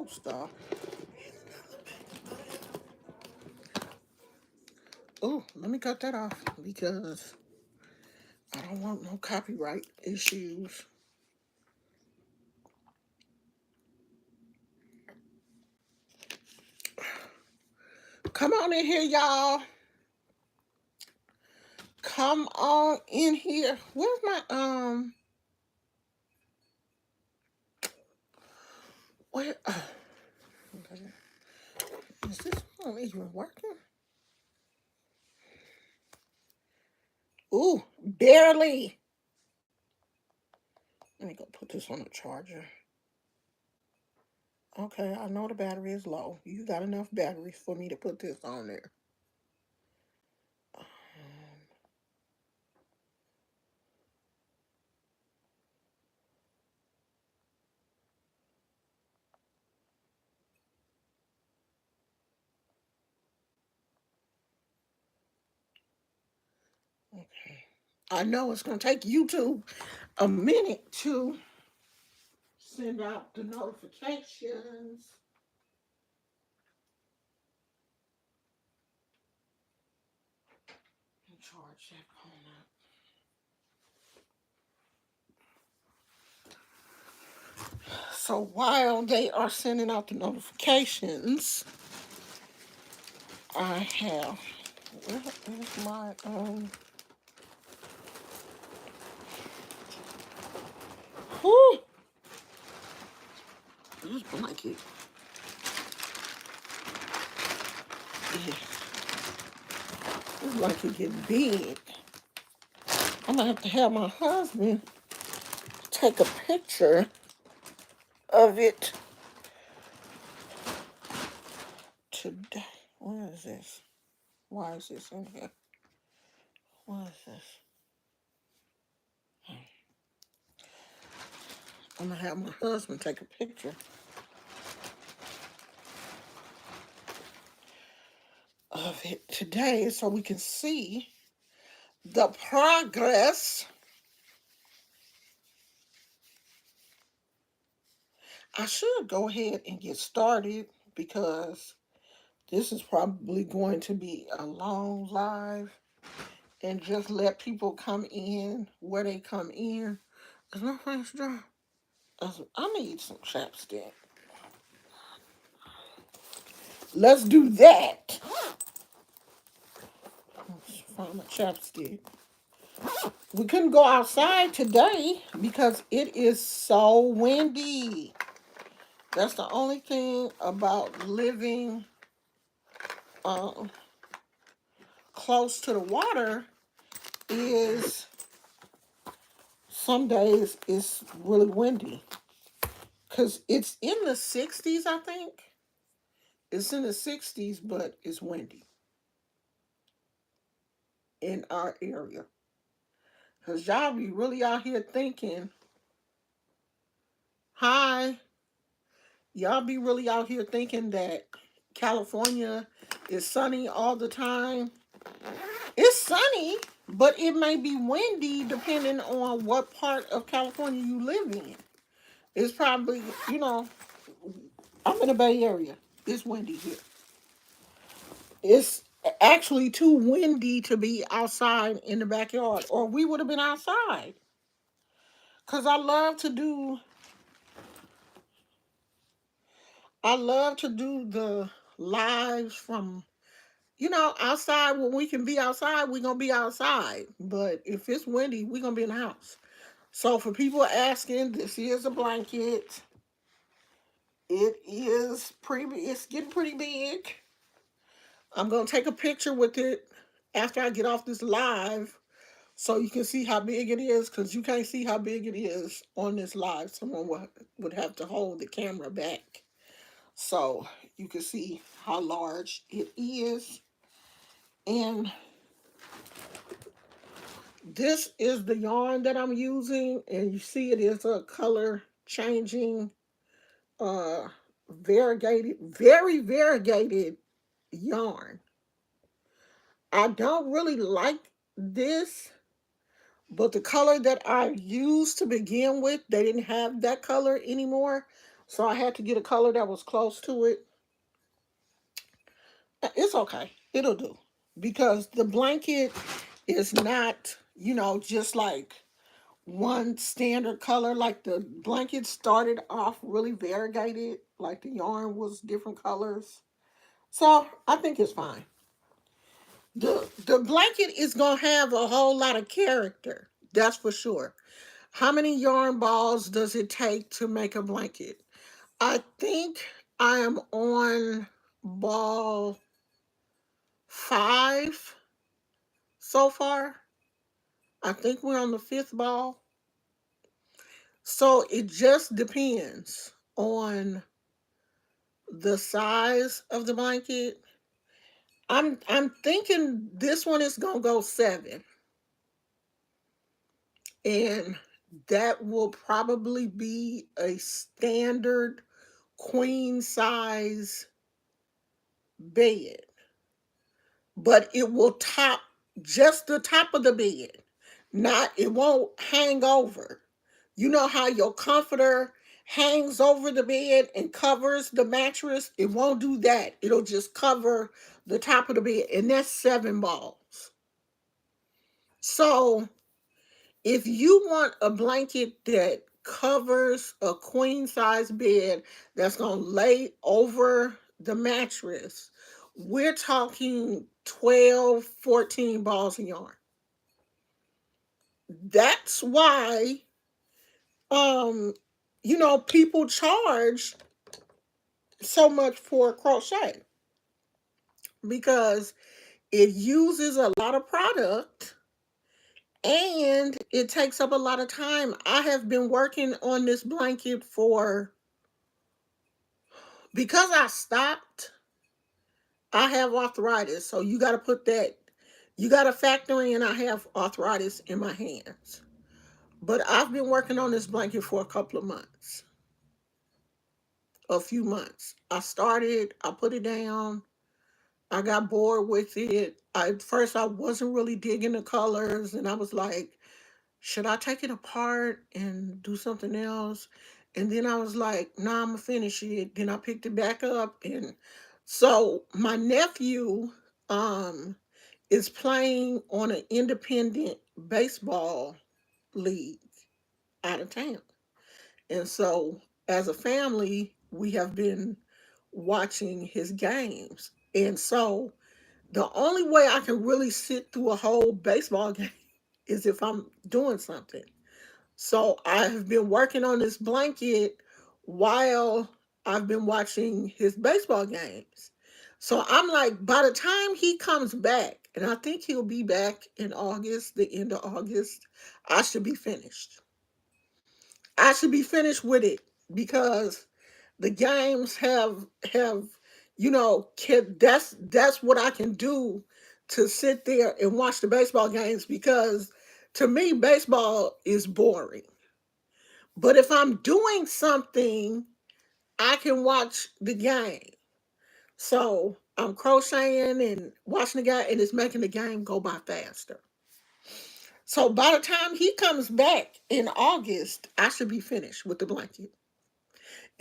stop. Oh, let me cut that off because I don't want no copyright issues. Come on in here, y'all. Come on in here. Where's my where is this one even working? Ooh, barely. Let me go put this on the charger. Okay, I know the battery is low. You got enough batteries for me to put this on there. Um, okay. I know it's going to take YouTube a minute to send out the notifications. And charge that phone up. So while they are sending out the notifications, I have, where is my, whew, this blanket. Yeah, this blanket getting big. I'm gonna have to have my husband take a picture of it today. Where is this? Why is this in here? What is this? I'm gonna have my husband take a picture of it today so we can see the progress. I should go ahead and get started because this is probably going to be a long live and just let people come in where they come in. Is my face dry? I need some chapstick. Let's do that. Let's find my chapstick. We couldn't go outside today because it is so windy. That's the only thing about living close to the water is some days it's really windy. Because it's in the 60s, I think. It's in the 60s, but it's windy in our area. Because y'all be really out here thinking, hi, y'all be really out here thinking that California is sunny all the time. It's sunny, but it may be windy depending on what part of California you live in. It's probably, I'm in the Bay Area. It's windy here. It's actually too windy to be outside in the backyard, or we would have been outside. Cause I love to do the lives from outside. When we can be outside, we're gonna be outside. But if it's windy, we're gonna be in the house. So for people asking, this is a blanket. It's getting pretty big. I'm gonna take a picture with it after I get off this live so you can see how big it is, because you can't see how big it is on this live. Someone would have to hold the camera back so you can see how large it is. And this is the yarn that I'm using, and you see it is a color changing, uh, variegated, very variegated yarn. I don't really like this, but the color that I used to begin with, they didn't have that color anymore. So I had to get a color that was close to it. It's okay. It'll do. Because the blanket is not, just like one standard color. Like the blanket started off really variegated, like the yarn was different colors. So I think it's fine. The blanket is gonna have a whole lot of character. That's for sure. How many yarn balls does it take to make a blanket? I think I am on ball 5 so far. I think we're on the fifth ball. So it just depends on the size of the blanket. I'm thinking this one is gonna go 7, and that will probably be a standard queen size bed, but it will top just the top of the bed. Not it won't hang over. You know how your comforter hangs over the bed and covers the mattress? It won't do that. It'll just cover the top of the bed, and that's 7 balls. So if you want a blanket that covers a queen size bed that's going to lay over the mattress, we're talking 12, 14 balls of yarn. That's why um people charge so much for crochet, because it uses a lot of product and it takes up a lot of time. I have been working on this blanket for, because I stopped, I have arthritis. So you got to put that, you got to factor in I have arthritis in my hands. But I've been working on this blanket for a couple of months, a few months. I started, I put it down, I got bored with it. At first, I wasn't really digging the colors, and I was like, should I take it apart and do something else? And then I was like, nah, I'm gonna finish it. Then I picked it back up, and so my nephew um is playing on an independent baseball league out of town. And so as a family, we have been watching his games. And so the only way I can really sit through a whole baseball game is if I'm doing something. So I have been working on this blanket while I've been watching his baseball games. So I'm like, by the time he comes back, and I think he'll be back in August, the end of August, I should be finished. I should be finished with it, because the games have that's what I can do, to sit there and watch the baseball games, because to me baseball is boring. But if I'm doing something, I can watch the game. So I'm crocheting and watching the game, and it's making the game go by faster. So by the time he comes back in August, I should be finished with the blanket.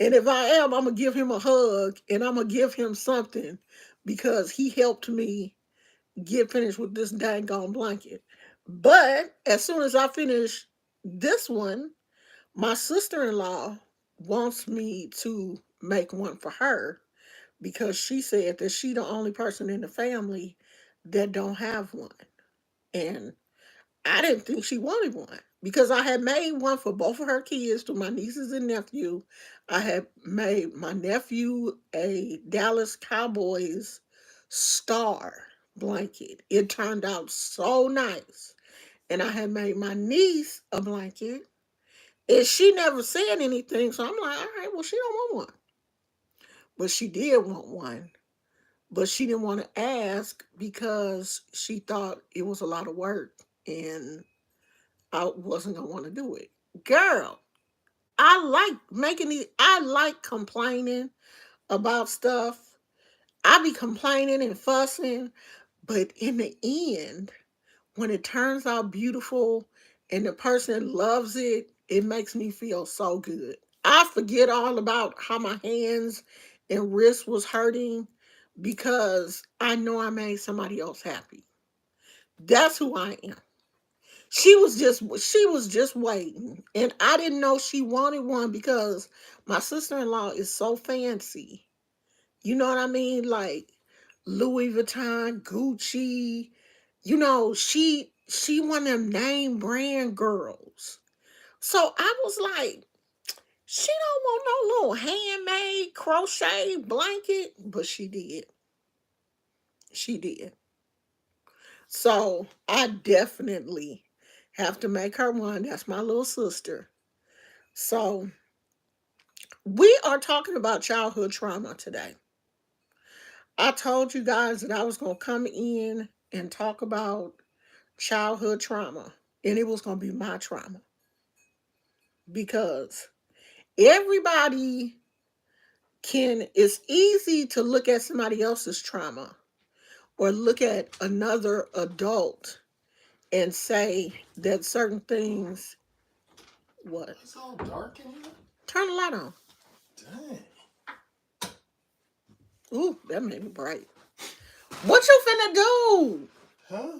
And if I am, I'm gonna give him a hug and I'm gonna give him something, because he helped me get finished with this dang gone blanket. But as soon as I finish this one, my sister-in-law wants me to make one for her, because she said that she the only person in the family that don't have one. And I didn't think she wanted one, because I had made one for both of her kids, to my nieces and nephew. I had made my nephew a Dallas Cowboys star blanket. It turned out so nice. And I had made my niece a blanket, and she never said anything. So I'm like, all right, well, she don't want one. But she did want one. But she didn't want to ask, because she thought it was a lot of work. And I wasn't gonna want to do it. Girl, I like I like complaining about stuff. I be complaining and fussing, but in the end, when it turns out beautiful and the person loves it, it makes me feel so good. I forget all about how my hands and wrists was hurting because I know I made somebody else happy. That's who I am. She was just waiting, and I didn't know she wanted one because my sister-in-law is so fancy. You know what I mean? Like Louis Vuitton, Gucci. She one of them name brand girls. So I was like, she don't want no little handmade crochet blanket, but she did. She did. So I definitely have to make her one. That's my little sister. So we are talking about childhood trauma today. I told you guys that I was going to come in and talk about childhood trauma, and it was going to be my trauma because everybody it's easy to look at somebody else's trauma or look at another adult and say that certain things. What? It's all dark in here? Turn the light on. Dang. Ooh, that made me bright. What you finna do? Huh?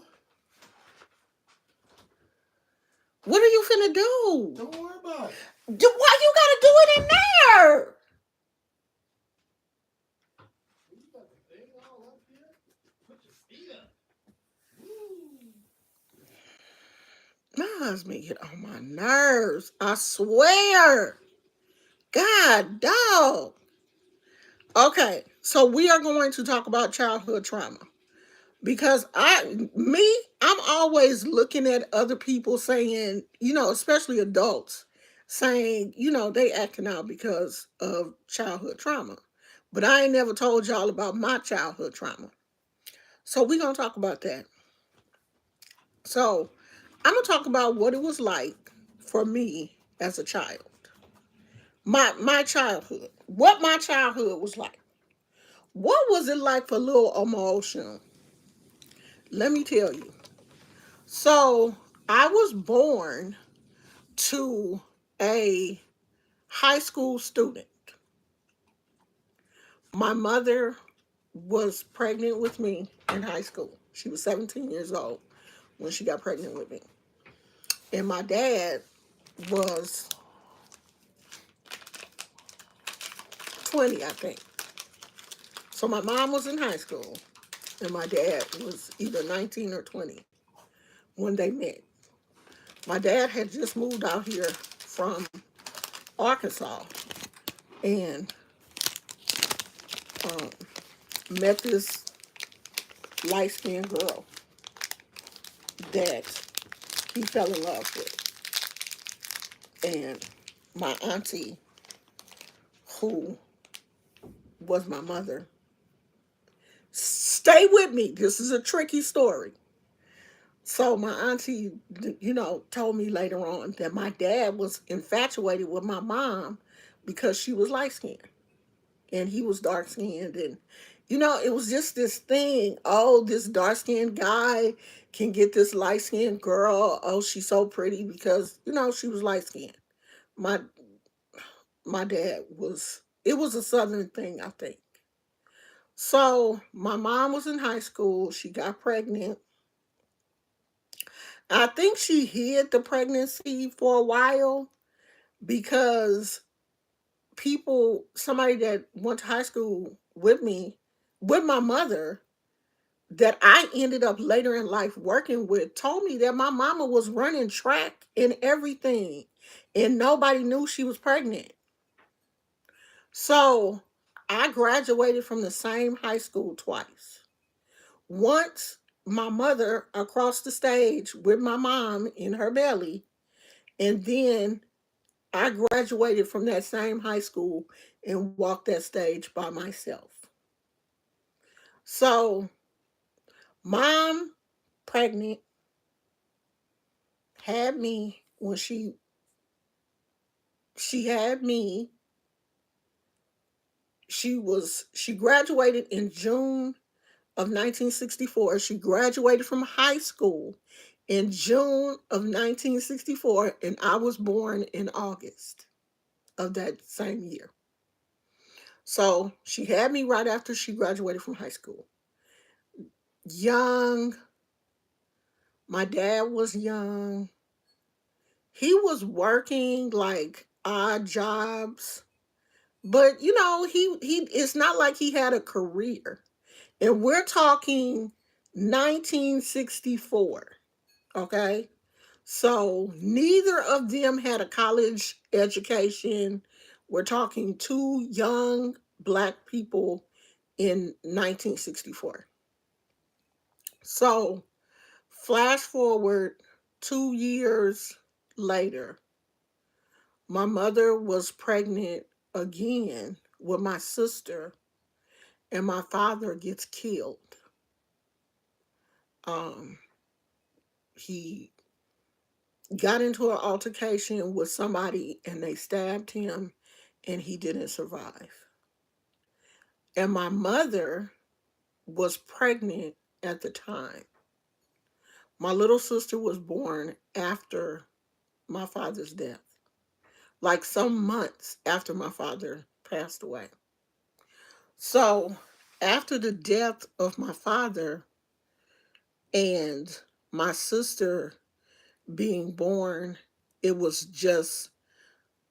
What are you finna do? Don't worry about it. Why you gotta do it in there? You got the thing all up here? Put your feet up. My husband get on my nerves. I swear. God, dog. Okay, so we are going to talk about childhood trauma because I'm always looking at other people saying, especially adults saying, they acting out because of childhood trauma. But I ain't never told y'all about my childhood trauma. So we're going to talk about that. So I'm going to talk about what it was like for me as a child. My childhood. What my childhood was like. What was it like for little emotional? Let me tell you. So I was born to a high school student. My mother was pregnant with me in high school. She was 17 years old when she got pregnant with me. And my dad was 20, I think. So my mom was in high school and my dad was either 19 or 20 when they met. My dad had just moved out here from Arkansas and um, met this light-skinned girl that he fell in love with. And my auntie, who was my mother, stay with me. This is a tricky story. So my auntie, told me later on that my dad was infatuated with my mom because she was light-skinned and he was dark-skinned. And, it was just this thing. Oh, this dark-skinned guy can get this light-skinned girl. Oh, she's so pretty because, she was light-skinned. My my dad it was a southern thing, I think. So my mom was in high school. She got pregnant. I think she hid the pregnancy for a while because somebody that went to high school with me, with my mother, that I ended up later in life working with, told me that my mama was running track and everything, and nobody knew she was pregnant. So I graduated from the same high school twice. Once my mother across the stage with my mom in her belly, and then I graduated from that same high school and walked that stage by myself. So, mom pregnant had me when she had me. She graduated in June of 1964. She graduated from high school in June of 1964, and I was born in August. of that same year. So she had me right after she graduated from high school. Young, my dad was young. He was working like odd jobs, but he it's not like he had a career. And we're talking 1964, okay? So neither of them had a college education. We're talking two young black people in 1964. So flash forward 2 years later, my mother was pregnant again with my sister, and my father gets killed. Um, he got into an altercation with somebody and they stabbed him, and he didn't survive. And my mother was pregnant at the time. My little sister was born after my father's death, like some months after my father passed away. So, after the death of my father and my sister being born, it was just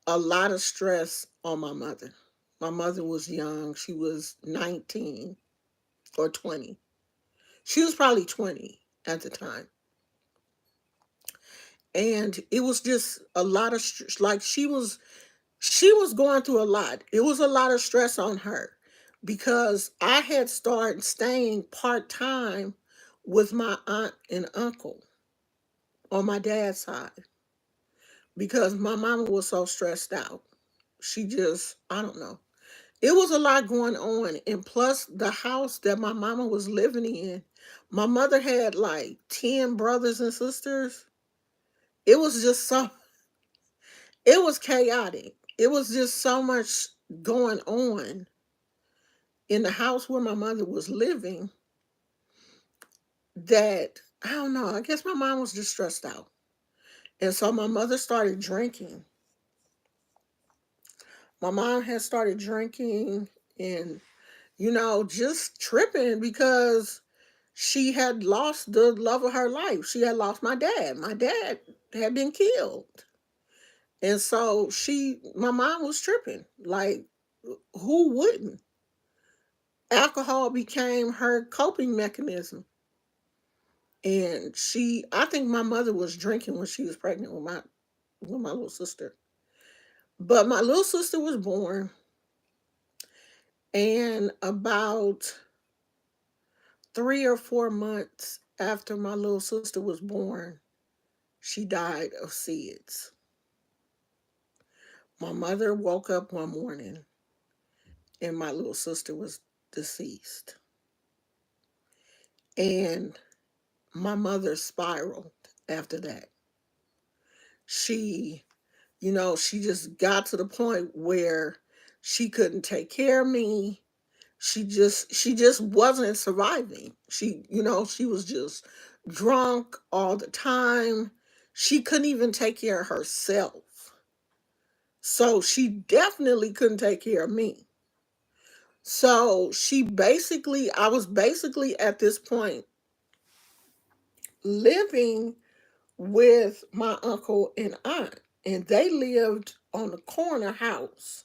a lot of stress on my mother. My mother was young. She was 19 or 20. She was probably 20 at the time. And it was just a lot of like she was going through a lot. It was a lot of stress on her because I had started staying part-time with my aunt and uncle on my dad's side because my mama was so stressed out. She just, I don't know. It was a lot going on. And plus, the house that my mama was living in, my mother had like 10 brothers and sisters. It was just so, it was chaotic. It was just so much going on in the house where my mother was living that, I don't know, I guess my mom was just stressed out. And so my mother started drinking. My mom had started drinking and, just tripping because she had lost the love of her life. She had lost my dad. My dad had been killed. And so my mom was tripping. Like, who wouldn't? Alcohol became her coping mechanism. And I think my mother was drinking when she was pregnant with my little sister. But my little sister was born, and about 3 or 4 months after my little sister was born, she died of SIDS. My mother woke up one morning and my little sister was deceased. And my mother spiraled after that. She, she just got to the point where she couldn't take care of me. She just wasn't surviving. She was just drunk all the time. She couldn't even take care of herself. So she definitely couldn't take care of me. So I was basically at this point living with my uncle and aunt, and they lived on the corner house.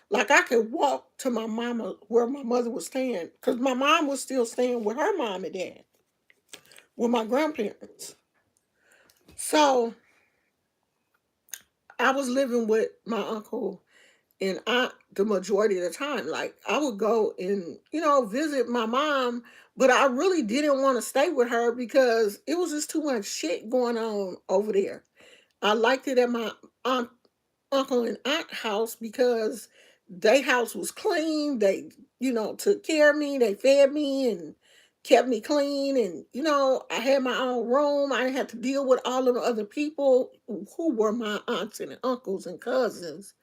Like I could walk to my mama where my mother was staying, because my mom was still staying with her mom and dad, with my grandparents. So I was living with my uncle and aunt the majority of the time. Like I would go and, visit my mom, but I really didn't want to stay with her because it was just too much shit going on over there. I liked it at my aunt uncle and aunt house because their house was clean. They, took care of me. They fed me and kept me clean. And, I had my own room. I didn't have to deal with all of the other people who were my aunts and uncles and cousins.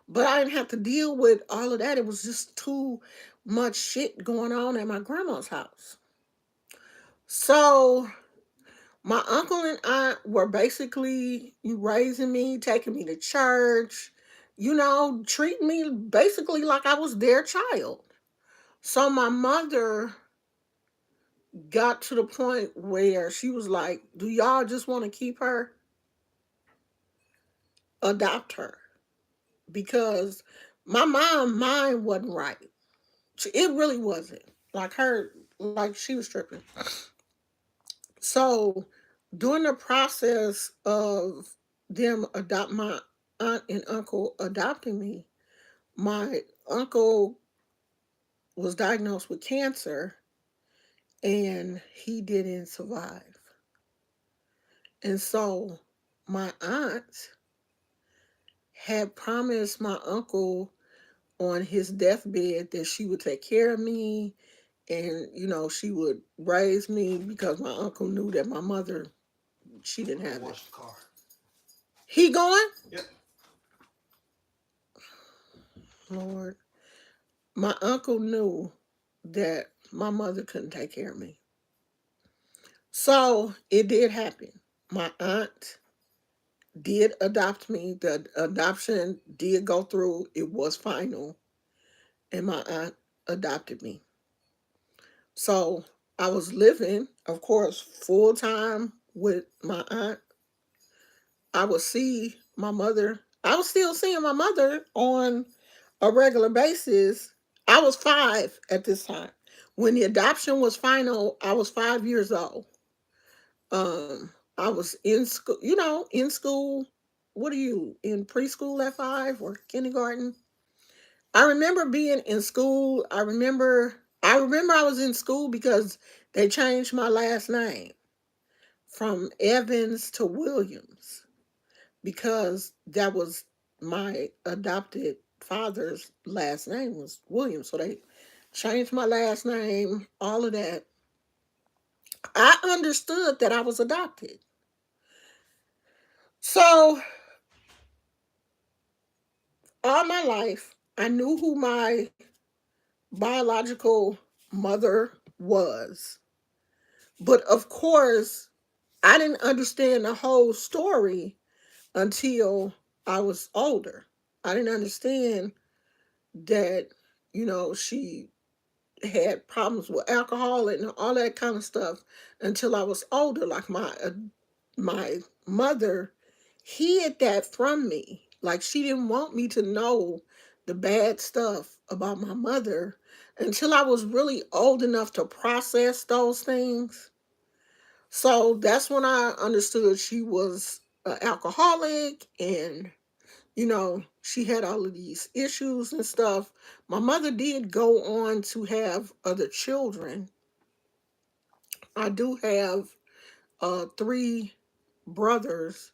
But I didn't have to deal with all of that. It was just too much shit going on at my grandma's house. So my uncle and aunt were basically raising me, taking me to church, treat me basically like I was their child. So my mother got to the point where she was like, "Do y'all just want to keep her? Adopt her." Because my mom mind wasn't right. It really wasn't. Like she was tripping. So during the process of them adopt my aunt and uncle adopting me, my uncle was diagnosed with cancer and he didn't survive. And so my aunt had promised my uncle on his deathbed that she would take care of me and she would raise me because my uncle knew that my mother, she didn't have it. Wash the car. He going? Yep. Lord. My uncle knew that my mother couldn't take care of me. So it did happen. My aunt did adopt me. The adoption did go through. It was final. And my aunt adopted me. So I was living, of course, full time with my aunt. I would see my mother. I was still seeing my mother on a regular basis. I was 5 at this time. When the adoption was final, I was 5 years old. I was in school, in school. What are you in preschool at 5 or kindergarten? I remember being in school. I remember I was in school because they changed my last name from Evans to Williams because that was my adopted father's last name was Williams. So they changed my last name, all of that. I understood that I was adopted. So all my life, I knew who my biological mother was. But of course, I didn't understand the whole story until I was older. I didn't understand that, she had problems with alcohol and all that kind of stuff until I was older. Like my mother hid that from me. Like she didn't want me to know the bad stuff about my mother until I was really old enough to process those things. So that's when I understood she was an alcoholic and she had all of these issues and stuff. My mother did go on to have other children. I do have 3 brothers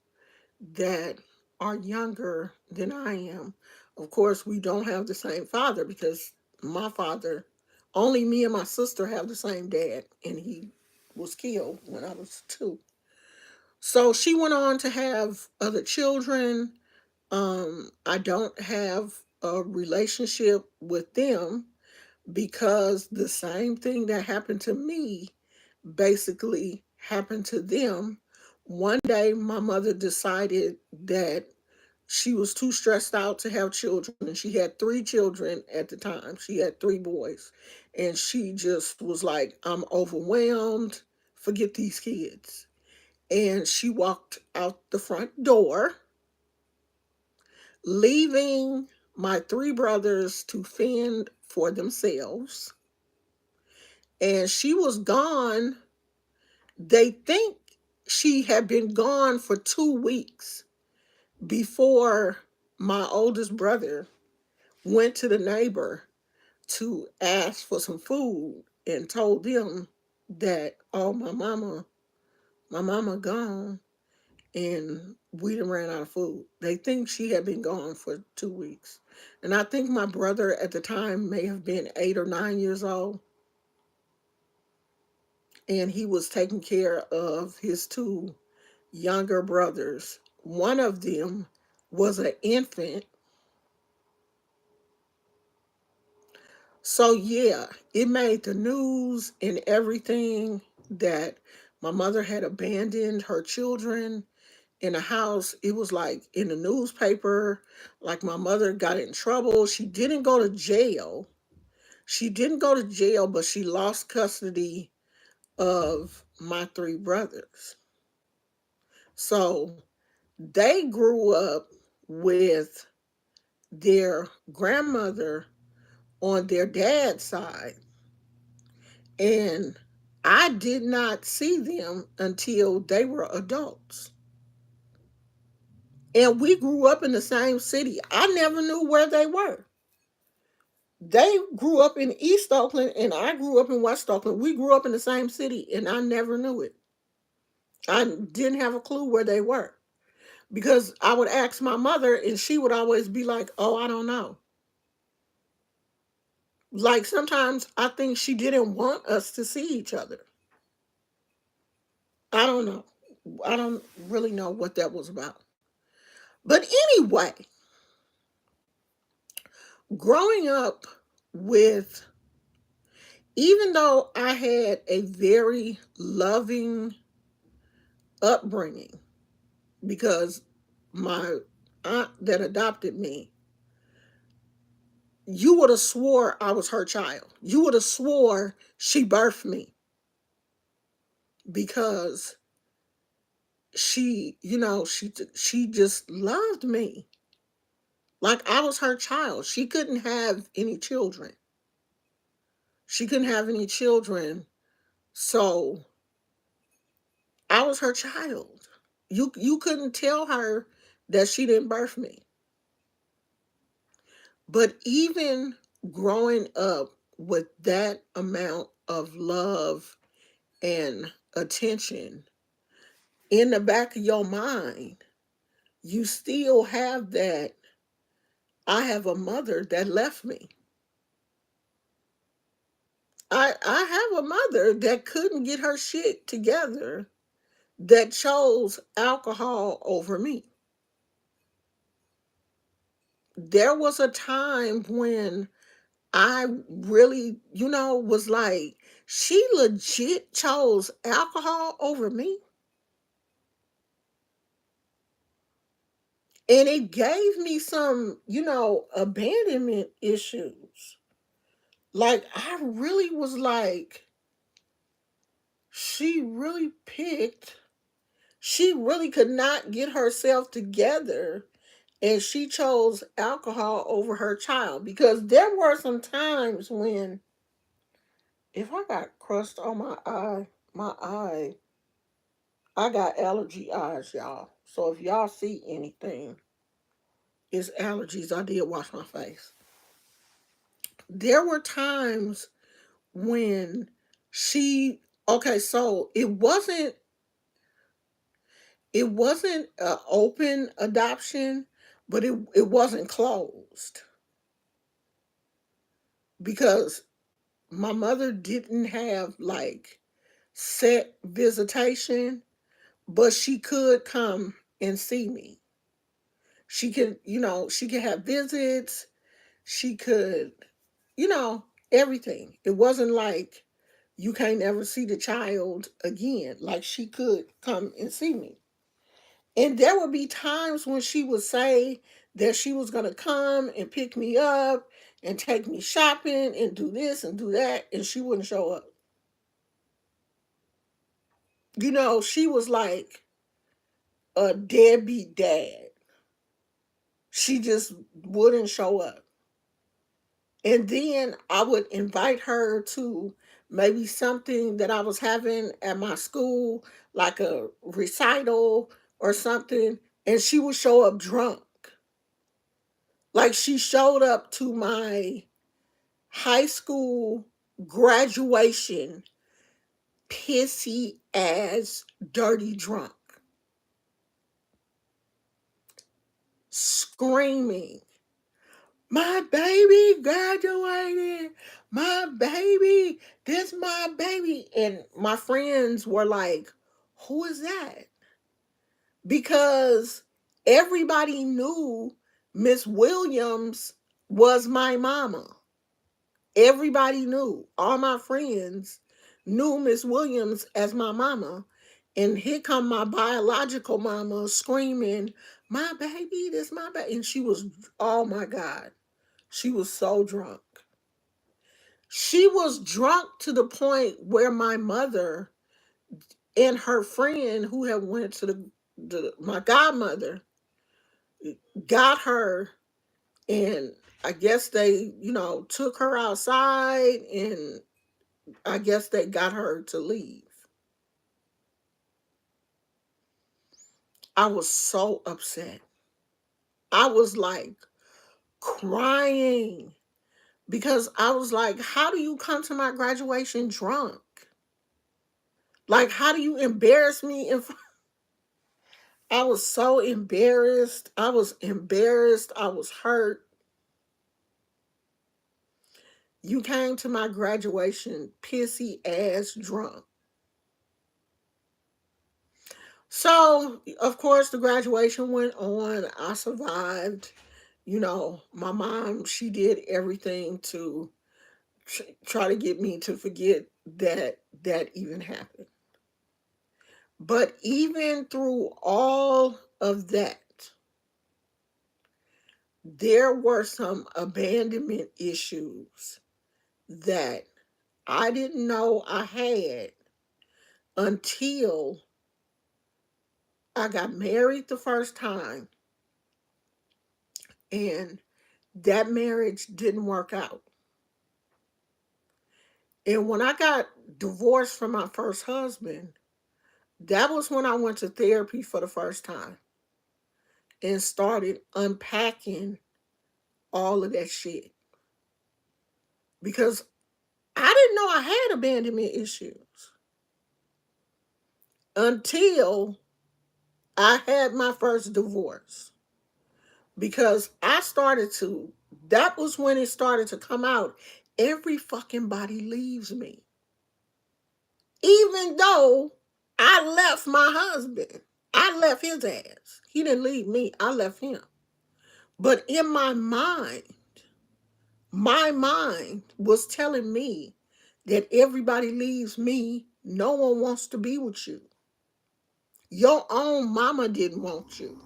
that are younger than I am. Of course, we don't have the same father because my father, only me and my sister have the same dad, and he was killed when I was 2. So she went on to have other children. I don't have a relationship with them because the same thing that happened to me basically happened to them. One day, my mother decided that she was too stressed out to have children. And she had 3 children at the time. She had 3 boys. And she just was like, I'm overwhelmed. Forget these kids. And she walked out the front door leaving my 3 brothers to fend for themselves. And she was gone. They think she had been gone for 2 weeks before my oldest brother went to the neighbor to ask for some food and told them that, oh, my mama gone and we done ran out of food. They think she had been gone for 2 weeks. And I think my brother at the time may have been 8 or 9 years old. And he was taking care of his 2 younger brothers. One of them was an infant. So, yeah, it made the news and everything that my mother had abandoned her children in the house. It was like in the newspaper, like my mother got in trouble. She didn't go to jail. She didn't go to jail, but she lost custody of my three brothers. So they grew up with their grandmother on their dad's side, and I did not see them until they were adults. And we grew up in the same city. I never knew where they were. They grew up in East Oakland and I grew up in West Oakland. We grew up in the same city and I never knew it. I didn't have a clue where they were because I would ask my mother and she would always be like, "Oh, I don't know." Like sometimes I think she didn't want us to see each other. I don't know. I don't really know what that was about. But anyway, growing up with, even though I had a very loving upbringing, because my aunt that adopted me, you would have swore I was her child. You would have swore she birthed me because she just loved me like I was her child. She couldn't have any children. She couldn't have any children, so I was her child. You couldn't tell her that she didn't birth me. But even growing up with that amount of love and attention in the back of your mind, you still have that I have a mother that left me. I have a mother that couldn't get her shit together, that chose alcohol over me. There was a time when I really, was like, she legit chose alcohol over me. And it gave me some, abandonment issues. Like, I really was like, she really picked, she really could not get herself together. And she chose alcohol over her child. Because there were some times when, if I got crust on my eye, I got allergy eyes, y'all. So if y'all see anything, it's allergies. I did wash my face. There were times when she, okay, so it wasn't an open adoption, but it wasn't closed because my mother didn't have like set visitation, but she could come and see me. She could have visits. She could, everything. It wasn't like you can't ever see the child again. Like she could come and see me. And there would be times when she would say that she was going to come and pick me up and take me shopping and do this and do that, and she wouldn't show up. She was like a deadbeat dad. She just wouldn't show up. And then I would invite her to maybe something that I was having at my school, like a recital or something, and she would show up drunk. Like she showed up to my high school graduation pissy ass dirty drunk, screaming, "My baby graduated. My baby. This my baby." And my friends were like, "Who is that?" Because everybody knew Miss Williams was my mama. Everybody knew. All my friends knew Miss Williams as my mama. And here come my biological mama screaming, "My baby, this my baby." And she was, oh my God, she was so drunk. She was drunk to the point where my mother and her friend who had went to my godmother got her, and I guess they, took her outside, and I guess they got her to leave. I was so upset. I was like crying because I was like, how do you come to my graduation drunk? Like, how do you embarrass me in front? I was so embarrassed. I was embarrassed. I was hurt. You came to my graduation pissy ass drunk. So, of course, the graduation went on. I survived. My mom, she did everything to try to get me to forget that even happened. But even through all of that, there were some abandonment issues that I didn't know I had until I got married the first time, and that marriage didn't work out. And when I got divorced from my first husband, that was when I went to therapy for the first time and started unpacking all of that shit. Because I didn't know I had abandonment issues until I had my first divorce. Because that was when it started to come out. Every fucking body leaves me. Even though I left my husband, I left his ass. He didn't leave me, I left him. But in my mind was telling me that everybody leaves me. No one wants to be with you. Your own mama didn't want you.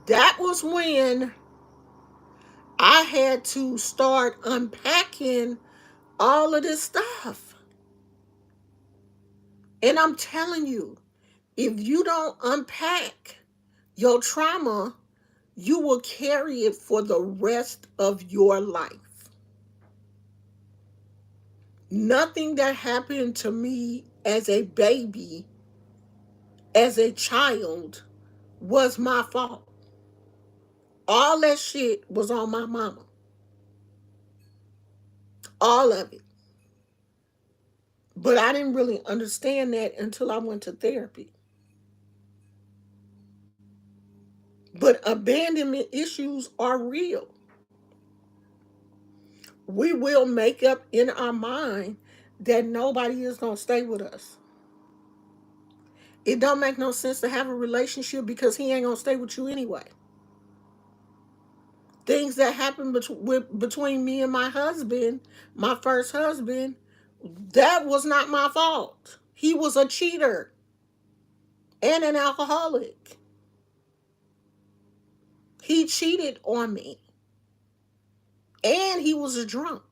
That was when I had to start unpacking all of this stuff. And I'm telling you, if you don't unpack your trauma, you will carry it for the rest of your life. Nothing that happened to me as a baby, as a child, was my fault. All that shit was on my mama. All of it. But I didn't really understand that until I went to therapy. But abandonment issues are real. We will make up in our mind that nobody is going to stay with us. It don't make no sense to have a relationship because he ain't going to stay with you anyway. Things that happened between me and my husband, my first husband, that was not my fault. He was a cheater and an alcoholic. He cheated on me. And he was a drunk.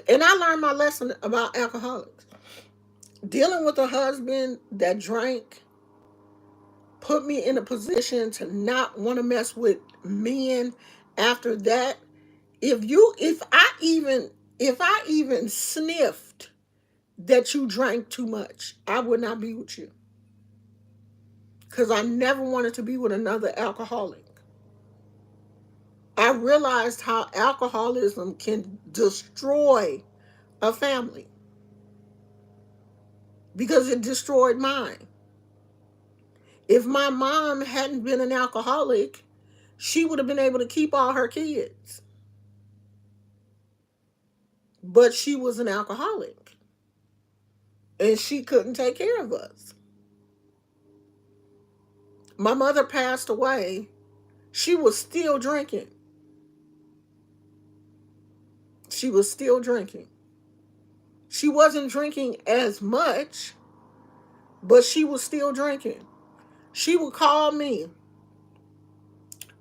And I learned my lesson about alcoholics. Dealing with a husband that drank put me in a position to not want to mess with men after that. If I even sniffed that you drank too much, I would not be with you. Because I never wanted to be with another alcoholic. I realized how alcoholism can destroy a family. Because it destroyed mine. If my mom hadn't been an alcoholic, she would have been able to keep all her kids. But she was an alcoholic. And she couldn't take care of us. My mother passed away. She was still drinking. She was still drinking. She wasn't drinking as much, but she was still drinking. She would call me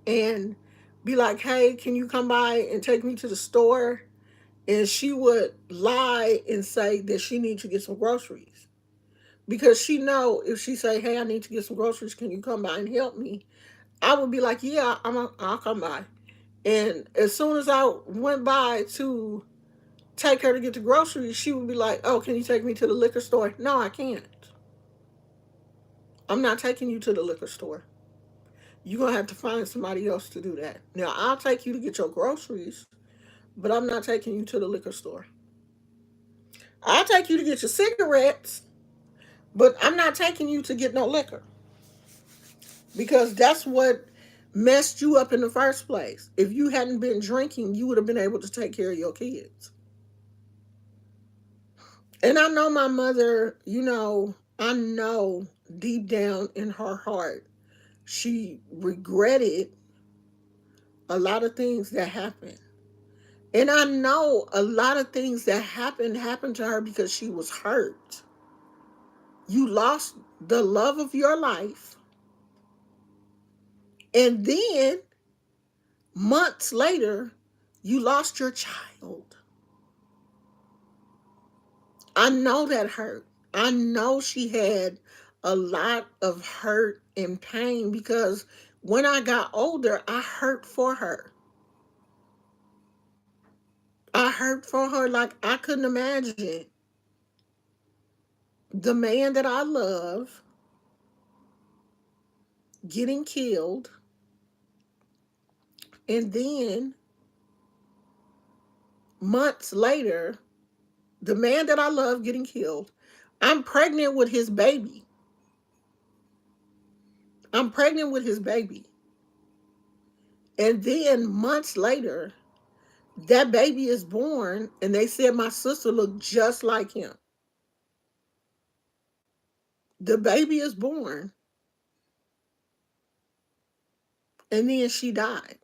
and be like, "Hey, can you come by and take me to the store?" And she would lie and say that she needs to get some groceries, because she know if she say, "Hey, I need to get some groceries, can you come by and help me?" I would be like, "Yeah, I'll come by." And as soon as I went by to take her to get the groceries, she would be like, "Oh, can you take me to the liquor store?" "No, I can't. I'm not taking you to the liquor store. You're going to have to find somebody else to do that. Now, I'll take you to get your groceries, but I'm not taking you to the liquor store. I'll take you to get your cigarettes, but I'm not taking you to get no liquor, because that's what messed you up in the first place. If you hadn't been drinking, you would have been able to take care of your kids." And I know my mother, I know deep down in her heart, she regretted a lot of things that happened. And I know a lot of things that happened to her because she was hurt. You lost the love of your life, and then months later, you lost your child. I know that hurt. I know she had a lot of hurt and pain, because when I got older, I hurt for her. I hurt for her like I couldn't imagine the man that I love getting killed, and then months later, the man that I love getting killed. I'm pregnant with his baby. I'm pregnant with his baby. And then months later, that baby is born, and they said my sister looked just like him. The baby is born, and then she died.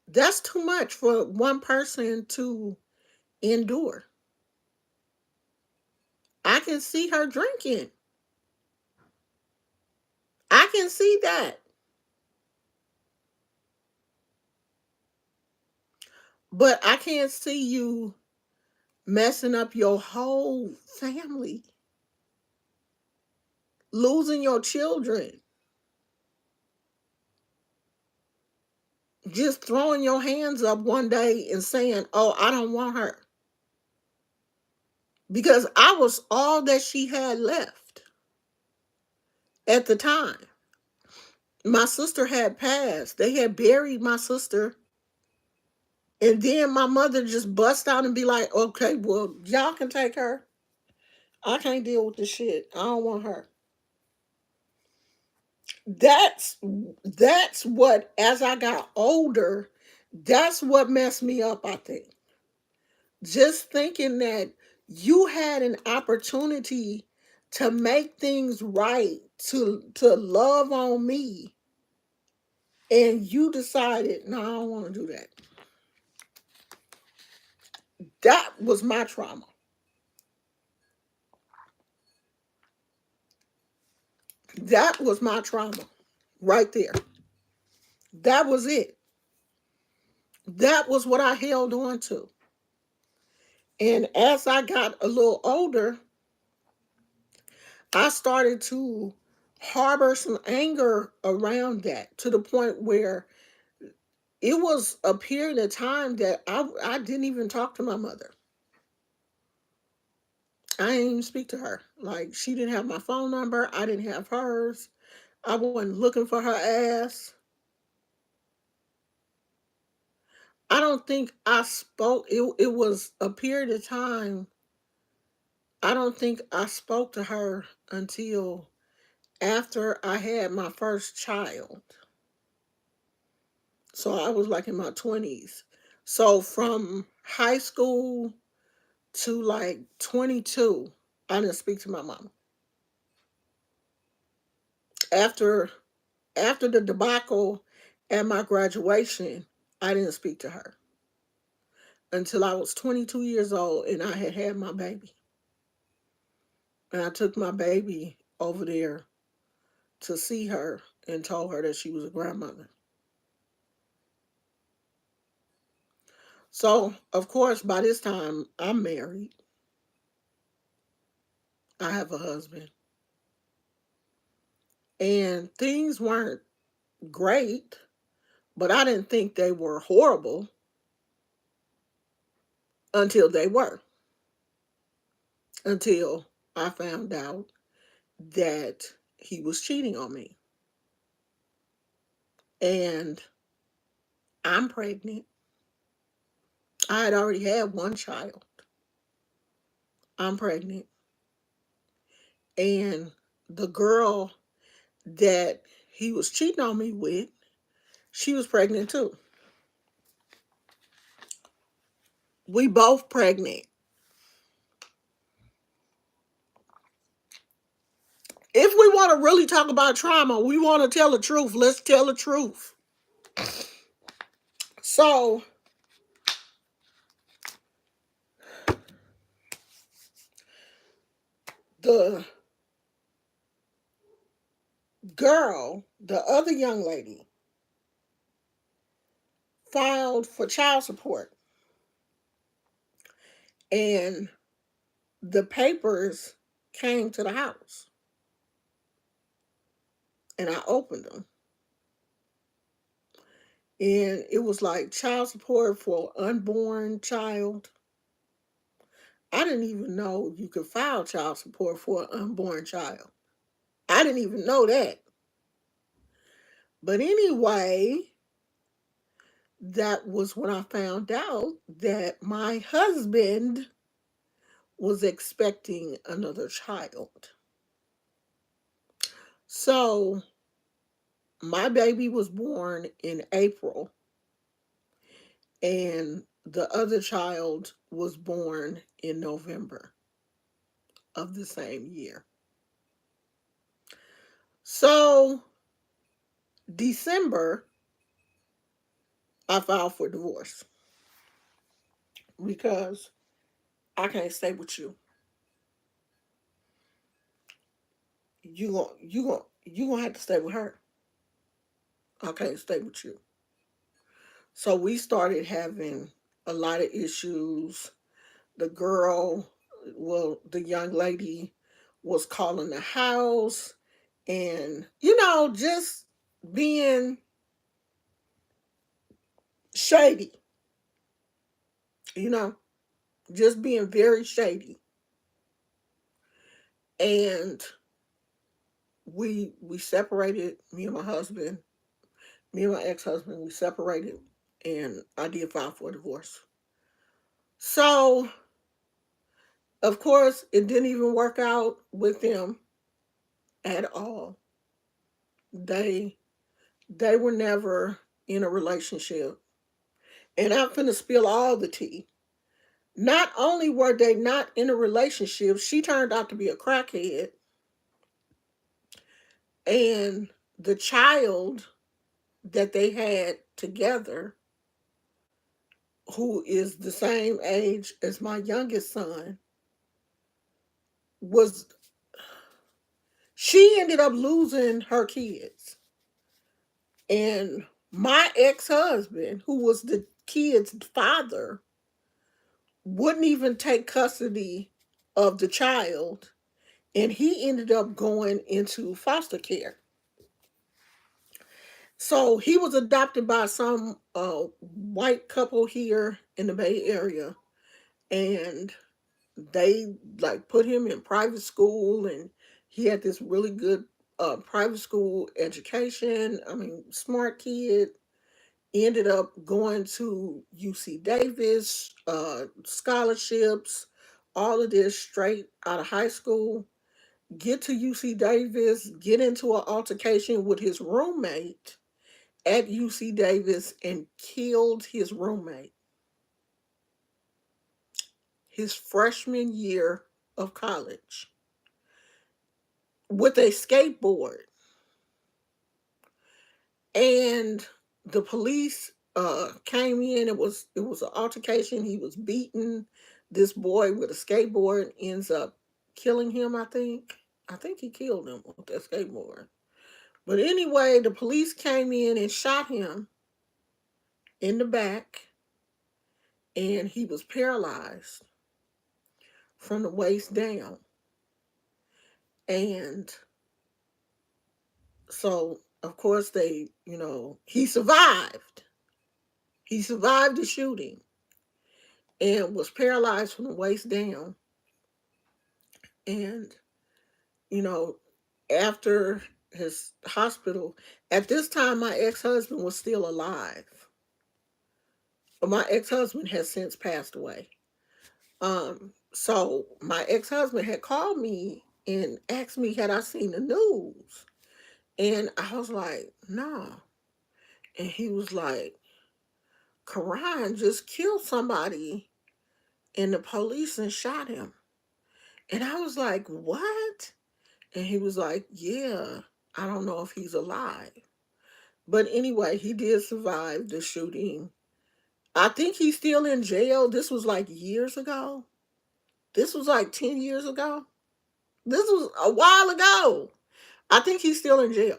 That's too much for one person to endure. I can see her drinking. I can see that. But I can't see you messing up your whole family, losing your children, just throwing your hands up one day and saying, "Oh, I don't want her." Because I was all that she had left at the time. My sister had passed. They had buried my sister. And then my mother just bust out and be like, "Okay, well, y'all can take her. I can't deal with this shit. I don't want her." That's that's what, as I got older, that's what messed me up, I think. Just thinking that you had an opportunity to make things right, to love on me, and you decided, "No, I don't want to do that." That was my trauma. That was my trauma right there. That was it. That was what I held on to. And as I got a little older, I started to harbor some anger around that, to the point where it was a period of time that I didn't even talk to my mother. I didn't even speak to her. Like, she didn't have my phone number. I didn't have hers. I wasn't looking for her ass. I don't think I spoke. It was a period of time. I don't think I spoke to her until after I had my first child. So I was like in my 20s. So from high school to like 22, I didn't speak to my mom. After after the debacle at my graduation, I didn't speak to her. until I was 22 years old and I had my baby. And I took my baby over there to see her and told her that she was a grandmother. So, of course, by this time, I'm married. I have a husband. And things weren't great, but I didn't think they were horrible until they were. Until I found out that he was cheating on me. And I'm pregnant. I had already had one child. I'm pregnant. And the girl that he was cheating on me with, she was pregnant too. We both pregnant. If we want to really talk about trauma, we want to tell the truth. Let's tell the truth. So, the girl, the other young lady, filed for child support. And the papers came to the house. And I opened them. And it was like child support for unborn child. I didn't even know you could file child support for an unborn child. I didn't even know that. But anyway, that was when I found out that my husband was expecting another child. So my baby was born in April, and the other child was born in November of the same year. So December, I filed for divorce because I can't stay with you. You gonna have to stay with her. I can't stay with you. So we started having a lot of issues. The girl, well, the young lady was calling the house and, just being shady, you know, just being very shady. And we separated, me and my husband, me and my ex-husband, we separated and I did file for a divorce. So, of course, it didn't even work out with them at all. They they were never in a relationship. And I'm finna spill all the tea. Not only were they not in a relationship, she turned out to be a crackhead. And the child that they had together, who is the same age as my youngest son, was she ended up losing her kids. And my ex-husband, who was the kid's father, wouldn't even take custody of the child, and he ended up going into foster care. So he was adopted by some white couple here in the Bay Area, and they like put him in private school, and he had this really good private school education. I mean, smart kid. He ended up going to UC Davis, scholarships, all of this straight out of high school. Get to UC Davis, get into an altercation with his roommate at UC Davis and killed his roommate his freshman year of college with a skateboard. And the police came in. It was an altercation. He was beating this boy with a skateboard. Ends up killing him. I think he killed him with that skateboard. But anyway, the police came in and shot him in the back, and he was paralyzed from the waist down. And so, of course, he survived. He survived the shooting and was paralyzed from the waist down. And, you know, after his hospital, at this time, my ex-husband was still alive. But my ex-husband has since passed away. So my ex-husband had called me and asked me had I seen the news. And I was like, no. And he was like, Karan just killed somebody and the police and shot him. And I was like, what? And he was like, yeah, I don't know if he's alive. But anyway, he did survive the shooting. I think he's still in jail. This was like years ago. This was like 10 years ago. This was a while ago. I think he's still in jail.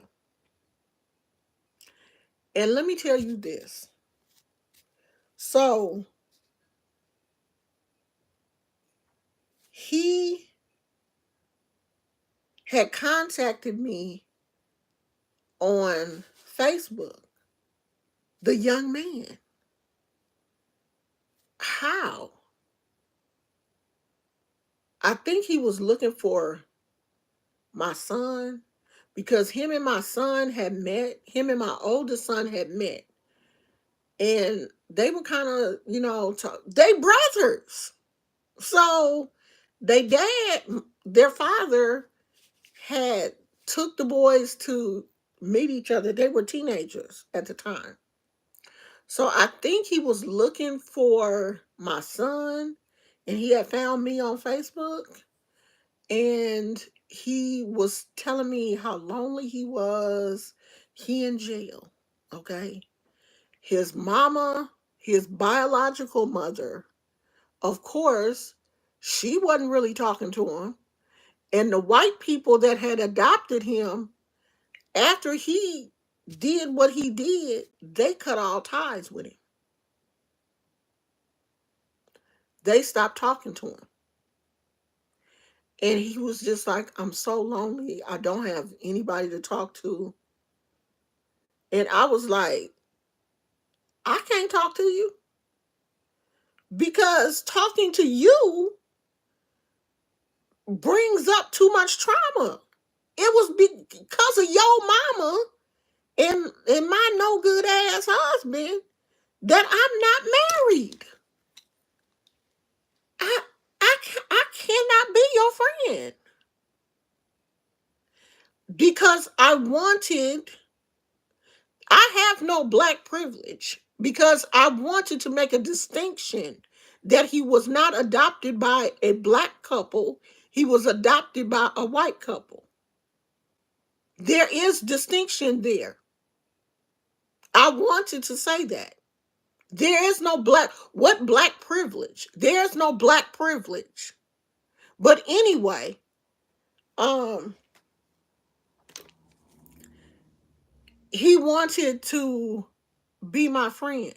And let me tell you this. So he had contacted me on Facebook, the young man. How? I think he was looking for my son because him and my son had met. Him and my oldest son had met. And they were kind of, they brothers. So their father had took the boys to meet each other. They were teenagers at the time. So I think he was looking for my son and he had found me on Facebook and he was telling me how lonely he was. He in jail. Okay. His mama, his biological mother, of course, she wasn't really talking to him. And the white people that had adopted him, after he did what he did, they cut all ties with him. They stopped talking to him. And he was just like, I'm so lonely. I don't have anybody to talk to. And I was like, I can't talk to you because talking to you brings up too much trauma. It was because of your mama and my no good ass husband that I'm not married. I cannot be your friend because I have no black privilege because I wanted to make a distinction that he was not adopted by a black couple. He was adopted by a white couple. There is distinction there. I wanted to say that. There is no what black privilege? There's no black privilege. But anyway, he wanted to be my friend.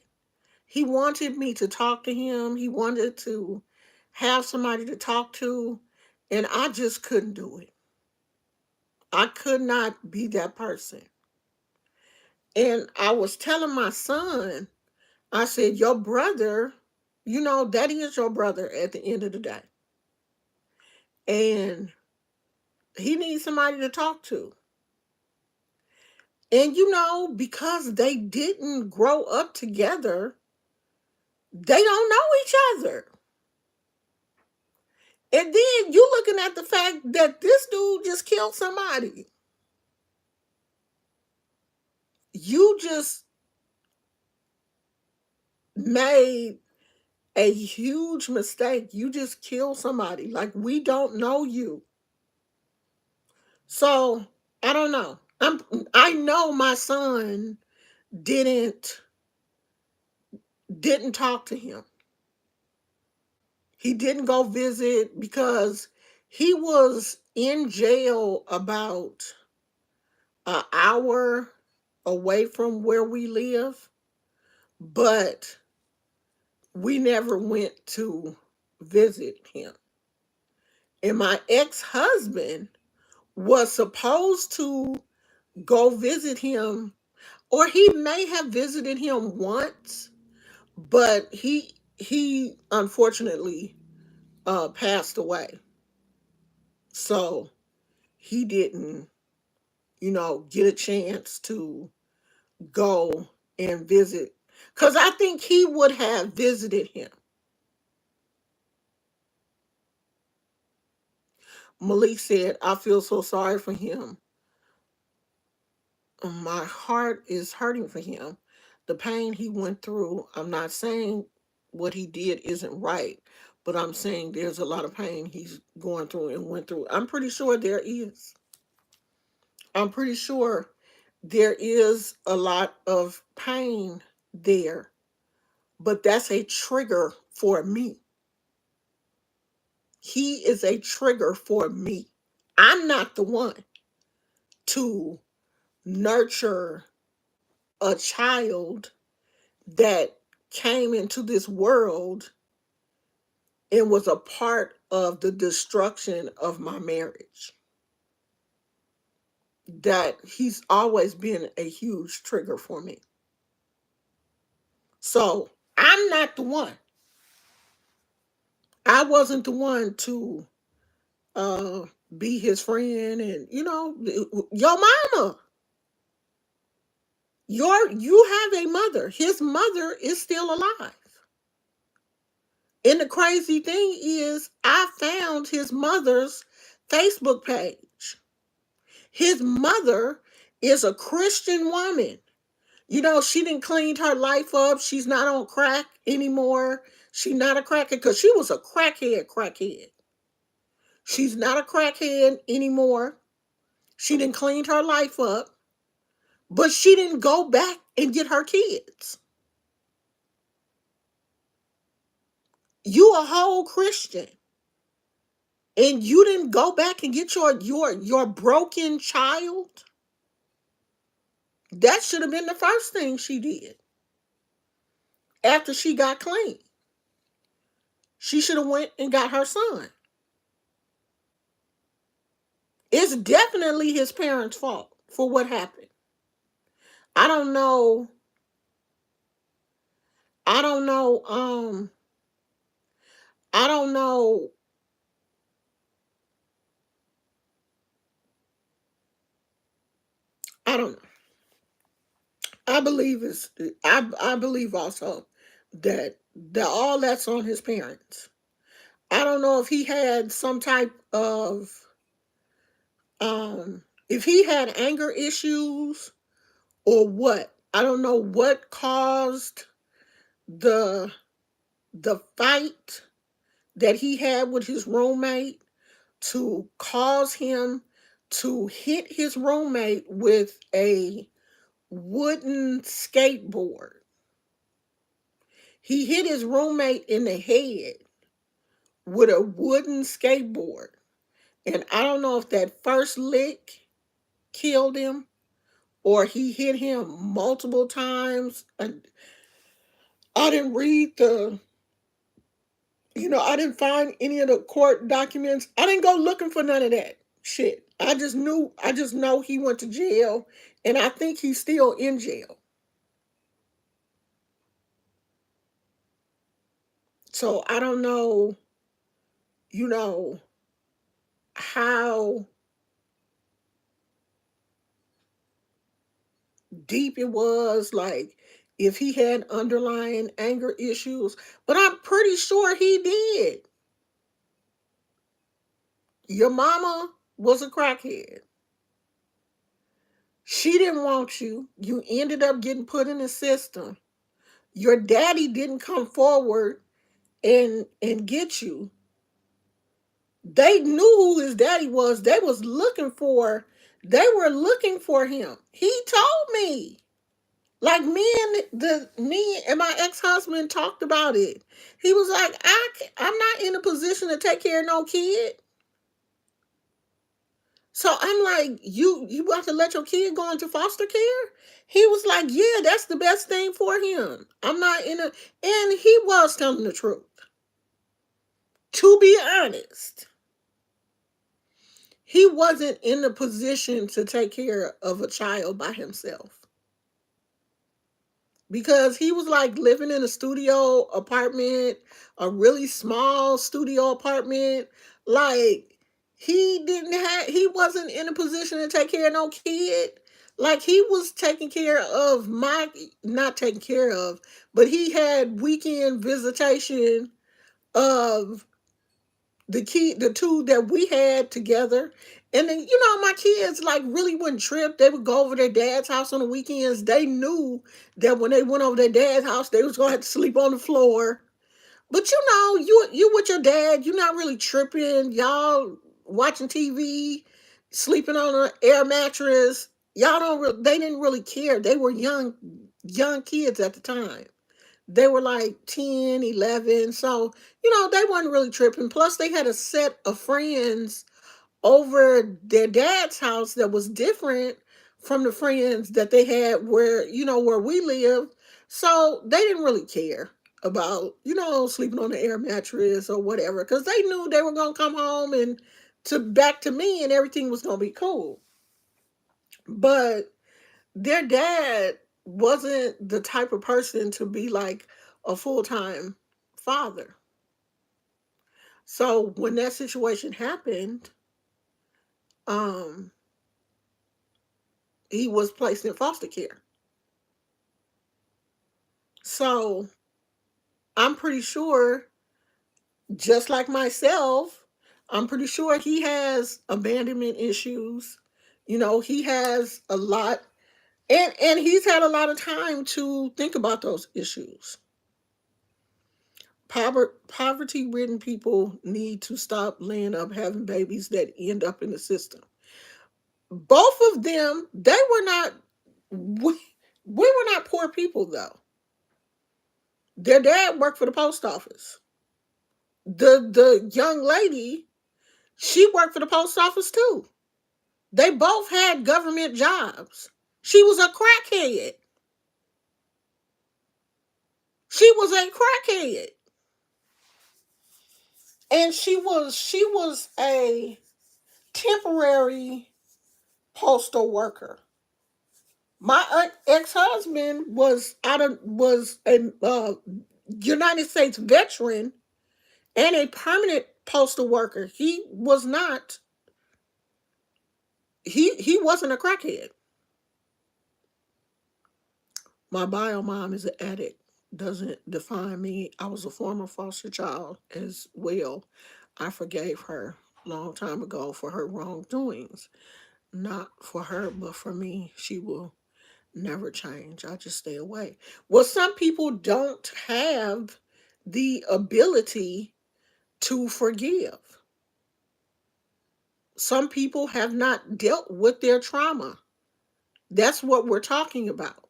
He wanted me to talk to him. He wanted to have somebody to talk to. And I just couldn't do it. I could not be that person. And I was telling my son, I said, your brother, that is your brother at the end of the day. And he needs somebody to talk to. And because they didn't grow up together, they don't know each other. And then you looking at the fact that this dude just killed somebody. You just made a huge mistake. You just killed somebody. Like, we don't know you. So, I don't know. I know my son didn't didn't talk to him. He didn't go visit because he was in jail about an hour away from where we live, but we never went to visit him. And my ex-husband was supposed to go visit him, or he may have visited him once, but he unfortunately passed away. So he didn't, get a chance to go and visit, because I think he would have visited him. Malik said, I feel so sorry for him. My heart is hurting for him. The pain he went through, I'm not saying what he did isn't right, but I'm saying there's a lot of pain he's going through and went through. I'm pretty sure there is. I'm pretty sure there is a lot of pain there, but that's a trigger for me. He is a trigger for me. I'm not the one to nurture a child that came into this world and was a part of the destruction of my marriage. That he's always been a huge trigger for me. So I'm not the one. I wasn't the one to uh be his friend, and your mama, you have a mother. His mother is still alive. And the crazy thing is, I found his mother's Facebook page. His mother is a Christian woman. She didn't clean her life up. She's not on crack anymore. She's not a crackhead, because she was a crackhead. She's not a crackhead anymore. She didn't clean her life up, but she didn't go back and get her kids. You a whole Christian, and you didn't go back and get your broken child. That should have been the first thing she did after she got clean. She should have went and got her son. It's definitely his parents' fault for what happened. I don't know. I don't know. I don't know. I don't know. I believe it's. I believe also that all that's on his parents. I don't know if he had some type of if he had anger issues or what. I don't know what caused the fight that he had with his roommate to cause him to hit his roommate with a wooden skateboard. He hit his roommate in the head with a wooden skateboard. And I don't know if that first lick killed him or he hit him multiple times. I didn't read I didn't find any of the court documents. I didn't go looking for none of that shit. I just know he went to jail, and I think he's still in jail. So I don't know, how deep it was, like if he had underlying anger issues, but I'm pretty sure he did. Your mama was a crackhead. She didn't want you. You ended up getting put in the system. Your daddy didn't come forward and get you. They knew who his daddy was. They were looking for him. He told me. Like me and my ex-husband talked about it. He was like, I'm not in a position to take care of no kid. So I'm like, you want to let your kid go into foster care? He was like, yeah, that's the best thing for him. I'm not in a, and he was telling the truth. To be honest, he wasn't in a position to take care of a child by himself because he was like living in a studio apartment, a really small studio apartment. Like he wasn't in a position to take care of no kid. Like he was taking care of my, not taking care of, but he had weekend visitation of the two that we had together. And then, my kids like really wouldn't trip. They would go over their dad's house on the weekends. They knew that when they went over their dad's house, they was gonna have to sleep on the floor. But you with your dad, you're not really tripping. Y'all watching TV, sleeping on an air mattress. Y'all don't. They didn't really care. They were young kids at the time. They were like 10, 11. So, they weren't really tripping. Plus, they had a set of friends over their dad's house that was different from the friends that they had where we lived. So, they didn't really care about, sleeping on the air mattress or whatever because they knew they were going to come home and back to me and everything was going to be cool. But their dad wasn't the type of person to be like a full-time father. So when that situation happened, um, he was placed in foster care. So I'm pretty sure, just like myself, I'm pretty sure he has abandonment issues. He has a lot, and he's had a lot of time to think about those issues. Poverty-ridden people need to stop laying up having babies that end up in the system. Both of them, they were not. We were not poor people though. Their dad worked for the post office. The young lady, she worked for the post office too. They both had government jobs. She was a crackhead. She was a crackhead, and she was a temporary postal worker. My ex-husband was a United States veteran and a permanent postal worker. He wasn't a crackhead. My bio mom is an addict. Doesn't define me. I was a former foster child as well. I forgave her a long time ago for her wrongdoings. Not for her, but for me, she will never change. I just stay away. Well, some people don't have the ability to forgive. Some people have not dealt with their trauma. That's what we're talking about.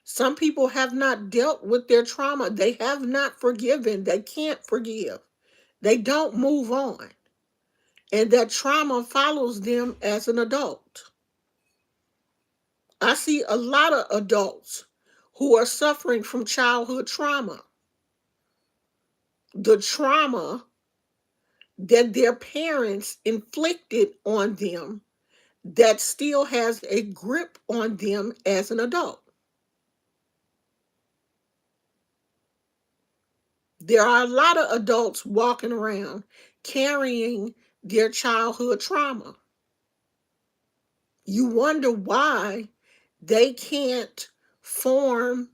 Some people have not dealt with their trauma. They have not forgiven. They can't forgive. They don't move on. And that trauma follows them as an adult. I see a lot of adults who are suffering from childhood trauma. The trauma that their parents inflicted on them that still has a grip on them as an adult. There are a lot of adults walking around carrying their childhood trauma. You wonder why they can't form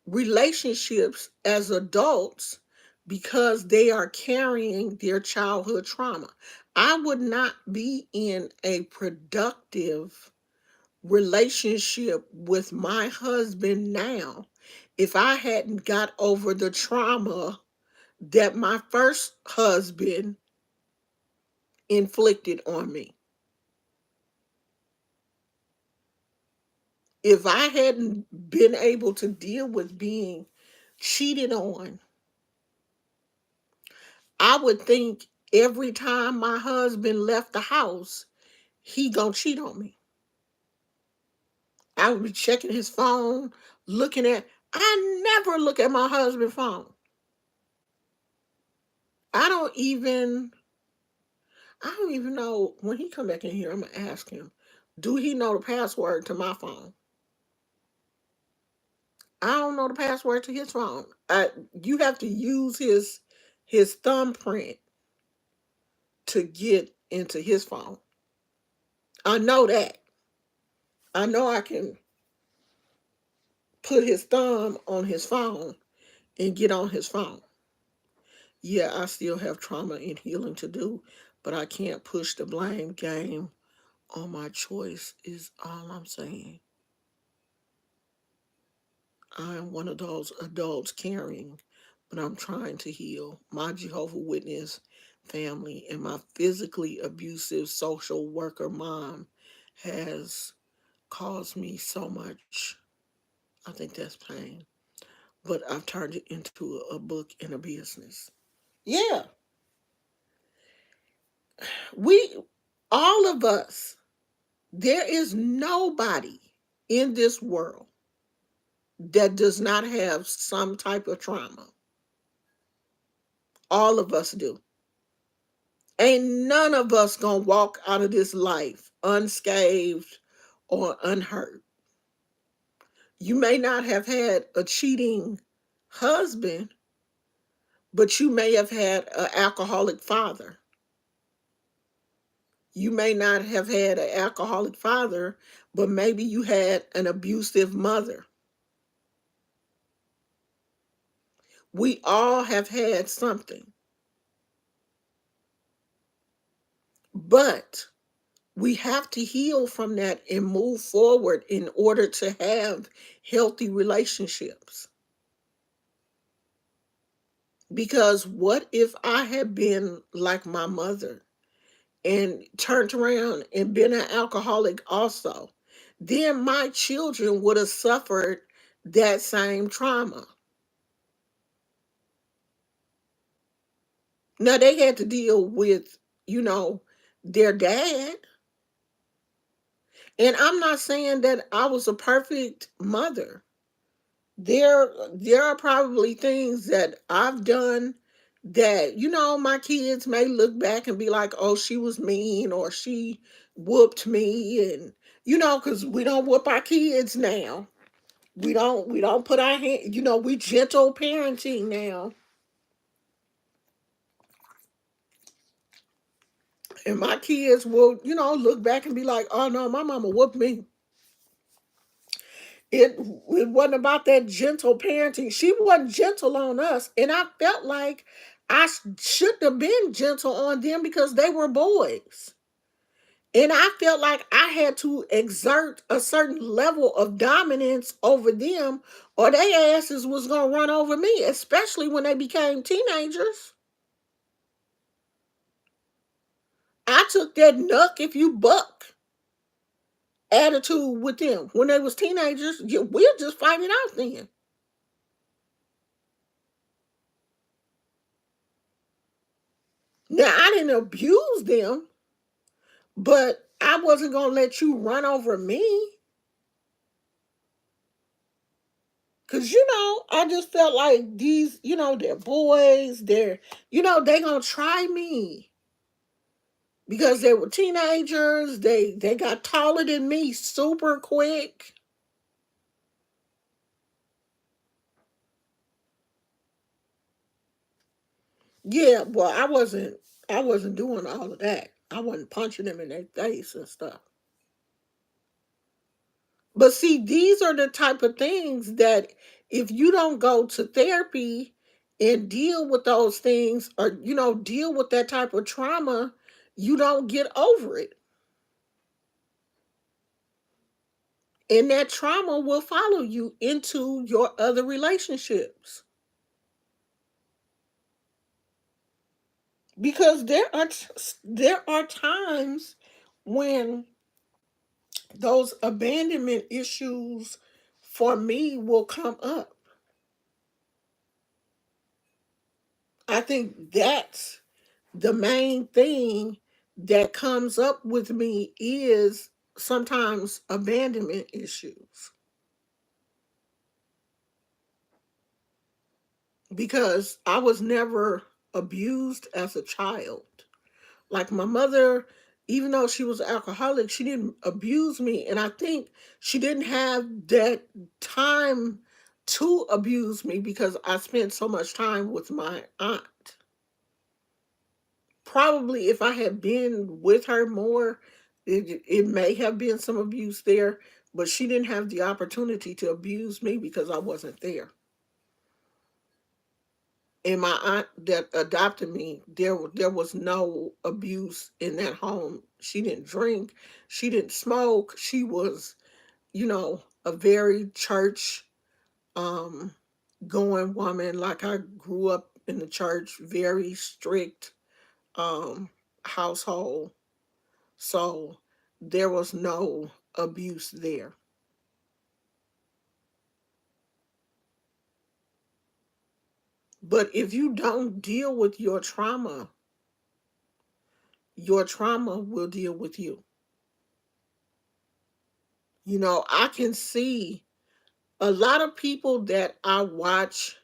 relationships as adults because they are carrying their childhood trauma. I would not be in a productive relationship with my husband now if I hadn't got over the trauma that my first husband inflicted on me. If I hadn't been able to deal with being cheated on, I would think every time my husband left the house, he gonna cheat on me. I would be checking his phone, looking at. I never look at my husband's phone. I don't even. I don't even know when he come back in here. I'm gonna ask him. Do he know the password to my phone? I don't know the password to his phone. You have to use his thumbprint to get into his phone. I know that. I know I can put his thumb on his phone and get on his phone. Yeah, I still have trauma and healing to do, but I can't push the blame game on my choice, is all I'm saying. I am one of those adults caring, but I'm trying to heal. My Jehovah Witness family and my physically abusive social worker mom has caused me so much. I think that's pain. But I've turned it into a book and a business. Yeah, we, all of us, there is nobody in this world that does not have some type of trauma. All of us do. Ain't none of us gonna walk out of this life unscathed or unhurt. You may not have had a cheating husband, but you may have had an alcoholic father. You may not have had an alcoholic father, but maybe you had an abusive mother. We all have had something, but we have to heal from that and move forward in order to have healthy relationships. Because what if I had been like my mother and turned around and been an alcoholic also? Then my children would have suffered that same trauma. Now they had to deal with, you know, their dad. And I'm not saying that I was a perfect mother. There are probably things that I've done that, my kids may look back and be like, "Oh, she was mean," or "She whooped me," and because we don't whoop our kids now. We don't put our hand. We gentle parenting now, and my kids will, look back and be like, "Oh no, my mama whooped me." It wasn't about that gentle parenting. She wasn't gentle on us, and I felt like shouldn't have been gentle on them because they were boys. And I felt like I had to exert a certain level of dominance over them, or their asses was gonna run over me, especially when they became teenagers. I took that "knuck if you buck" attitude with them when they was teenagers. We'll just fight it out then. Now I didn't abuse them, but I wasn't gonna let you run over me. Cause I just felt like these, they're boys, they gonna try me. Because they were teenagers, they got taller than me super quick. Yeah, well, I wasn't doing all of that. I wasn't punching them in their face and stuff. But see, these are the type of things that if you don't go to therapy and deal with those things, or deal with that type of trauma, you don't get over it. And that trauma will follow you into your other relationships. Because there are times when those abandonment issues for me will come up. I think that's the main thing that comes up with me is sometimes abandonment issues because I was never abused as a child. Like my mother, even though she was alcoholic, she didn't abuse me. And I think she didn't have that time to abuse me because I spent so much time with my aunt. Probably if I had been with her more, it may have been some abuse there, but she didn't have the opportunity to abuse me because I wasn't there. And my aunt that adopted me, there was no abuse in that home. She didn't drink, she didn't smoke. She was, a very church um going woman. Like I grew up in the church, very strict um household. So there was no abuse there. But if you don't deal with your trauma will deal with you. I can see a lot of people that I watch,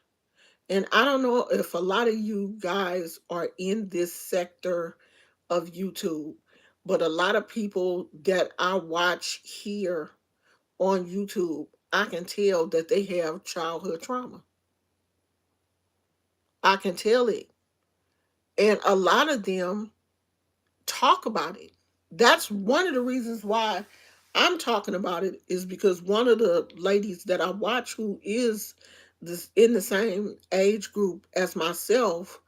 and I don't know if a lot of you guys are in this sector of YouTube, but a lot of people that I watch here on YouTube, I can tell that they have childhood trauma. I can tell it. And a lot of them talk about it. That's one of the reasons why I'm talking about it is because one of the ladies that I watch who is this in the same age group as myself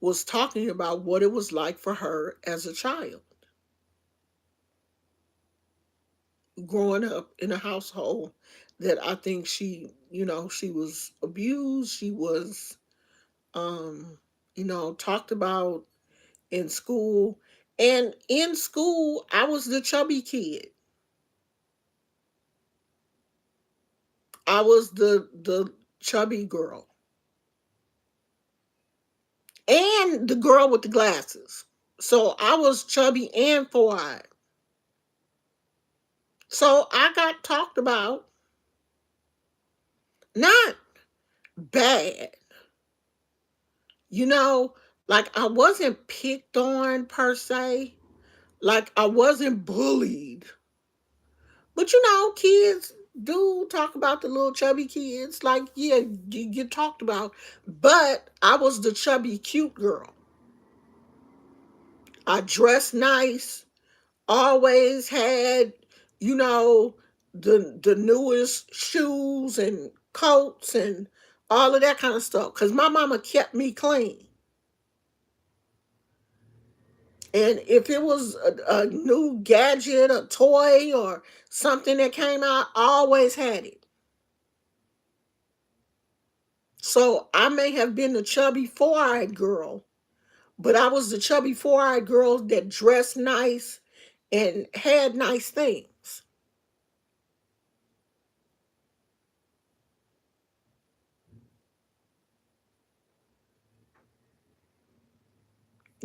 was talking about what it was like for her as a child growing up in a household that I think she was abused, she was um talked about in school. And in school, I was the chubby kid. I was the chubby girl and the girl with the glasses. So I was chubby and four-eyed. So I got talked about, not bad, you know, like I wasn't picked on per se, like I wasn't bullied. But kids do talk about the little chubby kids. Like, yeah, you get talked about. But I was the chubby cute girl. I dressed nice, always had, you know, the newest shoes and coats and all of that kind of stuff. Because my mama kept me clean. And if it was a new gadget, a toy, or something that came out, I always had it. So I may have been the chubby four-eyed girl, but I was the chubby four-eyed girl that dressed nice and had nice things.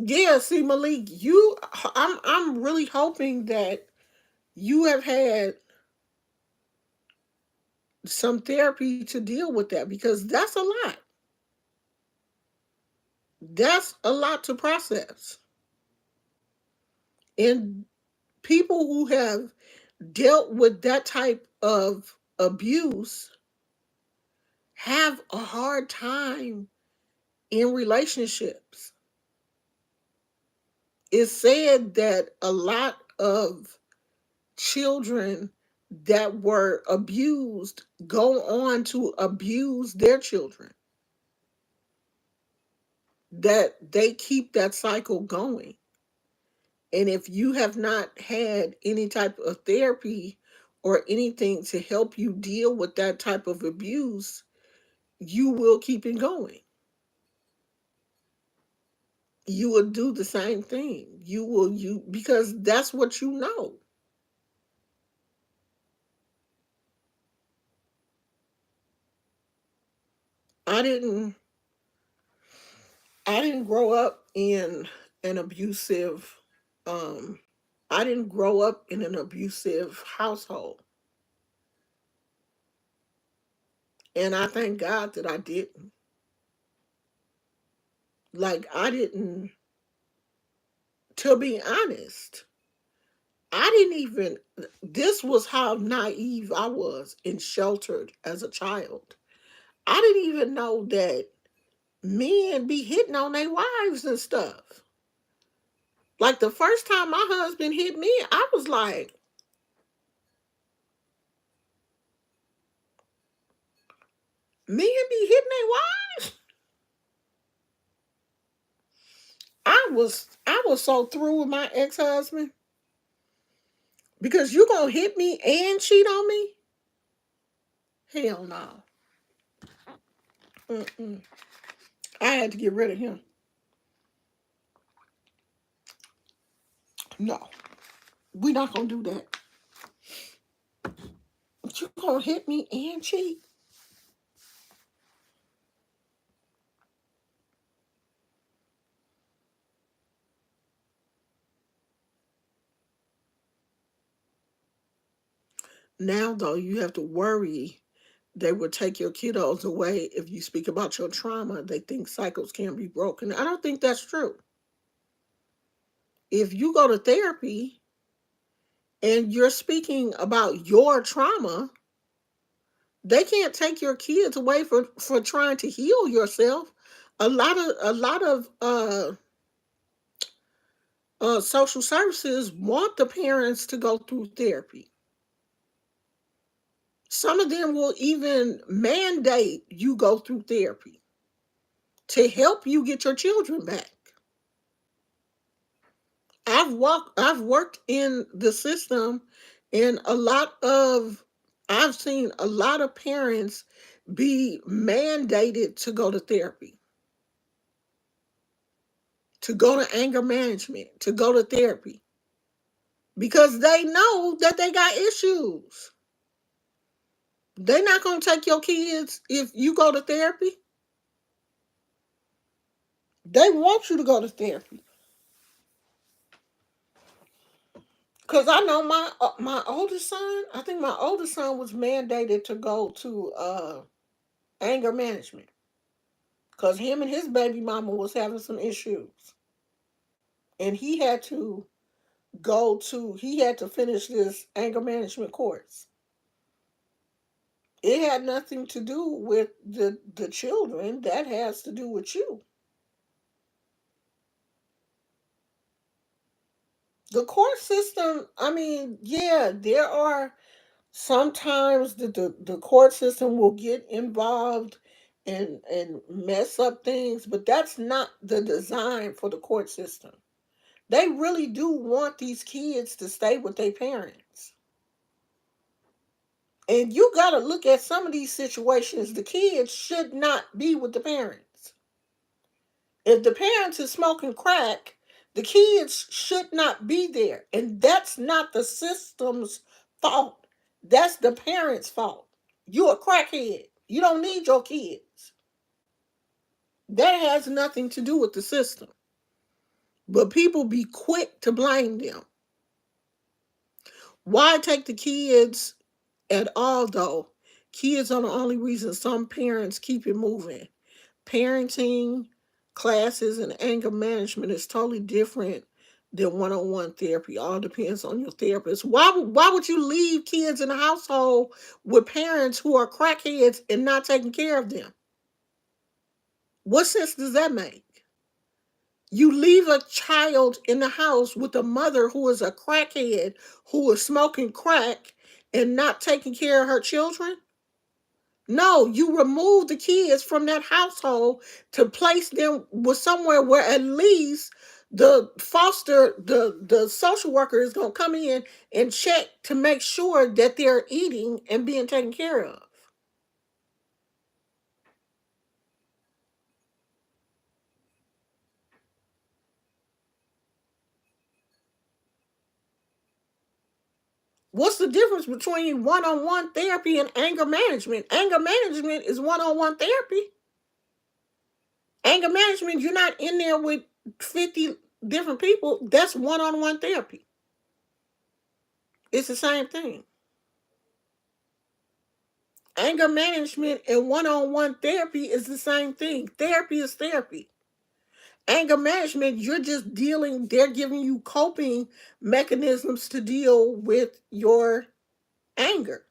Yeah, see, Malik, I'm really hoping that you have had some therapy to deal with that because that's a lot. That's a lot to process. And people who have dealt with that type of abuse have a hard time in relationships. It's said that a lot of children that were abused go on to abuse their children, that they keep that cycle going. And if you have not had any type of therapy or anything to help you deal with that type of abuse, you will keep it going. You will do the same thing. You because that's what you know. I didn't I didn't grow up in an abusive um I didn't grow up in an abusive household. And I thank God that I didn't. Like I didn't to be honest, I didn't even this was how naive I was and sheltered as a child. I didn't even know that men be hitting on their wives and stuff. Like the first time my husband hit me, I was like, men be hitting their wives? I was so through with my ex-husband because you gonna hit me and cheat on me? Hell no. Mm-mm. I had to get rid of him. No, we not gonna do that. You gonna hit me and cheat? Now though, you have to worry they will take your kiddos away if you speak about your trauma. They think cycles can be broken. I don't think that's true. If you go to therapy and you're speaking about your trauma, they can't take your kids away for trying to heal yourself. A lot of social services want the parents to go through therapy. Some of them will even mandate you go through therapy to help you get your children back. I've worked in the system and I've seen a lot of parents be mandated to go to therapy, to go to anger management, to go to therapy because they know that they got issues. They're not going to take your kids if you go to therapy. They want you to go to therapy. Cause I know my oldest son. I think my oldest son was mandated to go to anger management. Cause him and his baby mama was having some issues, and he had to finish this anger management course. It had nothing to do with the children. That has to do with you. The court system. I mean, yeah, there are sometimes the court system will get involved and mess up things, but that's not the design for the court system. They really do want these kids to stay with their parents. And you got to look at some of these situations. The kids should not be with the parents. If the parents is smoking crack, the kids should not be there. And that's not the system's fault. That's the parents' fault. You're a crackhead. You don't need your kids. That has nothing to do with the system. But people be quick to blame them. Why take the kids at all, though? Kids are the only reason some parents keep it moving. Parenting classes and anger management is totally different than one-on-one therapy. All depends on your therapist. Why would you leave kids in a household with parents who are crackheads and not taking care of them? What sense does that make? You leave a child in the house with a mother who is a crackhead, who is smoking crack and not taking care of her children? No, you remove the kids from that household to place them with somewhere where at least the social worker is going to come in and check to make sure that they're eating and being taken care of. What's the difference between one-on-one therapy and anger management? Anger management is one-on-one therapy. Anger management, you're not in there with 50 different people. That's one-on-one therapy. It's the same thing. Anger management and one-on-one therapy is the same thing. Therapy is therapy. Anger management, you're just dealing, they're giving you coping mechanisms to deal with your anger.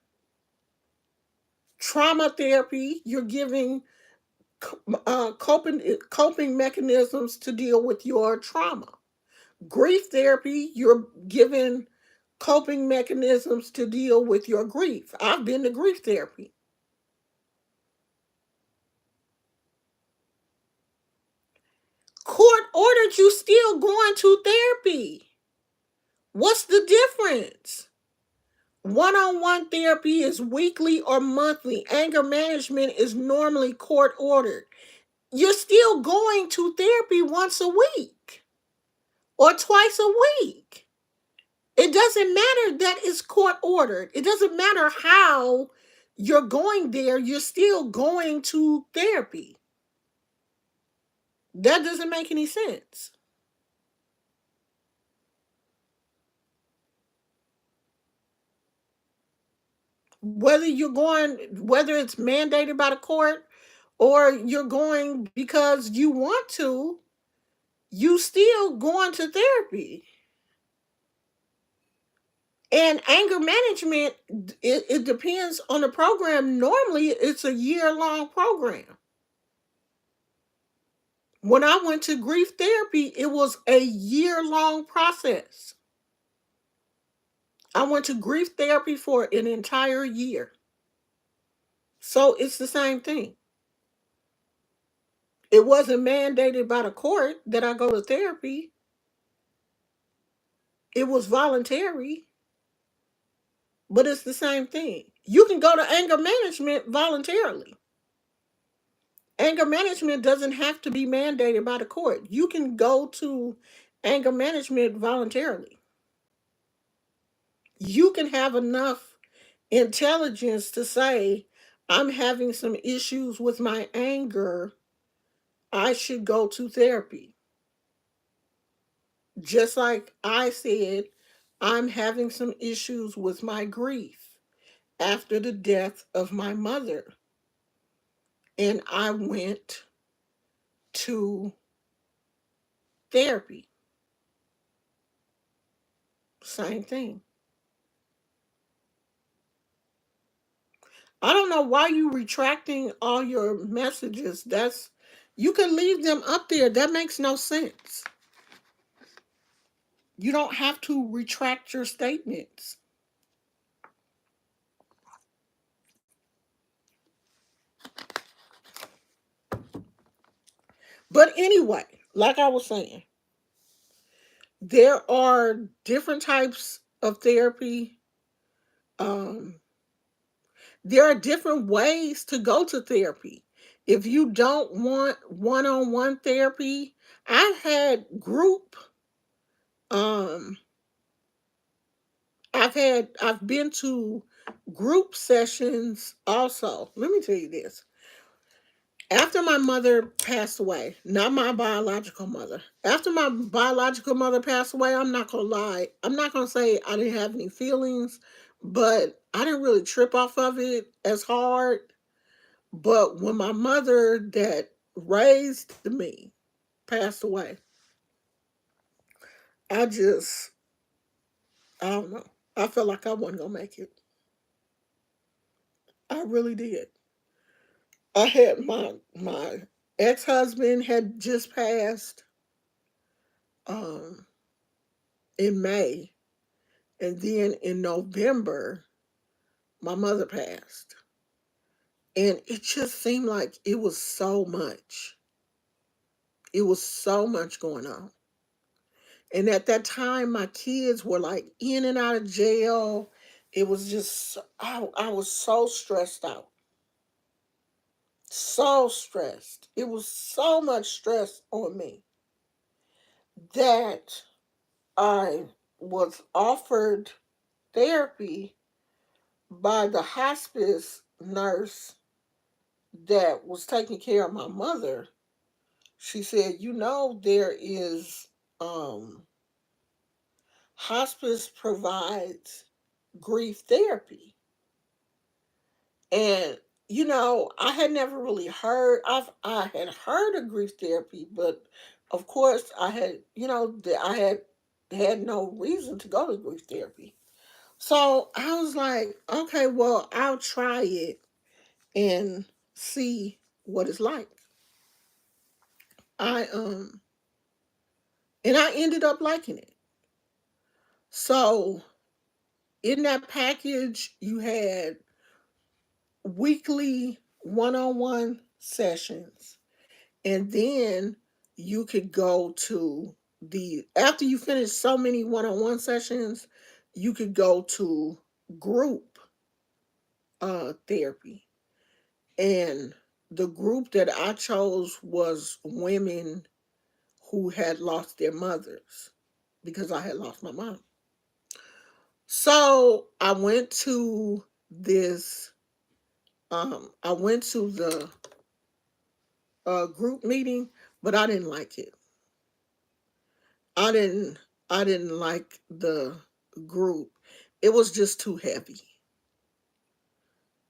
Trauma therapy, you're giving coping mechanisms to deal with your trauma. Grief therapy, you're giving coping mechanisms to deal with your grief. I've been to grief therapy. Court ordered, you still going to therapy. What's the difference? One-on-one therapy is weekly or monthly. Anger management is normally court ordered. You're still going to therapy once a week or twice a week. It doesn't matter that it's court ordered. It doesn't matter how you're going there. You're still going to therapy. That doesn't make any sense. Whether it's mandated by the court or you're going because you want to, you still going to therapy. And anger management, it depends on the program. Normally, it's a year-long program. When I went to grief therapy, it was a year-long process. I went to grief therapy for an entire year. So it's the same thing. It wasn't mandated by the court that I go to therapy. It was voluntary, but it's the same thing. You can go to anger management voluntarily. Anger management doesn't have to be mandated by the court. You can go to anger management voluntarily. You can have enough intelligence to say, I'm having some issues with my anger. I should go to therapy. Just like I said, I'm having some issues with my grief after the death of my mother. And I went to therapy. Same thing. I don't know why you retracting all your messages. That's you can leave them up there. That makes no sense. You don't have to retract your statements. But anyway, like I was saying, there are different types of therapy. Um, there are different ways to go to therapy. If you don't want one-on-one therapy, I've had group um I've been to group sessions also. Let me tell you this. After my mother passed away, not my biological mother. After my biological mother passed away, I'm not gonna lie. I'm not gonna say I didn't have any feelings, but I didn't really trip off of it as hard. But when my mother that raised me passed away, I just I don't know. I felt like I wasn't gonna make it. I really did. I had my ex-husband had just passed um in May, and then in November my mother passed. And it just seemed like it was so much. It was so much going on. And at that time my kids were like in and out of jail. It was just I was so stressed out. So stressed. It was so much stress on me that I was offered therapy by the hospice nurse that was taking care of my mother. She said, you know, there is um, hospice provides grief therapy. And you know, I had never really heard. I had heard of grief therapy, but of course, I had I had no reason to go to grief therapy. So I was like, okay, well, I'll try it and see what it's like. I and I ended up liking it. So in that package, you had weekly one-on-one sessions, and then you could go to the after you finish so many one-on-one sessions, you could go to group therapy. And the group that I chose was women who had lost their mothers because I had lost my mom. So this I went to the group meeting, but I didn't like it. I didn't I didn't like the group. It was just too heavy.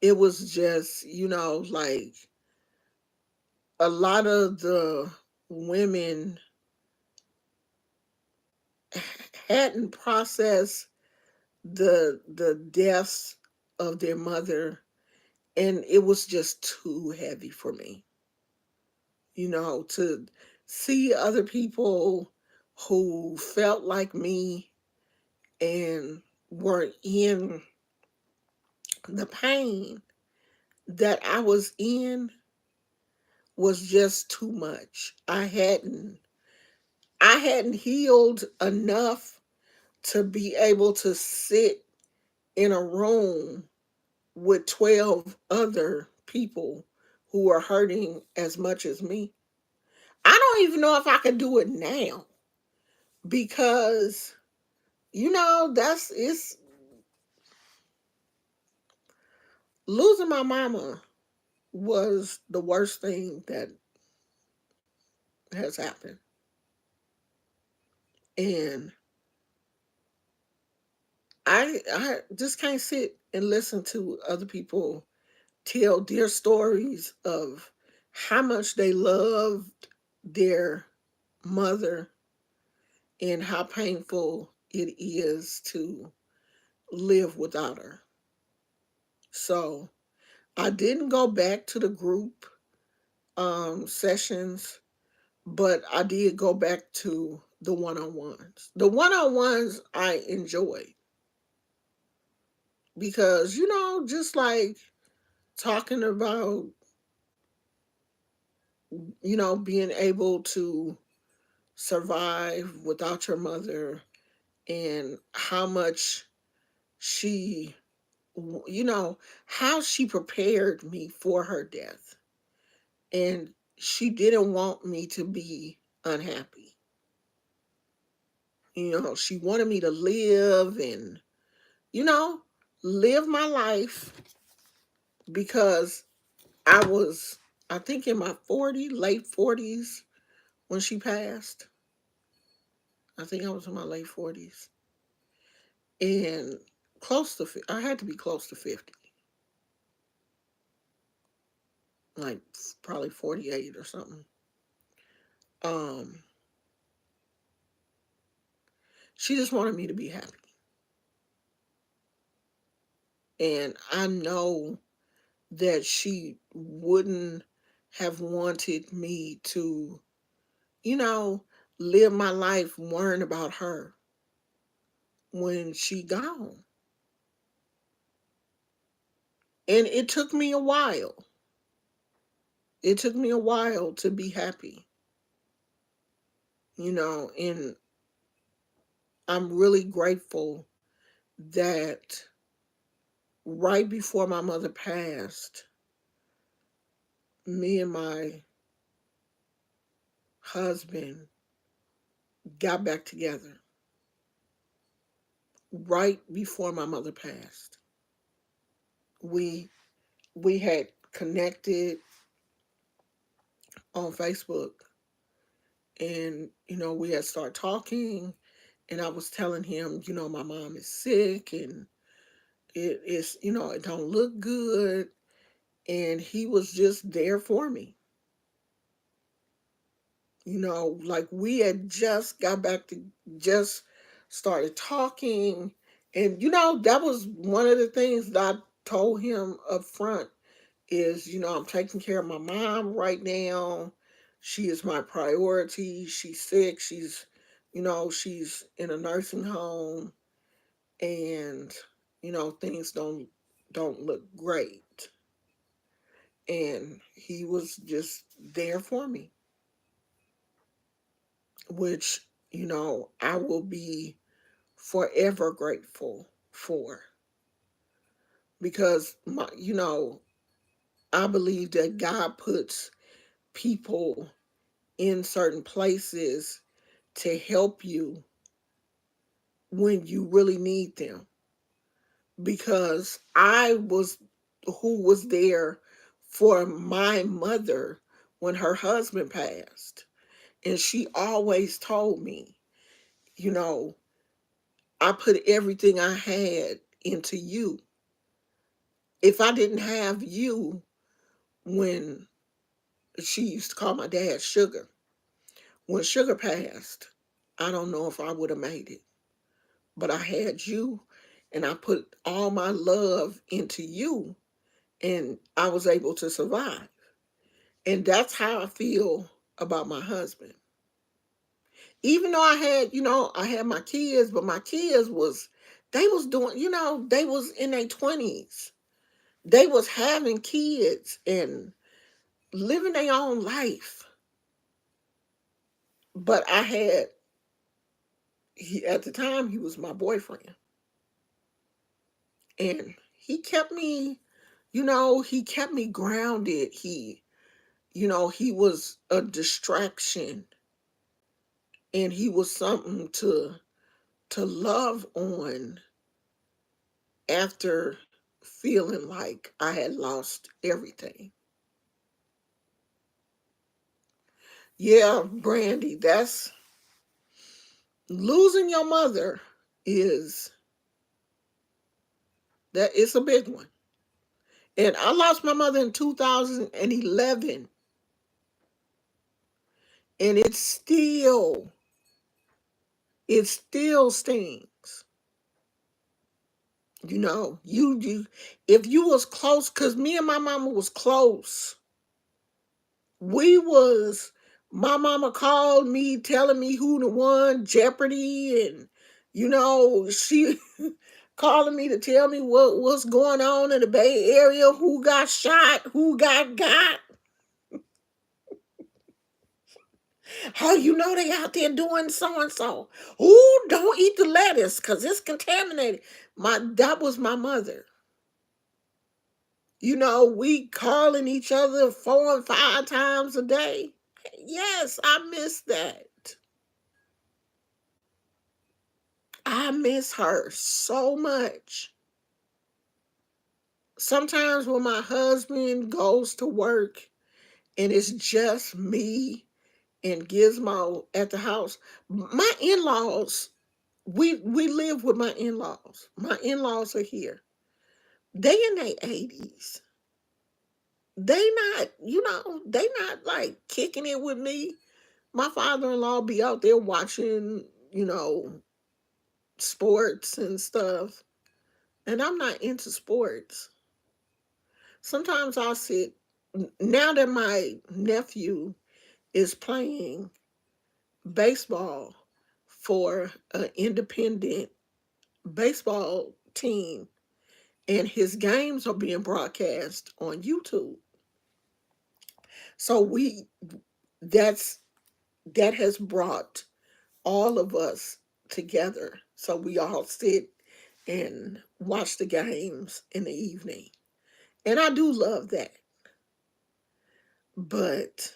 It was just, like a lot of the women hadn't processed the deaths of their mother, and it was just too heavy for me. To see other people who felt like me and were in the pain that I was in was just too much. I hadn't healed enough to be able to sit in a room with 12 other people who are hurting as much as me. I don't even know if I could do it now because that's it's losing my mama was the worst thing that has happened. And I just can't sit and listen to other people tell their stories of how much they loved their mother and how painful it is to live without her. So I didn't go back to the group sessions, but I did go back to the one-on-ones. The one-on-ones I enjoyed because, just like talking about, being able to survive without your mother and how much she, you know, how she prepared me for her death. And she didn't want me to be unhappy. She wanted me to live and, you know, live my life because I was, I think, in my late 40s when she passed. I think I was in my late 40s. And I had to be close to 50, like probably 48 or something. Um, she just wanted me to be happy. And I know that she wouldn't have wanted me to, you know, live my life worrying about her when she gone. And it took me a while. It took me a while to be happy, and I'm really grateful that right before my mother passed, me and my husband got back together right before my mother passed. We we had connected on Facebook, And, we had started talking, and I was telling him, my mom is sick and it don't look good. And he was just there for me. Like we had just got back to just started talking. And, that was one of the things that I told him up front is, I'm taking care of my mom right now. She is my priority. She's sick. She's in a nursing home, and, things don't look great. And he was just there for me, which, I will be forever grateful for, because I believe that God puts people in certain places to help you when you really need them. Because I was who was there for my mother when her husband passed. And she always told me, you know, I put everything I had into you. If I didn't have you, when she used to call my dad Sugar, when Sugar passed, I don't know if I would have made it. But I had you, and I put all my love into you, and I was able to survive. And that's how I feel about my husband. Even though I had my kids, but my kids they was doing, they was in their 20s. They was having kids and living their own life. But at the time, he was my boyfriend. And he kept me grounded. He was a distraction, and he was something to love on after feeling like I had lost everything. Yeah, Brandy, that's losing your mother is that it's a big one. And I lost my mother in 2011, and it still stings. You if you was close, because me and my mama was close. We was My mama called me telling me who the won Jeopardy, and she calling me to tell me what's going on in the Bay Area, who got shot, who got. How they out there doing so and so. Ooh, don't eat the lettuce because it's contaminated. That was my mother. We calling each other 4 and 5 times a day. Yes, I miss that. I miss her so much. Sometimes when my husband goes to work and it's just me and Gizmo at the house, my in-laws, we live with my in-laws. My in-laws are here. They in their 80s. They not like kicking it with me. My father-in-law be out there watching, sports and stuff. And I'm not into sports. Sometimes I'll sit, now that my nephew is playing baseball for an independent baseball team, and his games are being broadcast on YouTube. So that has brought all of us together. So we all sit and watch the games in the evening. And I do love that. But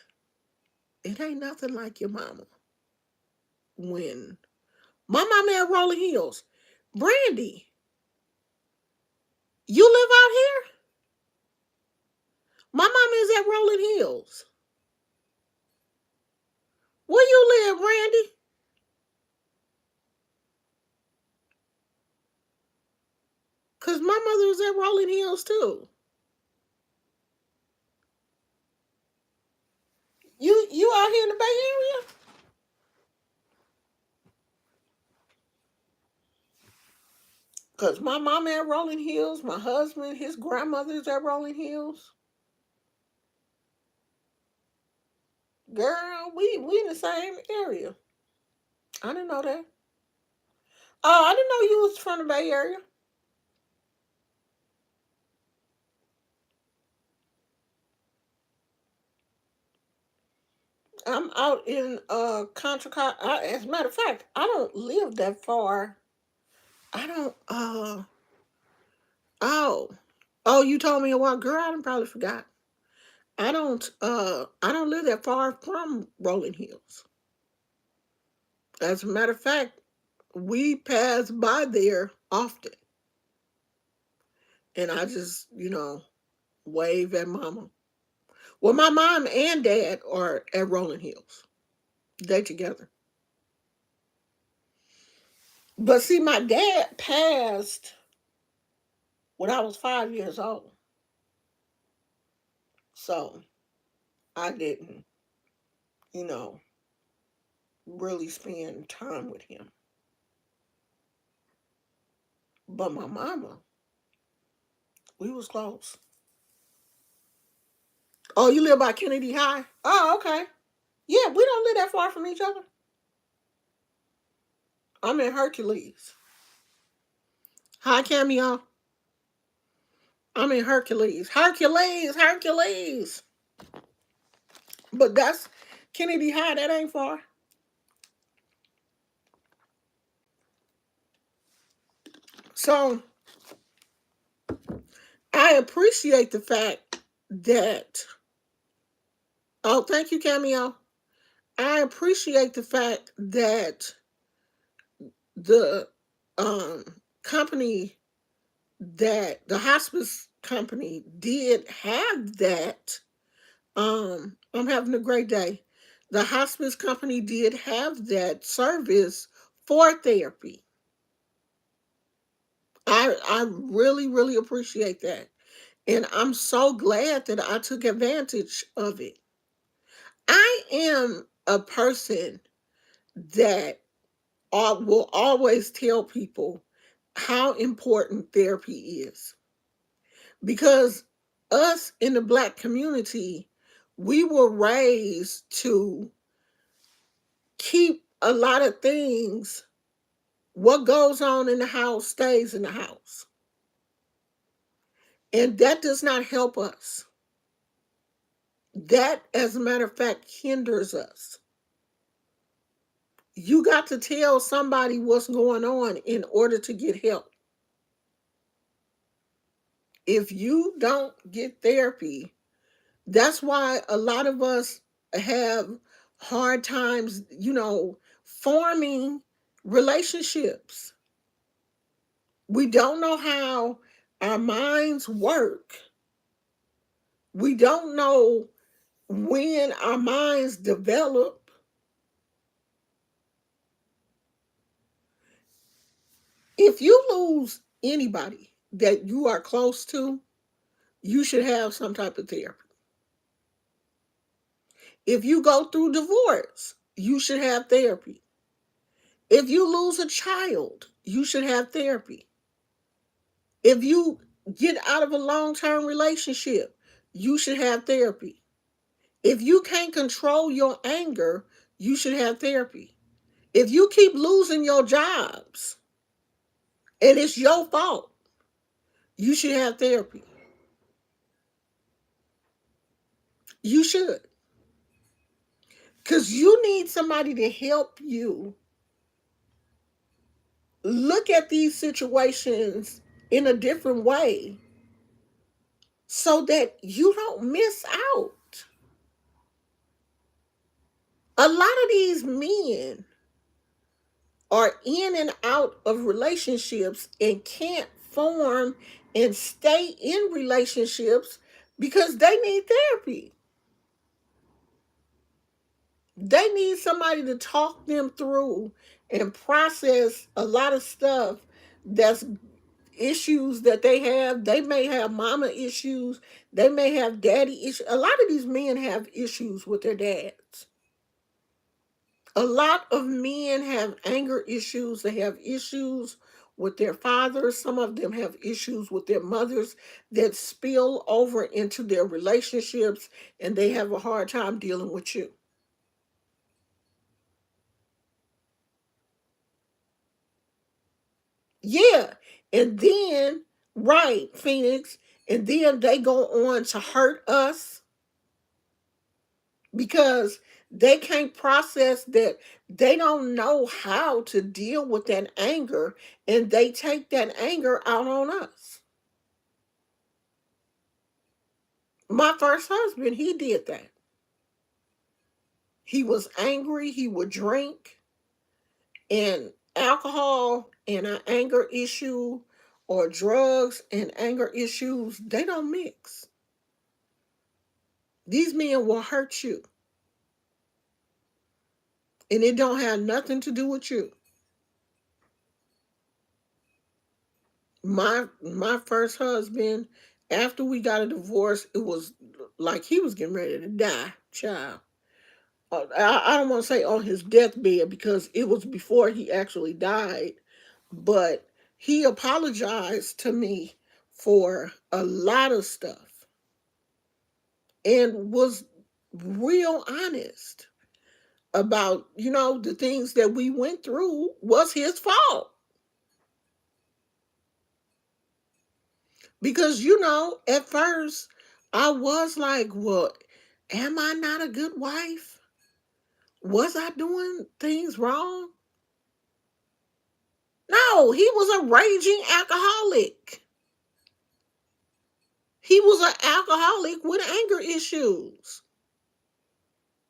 it ain't nothing like your mama. When my mama at Rolling Hills, Brandy, you live out here? My mama is at Rolling Hills. Where you Because my mother was at Rolling Hills too. You out here in the Bay Area? Because my mom at Rolling Hills, my husband, his grandmother's at Rolling Hills. Girl, we in the same area. I didn't know that. Oh, I didn't know you was from the Bay Area. I'm out in Contra Costa. As a matter of fact, I don't live that far. I don't oh. Oh, you told me a while, girl, I done probably forgot. I don't live that far from Rolling Hills. As a matter of fact, we pass by there often. And I just, wave at mama. Well, my mom and dad are at Rolling Hills. They together. But see, my dad passed when I was 5 years old. So I didn't, you know, really spend time with him. But my mama, we was close. Oh, you live by Kennedy High? Oh, okay. Yeah, we don't live that far from each other. I'm in Hercules. Hi, Cameo. I'm in Hercules. Hercules, Hercules. But that's Kennedy High. That ain't far. So I appreciate the fact that. Oh, thank you, Cameo. I appreciate the fact that the um, company that the hospice company did have that. I'm having a great day. The hospice company did have that service for therapy. I really, really appreciate that. And I'm so glad that I took advantage of it. I am a person that will always tell people how important therapy is. Because us in the Black community, we were raised to keep a lot of things. What goes on in the house stays in the house. And that does not help us. That, as a matter of fact, hinders us. You got to tell somebody what's going on in order to get help. If you don't get therapy, that's why a lot of us have hard times, forming relationships. We don't know how our minds work. We don't know when our minds develop. If you lose anybody that you are close to, you should have some type of therapy. If you go through divorce, you should have therapy. If you lose a child, you should have therapy. If you get out of a long-term relationship, you should have therapy. If you can't control your anger, you should have therapy. If you keep losing your jobs and it's your fault, you should have therapy. You should. Because you need somebody to help you look at these situations in a different way so that you don't miss out. A lot of these men are in and out of relationships and can't form and stay in relationships because they need therapy. They need somebody to talk them through and process a lot of stuff that's issues that they have. They may have mama issues. They may have daddy issues. A lot of these men have issues with their dads. A lot of men have anger issues. They have issues with their fathers. Some of them have issues with their mothers that spill over into their relationships, and they have a hard time dealing with you. Yeah. And then, right, Phoenix, and then they go on to hurt us because they can't process that. They don't know how to deal with that anger, and they take that anger out on us. My first husband, he did that. He was angry, he would drink, and alcohol and an anger issue, or drugs and anger issues, they don't mix. These men will hurt you, and it don't have nothing to do with you. My first husband, after we got a divorce, it was like he was getting ready to die, child. I don't want to say on his deathbed because it was before he actually died, but he apologized to me for a lot of stuff and was real honest about, the things that we went through was his fault. Because, at first I was like, well, am I not a good wife? Was I doing things wrong? No, he was a raging alcoholic. He was an alcoholic with anger issues.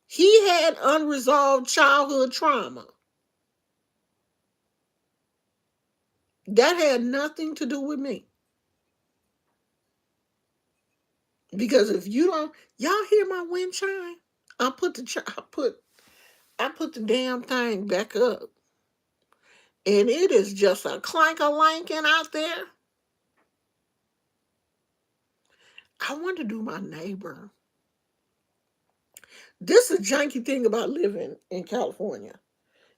He had unresolved childhood trauma. That had nothing to do with me. Because if you don't, y'all hear my wind chime? I put the damn thing back up, and it is just a clank-a-lanking out there. I want to do my neighbor. This is a janky thing about living in California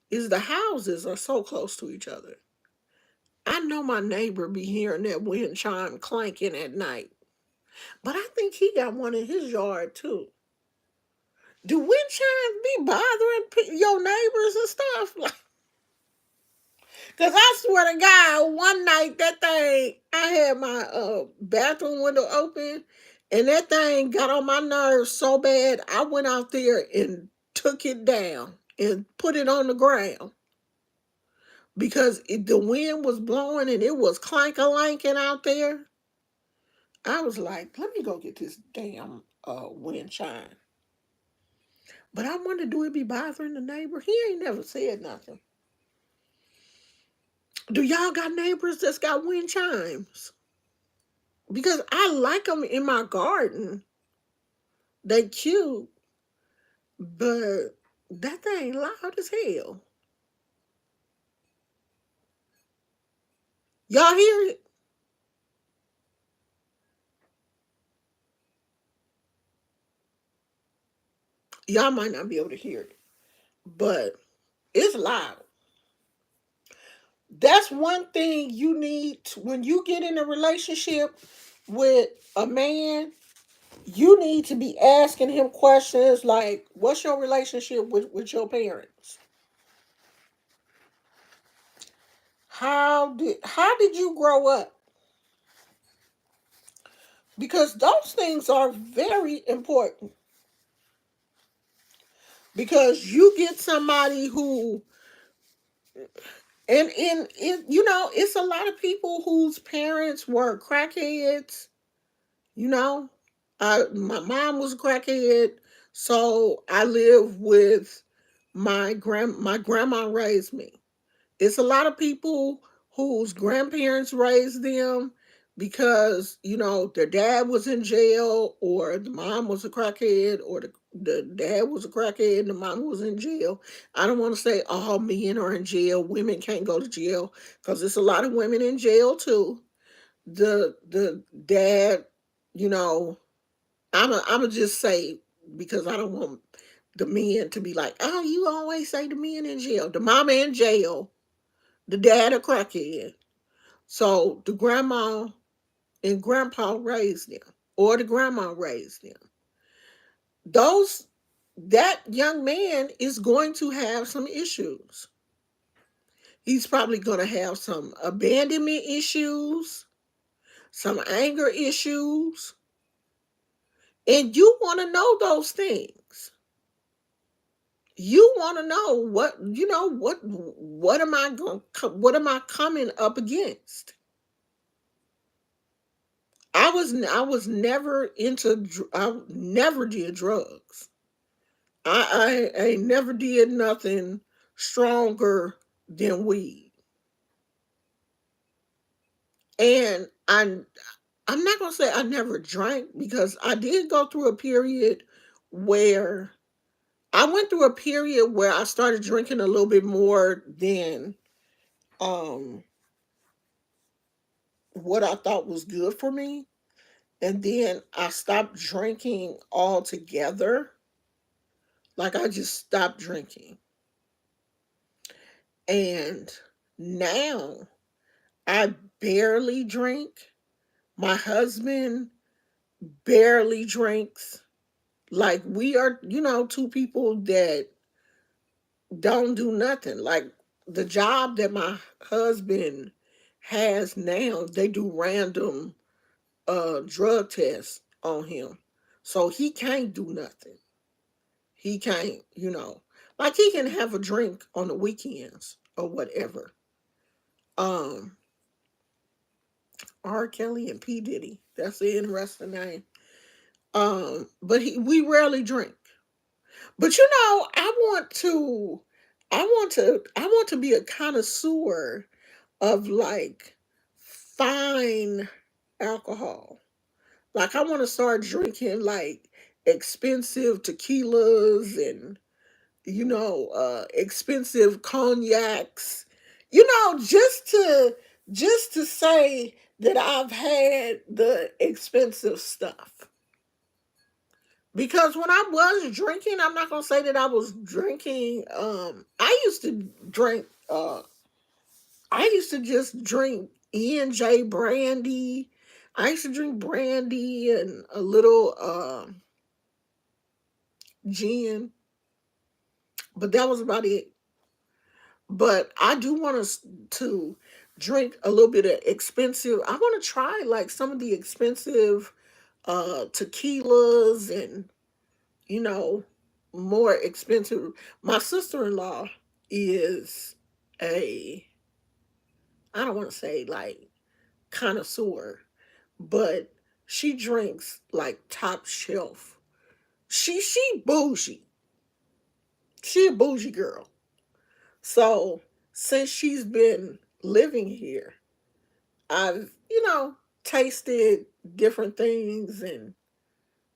is the houses are so close to each other. I know my neighbor be hearing that wind chime clanking at night, but I think he got one in his yard too. Do wind chimes be bothering your neighbors and stuff? Like, cause I swear to God, one night that thing, I had my bathroom window open, and that thing got on my nerves so bad. I went out there and took it down and put it on the ground because the wind was blowing and it was clank-a-lanking out there. I was like, let me go get this damn wind chime. But I wonder, do it be bothering the neighbor? He ain't never said nothing. Do y'all got neighbors that's got wind chimes? Because I like them in my garden. They cute, but that thing loud as hell. Y'all hear it? Y'all might not be able to hear it, but it's loud. That's one thing you need when you get in a relationship with a man. You need to be asking him questions like, what's your relationship with your parents? How did you grow up? Because those things are very important. Because you get somebody who, and in it, it's a lot of people whose parents were crackheads. You know, my mom was a crackhead, so I live with my grandma raised me. It's a lot of people whose grandparents raised them because, their dad was in jail, or the mom was a crackhead, or the dad was a crackhead and the mom was in jail. I don't want to say all men are in jail. Women can't go to jail because there's a lot of women in jail too. the dad, you know, I'm just say, because I don't want the men to be like, oh, you always say the men in jail. The mama in jail, the dad a crackhead. So the grandma and grandpa raised them, or the grandma raised them. Those That young man is going to have some issues. He's probably going to have some abandonment issues, some anger issues, and you want to know those things. You want to know what am I going what am I coming up against? I was never I never did drugs. I never did nothing stronger than weed. And I'm not gonna say I never drank, because I did go through a period where I went through a period where I started drinking a little bit more than um what I thought was good for me. And then I stopped drinking altogether. Like, I just stopped drinking. And now I barely drink. My husband barely drinks. Like, we are, two people that don't do nothing. Like, the job that my husband has now, they do random drug tests on him. So he can't do nothing. He can't, like, he can have a drink on the weekends or whatever. Um R. Kelly and P. Diddy. That's the interesting name. But we rarely drink. But I want to be a connoisseur of, like, fine alcohol. Like, I want to start drinking, like, expensive tequilas and, expensive cognacs. Just to say that I've had the expensive stuff. Because when I was drinking, I'm not gonna say that I was drinking. I used to drink. I used to just drink E&J brandy. I used to drink brandy and a little gin, but that was about it. But I do want to drink a little bit of expensive. I want to try, like, some of the expensive tequilas and, you know, more expensive. My sister-in-law is a, I don't want to say, like, connoisseur, but she drinks, like, top shelf. She bougie. She a bougie girl. So since she's been living here, I've, tasted different things. And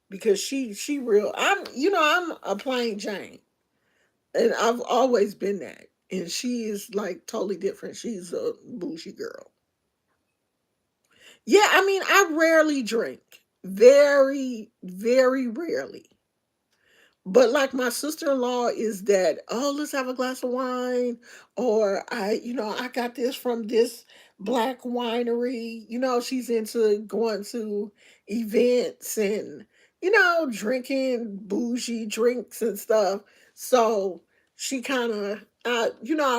because she real, I'm a plain Jane, and I've always been that. And she is, like, totally different. She's a bougie girl. Yeah, I mean, I rarely drink. Very, very rarely. But, like, my sister-in-law is that, oh, let's have a glass of wine, or I got this from this black winery. She's into going to events and, drinking bougie drinks and stuff. So she kind of, I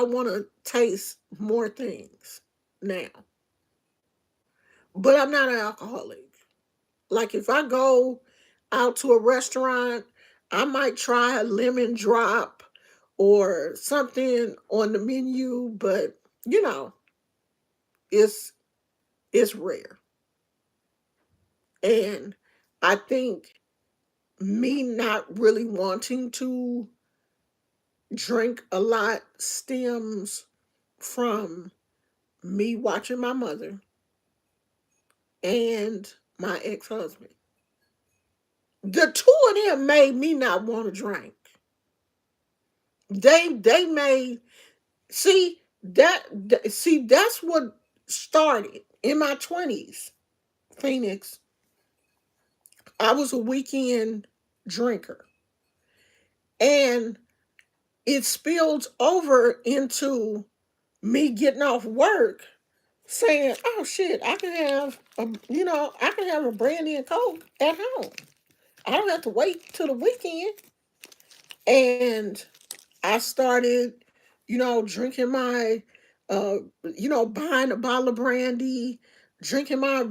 want to taste more things now. But I'm not an alcoholic. Like, if I go out to a restaurant, I might try a lemon drop or something on the menu, but, you know, it's it's rare. And I think me not really wanting to drink a lot stems from me watching my mother and my ex-husband. The two of them made me not want to drink. They made, see, that's what started. in my 20s, Phoenix, I was a weekend drinker. And it spilled over into me getting off work saying, oh shit, I can have I can have a brandy and coke at home. I don't have to wait till the weekend. And I started, drinking my buying a bottle of brandy, drinking my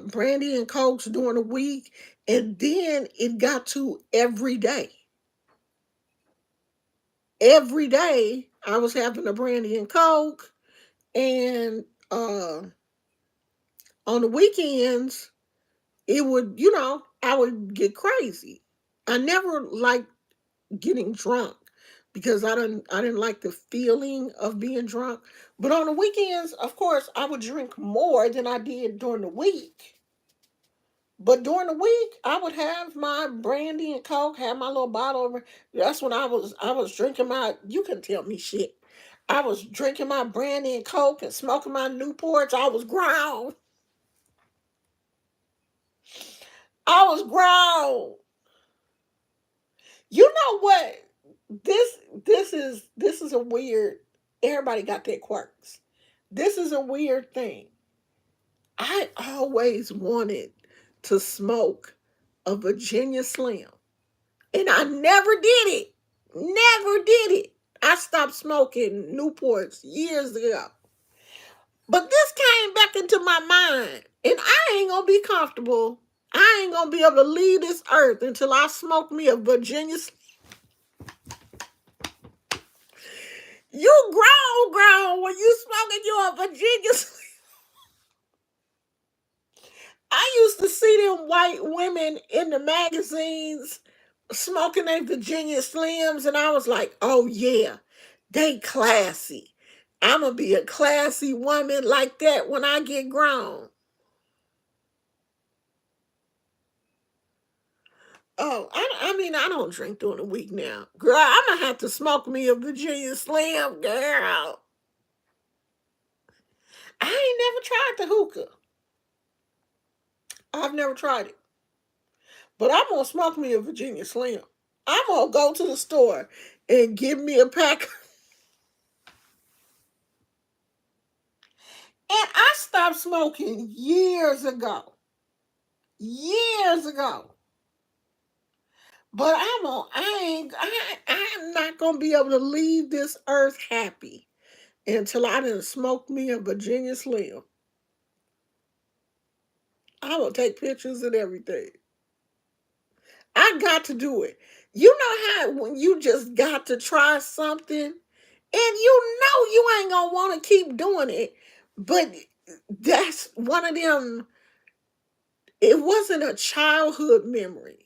brandy and cokes during the week. And then it got to every day. Every day I was having a brandy and coke. And on the weekends, it would, I would get crazy. I never liked getting drunk because I didn't like the feeling of being drunk. But on the weekends, of course, I would drink more than I did during the week. But during the week, I would have my brandy and coke, have my little bottle of. That's when I was drinking my. You can tell me shit. I was drinking my brandy and coke and smoking my Newports. I was grown. I was grown. You know what? This is a weird. Everybody got their quirks. This is a weird thing. I always wanted to smoke a Virginia Slim, and I never did it. Never did it. I stopped smoking Newports years ago. But this came back into my mind, and I ain't gonna be comfortable. I ain't gonna be able to leave this earth until I smoke me a Virginia. You grown when you smoking you a Virginia. I used to see them white women in the magazines smoking their Virginia Slims, and I was like, oh yeah, they classy. I'm gonna be a classy woman like that when I get grown. Oh, I mean, I don't drink during the week now. Girl, I'm gonna have to smoke me a Virginia Slim, girl. I ain't never tried the hookah. I've never tried it. But I'm gonna smoke me a Virginia Slim. I'm gonna go to the store and give me a pack. And I stopped smoking years ago. Years ago. But I'm not gonna be able to leave this earth happy until I done smoked me a Virginia Slim. I will take pictures and everything. I got to do it. You know how when you just got to try something and you know you ain't gonna want to keep doing it, but that's one of them. It wasn't a childhood memory,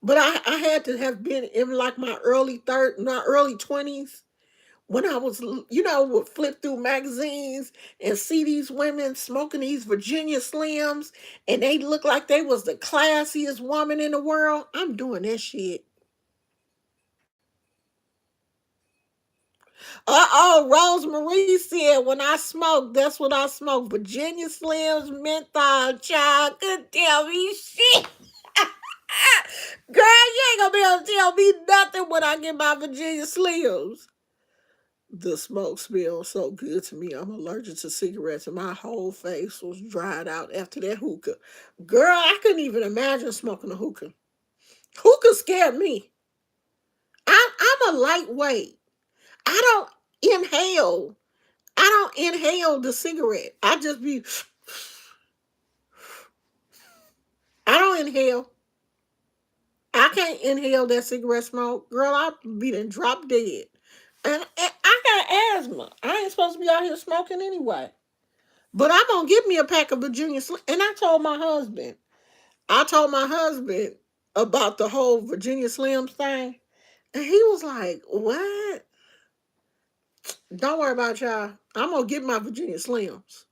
but I had to have been in like my early 20s when I was, would flip through magazines and see these women smoking these Virginia Slims and they look like they was the classiest woman in the world. I'm doing that shit. Rosemarie said when I smoke, that's what I smoke. Virginia Slims, menthol, child. Couldn't tell me shit. Girl, you ain't gonna be able to tell me nothing when I get my Virginia Slims. The smoke smells so good to me. I'm allergic to cigarettes, and my whole face was dried out after that hookah. Girl, I couldn't even imagine smoking a hookah. Hookah scared me. I'm a lightweight. I don't inhale. I don't inhale the cigarette. I don't inhale. I can't inhale that cigarette smoke. Girl, I'd be done drop dead. And I got asthma. I ain't supposed to be out here smoking anyway. But I'm gonna get me a pack of Virginia Slim. And I told my husband about the whole Virginia Slims thing. And he was like, what? Don't worry about y'all. I'm gonna get my Virginia Slims.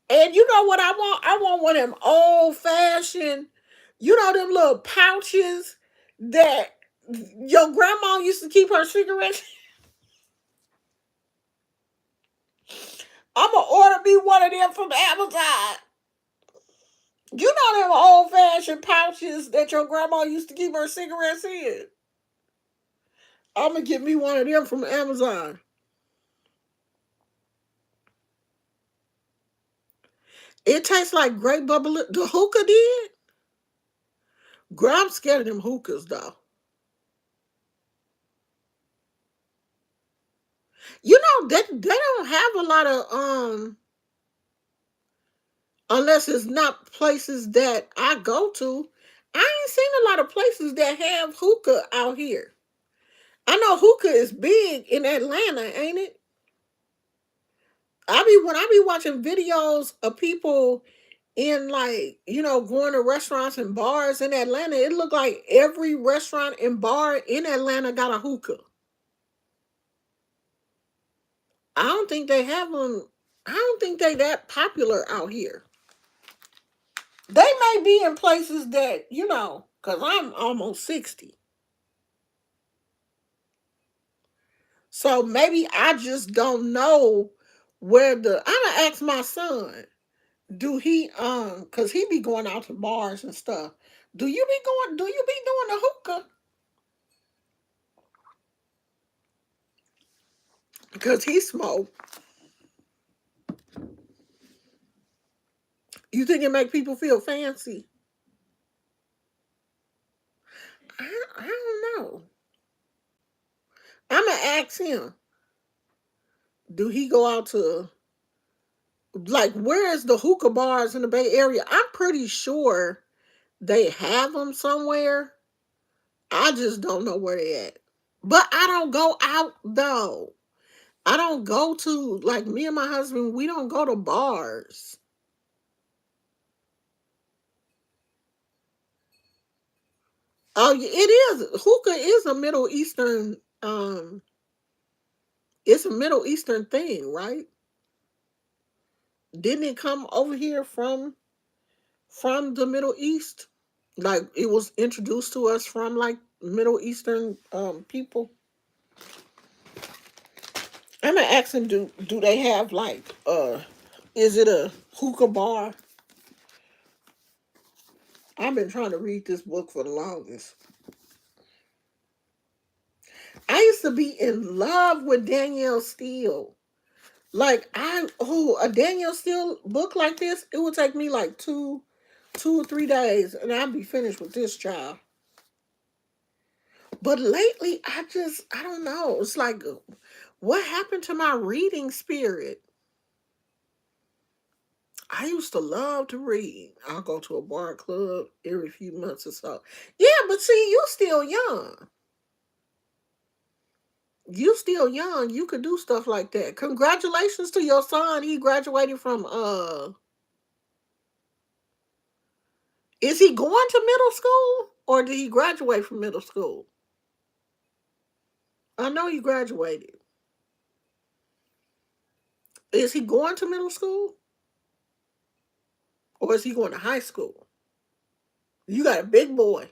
And you know what I want? I want one of them old fashioned, them little pouches that your grandma used to keep her cigarettes. I'ma order me one of them from Amazon. You know them old fashioned pouches that your grandma used to keep her cigarettes in. I'ma get me one of them from Amazon. It tastes like grape bubble. The hookah did. Girl, I'm scared of them hookahs though. You know they don't have a lot of unless it's not places that I go to. I ain't seen a lot of places that have hookah out here. I know hookah is big in Atlanta, ain't it? When I be watching videos of people in like, going to restaurants and bars in Atlanta, it look like every restaurant and bar in Atlanta got a hookah. I don't think they have them. I don't think they that popular out here. They may be in places that, because I'm almost 60. So maybe I just don't know where I'm gonna ask my son, do he cause he be going out to bars and stuff. Do you be doing the hookah? Because he smoke. You think it make people feel fancy? I don't know. I'm gonna ask him. Do he go out to like where is the hookah bars in the Bay Area? I'm pretty sure they have them somewhere. I just don't know where they at. But I don't go out though. I don't go to like me and my husband. We don't go to bars. Oh, it is hookah is a Middle Eastern. It's a Middle Eastern thing, right? Didn't it come over here from the Middle East? Like it was introduced to us from like Middle Eastern people. I'm gonna ask them, do they have like is it a hookah bar? I've been trying to read this book for the longest. I used to be in love with Danielle Steele. Like a Danielle Steele book like this, it would take me like 2 or 3 days, and I'd be finished with this child. But lately, I don't know. It's like, what happened to my reading spirit? I used to love to read. I'll go to a bar club every few months or so. Yeah, but see, you still young. You still young. You could do stuff like that. Congratulations to your son. He graduated from is he going to middle school or did he graduate from middle school? I know he graduated. Is he going to middle school or is he going to high school? You got a big boy.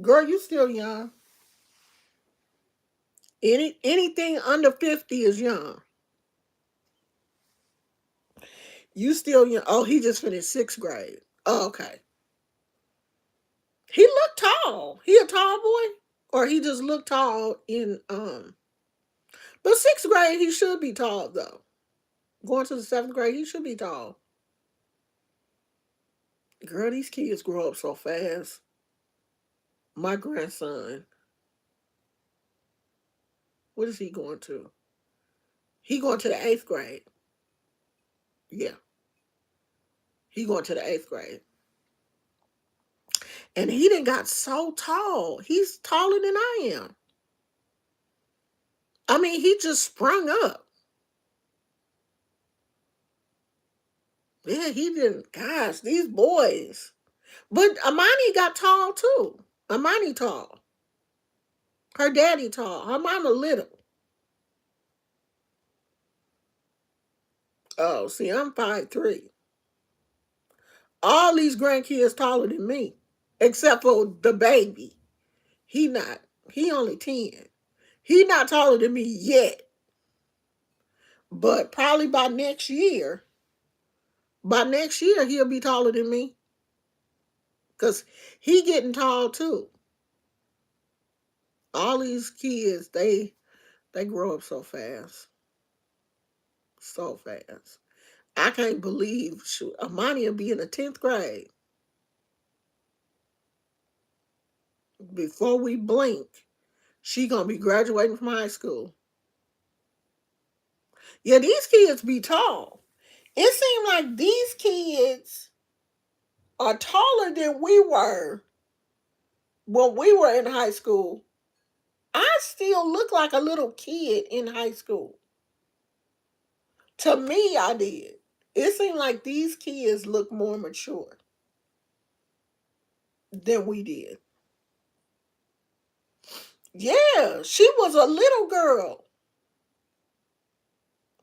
Girl, you still young. Anything under 50 is young. You still young. Oh, he just finished 6th grade. Oh, okay. He looked tall. He a tall boy? Or he just looked tall in but 6th grade he should be tall though. Going to the 7th grade, he should be tall. Girl, these kids grow up so fast. My grandson, what is he going to? He going to the 8th grade. Yeah, he going to the 8th grade. And he done got so tall. He's taller than I am. I mean, he just sprung up. Yeah, he didn't. Gosh, these boys. But Amani got tall too. Amani tall. Her daddy tall. Her mama little. Oh, see, I'm 5'3". All these grandkids taller than me, except for the baby. He not. He only 10. He not taller than me yet. But probably by next year he'll be taller than me. Cause he getting tall too. All these kids, they grow up so fast. So fast. I can't believe Amani will be in the 10th grade before we blink. She gonna be graduating from high school. Yeah, these kids be tall. It seems like these kids are taller than we were when we were in high school. I still look like a little kid in high school. To me, I did. It seemed like these kids look more mature than we did. Yeah, she was a little girl.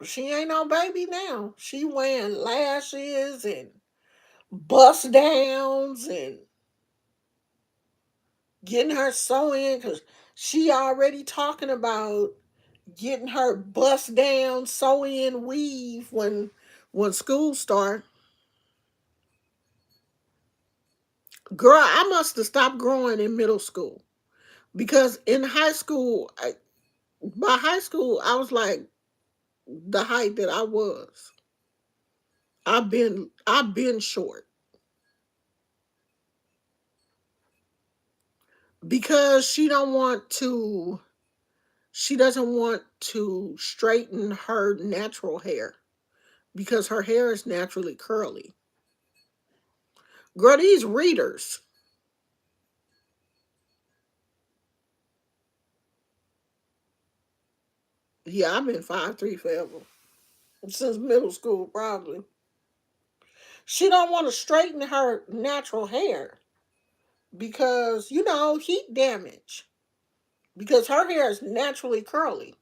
She ain't no baby now. She wearing lashes and bust downs and getting her sew-in because she already talking about getting her bust down sew-in weave when school start. Girl, I must have stopped growing in middle school because in high school, by high school, I was like the height that I was. I've been short because she doesn't want to straighten her natural hair because her hair is naturally curly. Girl, these readers, yeah, I've been 5'3" forever. Since middle school, probably. She don't want to straighten her natural hair because, heat damage. Because her hair is naturally curly.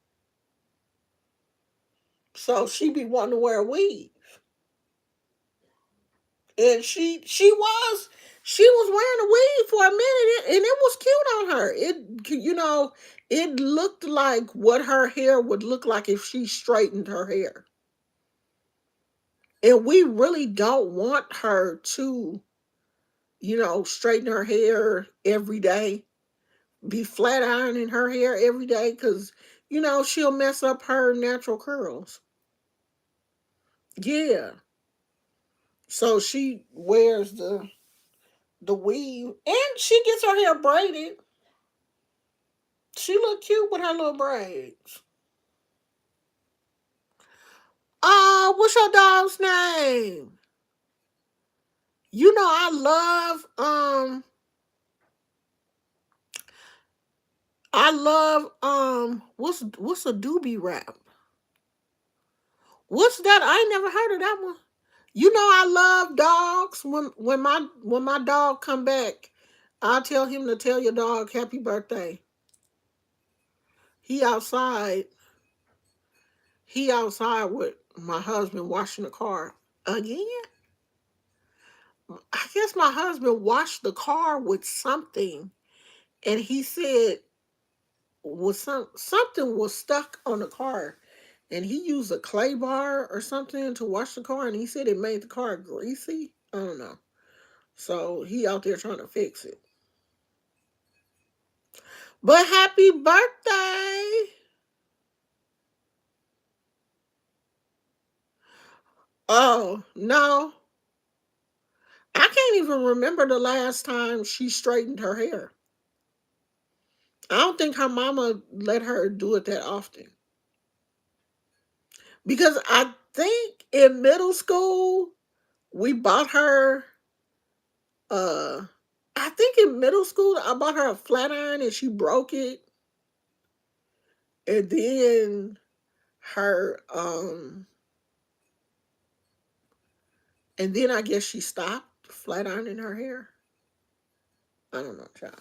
So she be wanting to wear a weave. And she was wearing a weave for a minute and it was cute on her. It looked like what her hair would look like if she straightened her hair. And we really don't want her to, straighten her hair every day, be flat ironing her hair every day because, she'll mess up her natural curls. Yeah. So she wears the weave and she gets her hair braided. She look cute with her little braids. What's your dog's name? I love what's a doobie wrap? What's that? I ain't never heard of that one. I love dogs. When my dog come back, I tell him to tell your dog happy birthday. He outside. He outside with my husband washing the car again. I guess my husband washed the car with something, and he said something was stuck on the car, and he used a clay bar or something to wash the car, and he said it made the car greasy. I don't know. So he out there trying to fix it. But happy birthday! Oh no, I can't even remember the last time she straightened her hair. I don't think her mama let her do it that often. Because I think in middle school we bought her uh I think in middle school I bought her a flat iron and she broke it. And then her and then I guess she stopped flat ironing her hair. I don't know, child.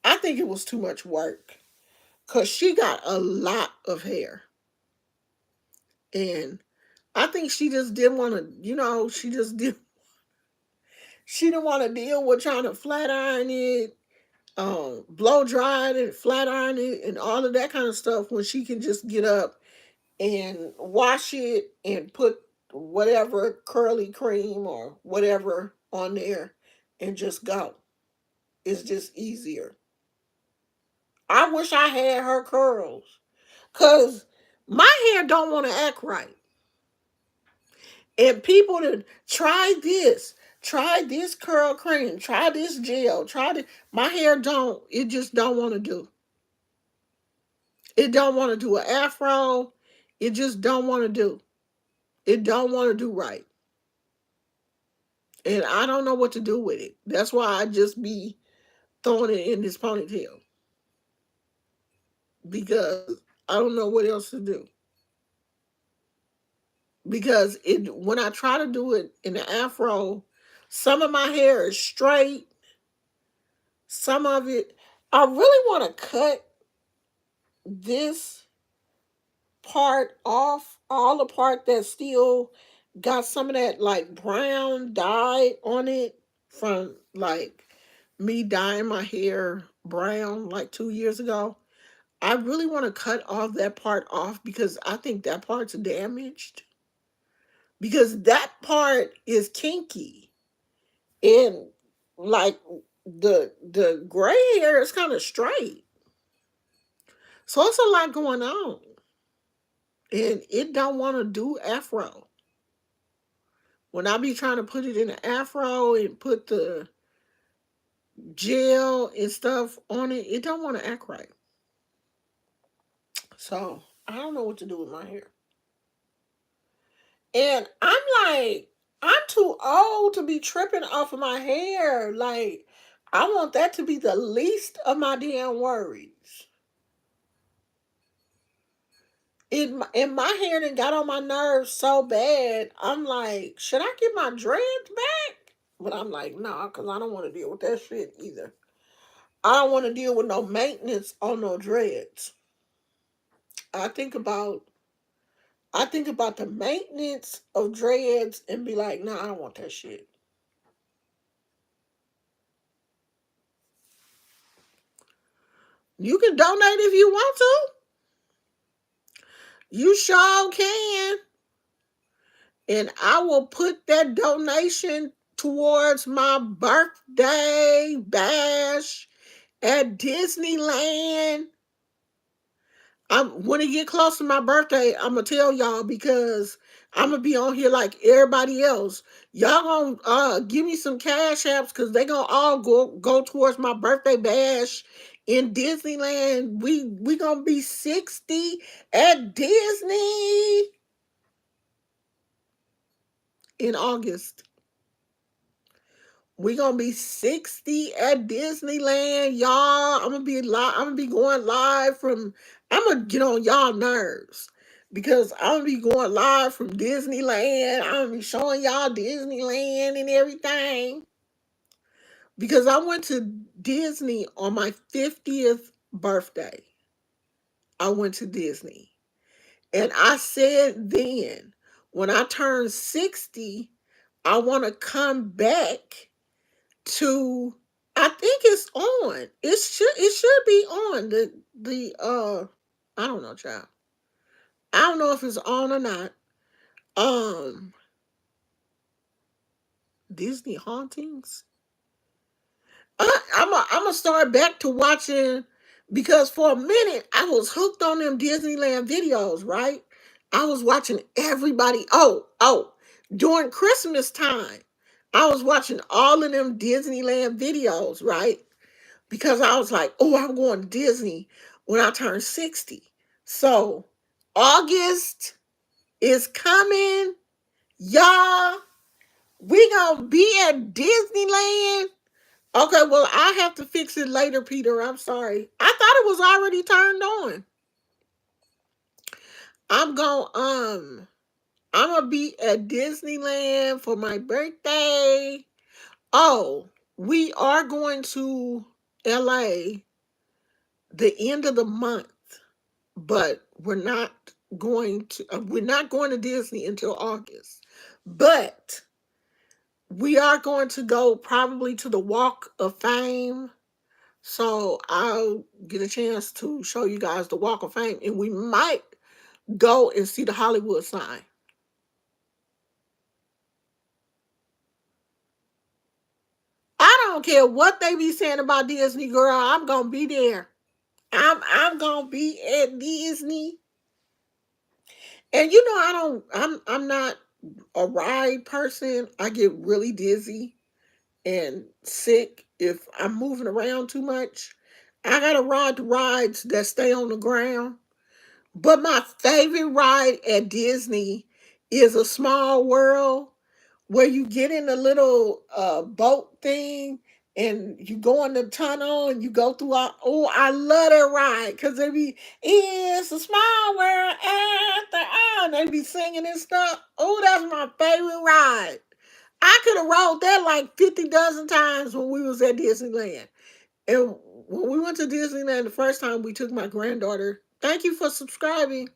I think it was too much work. Cause she got a lot of hair. And I think she just didn't want to, she didn't want to deal with trying to flat iron it, blow dry it and flat iron it and all of that kind of stuff when she can just get up and wash it and put whatever curly cream or whatever on there and just go. It's just easier. I wish I had her curls because my hair don't want to act right. And people to try this curl cream, try this gel, try this. My hair don't, it just don't want to do. It don't want to do an afro. It just don't want to do. It don't want to do right. And I don't know what to do with it. That's why I just be throwing it in this ponytail. Because I don't know what else to do. Because it when I try to do it in the afro, some of my hair is straight, some of it I really want to cut this part off, all the part that still got some of that like brown dye on it from like me dyeing my hair brown like 2 years ago. I really want to cut all that part off because I think that part's damaged. Because that part is kinky. And like the gray hair is kind of straight. So it's a lot going on. And it don't want to do afro. When I be trying to put it in an afro and put the gel and stuff on it, it don't want to act right. So I don't know what to do with my hair. And I'm like, I'm too old to be tripping off of my hair. Like, I want that to be the least of my damn worries. And my hair done got on my nerves so bad. I'm like, should I get my dreads back? But I'm like, nah, because I don't want to deal with that shit either. I don't want to deal with no maintenance on no dreads. I think about I think about the maintenance of dreads and be like, nah, I don't want that shit. You can donate if you want to. You sure can. And I will put that donation towards my birthday bash at Disneyland. When it get close to my birthday, I'm gonna tell y'all because I'm gonna be on here like everybody else. Y'all gonna give me some cash apps because they gonna all go towards my birthday bash in Disneyland. We gonna be 60 at Disney in August. We gonna be 60 at Disneyland, y'all. I'm gonna be going live from. I'm gonna get on y'all nerves because I'm gonna be going live from Disneyland. I'm gonna be showing y'all Disneyland and everything because I went to Disney on my 50th birthday. I went to Disney and I said then when I turn 60, I want to come back to I think it's on. It should be on the I don't know, child. I don't know if it's on or not. Um Disney hauntings. I'm gonna start back to watching because for a minute I was hooked on them Disneyland videos, right? I was watching everybody. During Christmas time, I was watching all of them Disneyland videos, right? Because I was like, oh, I'm going to Disney when I turn 60. So August is coming. Y'all, we gonna be at Disneyland. Okay, well, I have to fix it later, Peter. I'm sorry. I thought it was already turned on. I'm going I'm gonna be at Disneyland for my birthday. Oh, we are going to LA the end of the month. But we're not going to Disney until August. But we are going to go probably to the Walk of Fame. So I'll get a chance to show you guys the Walk of Fame and we might go and see the Hollywood sign. I don't care what they be saying about Disney, girl. I'm gonna be there. I'm gonna be at Disney. And you know, I'm not a ride person. I get really dizzy and sick if I'm moving around too much. I gotta ride the rides that stay on the ground. But my favorite ride at Disney is A Small World, where you get in a little boat thing and you go in the tunnel and you go through all, oh, I love that ride because they be, it's a small world after all, and they be singing and stuff. Oh, that's my favorite ride. I could have rode that like 50 dozen times when we was at Disneyland. And when we went to Disneyland the first time, we took my granddaughter. Thank you for subscribing.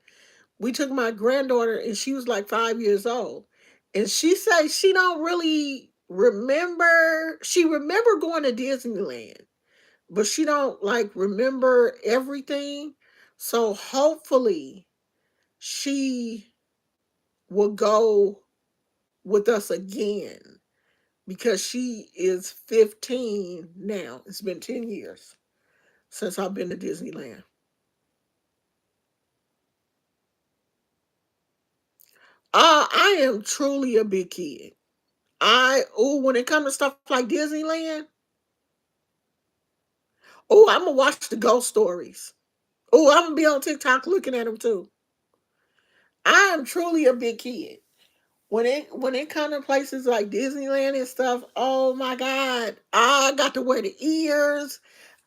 We took my granddaughter and she was like 5 years old. And she said she don't really remember. She remember going to Disneyland, but she don't like remember everything. So hopefully she will go with us again because she is 15 now. It's been 10 years since I've been to Disneyland. I am truly a big kid. When it comes to stuff like Disneyland, I'm gonna watch the ghost stories. I'm gonna be on TikTok looking at them too. I am truly a big kid. When it comes to places like Disneyland and stuff, oh my God, I got to wear the ears.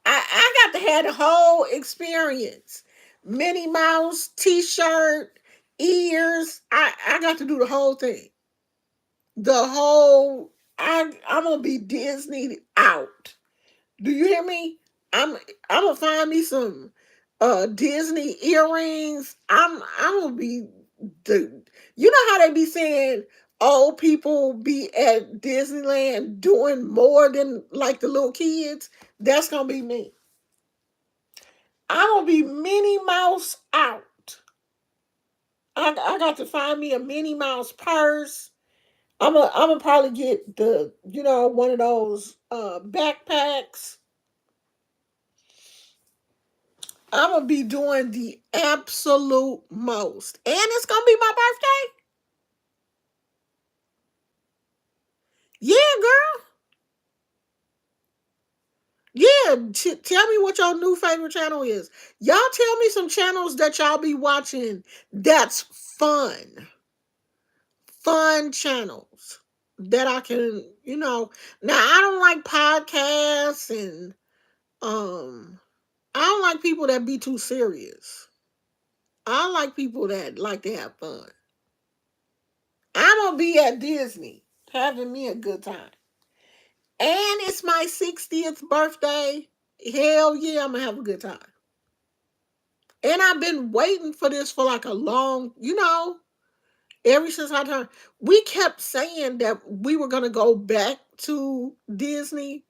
I got to have the whole experience. Minnie Mouse T-shirt, ears. I got to do the whole thing. The whole. I'm gonna be Disney out. Do you hear me? I'm I'm gonna find me some Disney earrings. I'm gonna be the. You know how they be saying old people be at Disneyland doing more than like the little kids. That's gonna be me. I'm gonna be Minnie Mouse out. I got to find me a Minnie Mouse purse. I'm gonna probably get the one of those backpacks. I'm gonna be doing the absolute most, and it's gonna be my birthday. Yeah, girl. Yeah, tell me what your new favorite channel is. Y'all tell me some channels that y'all be watching. That's fun channels that I can, Now I don't like podcasts and I don't like people that be too serious. I like people that like to have fun. I'm gonna be at Disney having me a good time. And it's my 60th birthday. Hell yeah, I'm gonna have a good time. And I've been waiting for this for like a long, ever since I turned. We kept saying that we were gonna go back to Disney,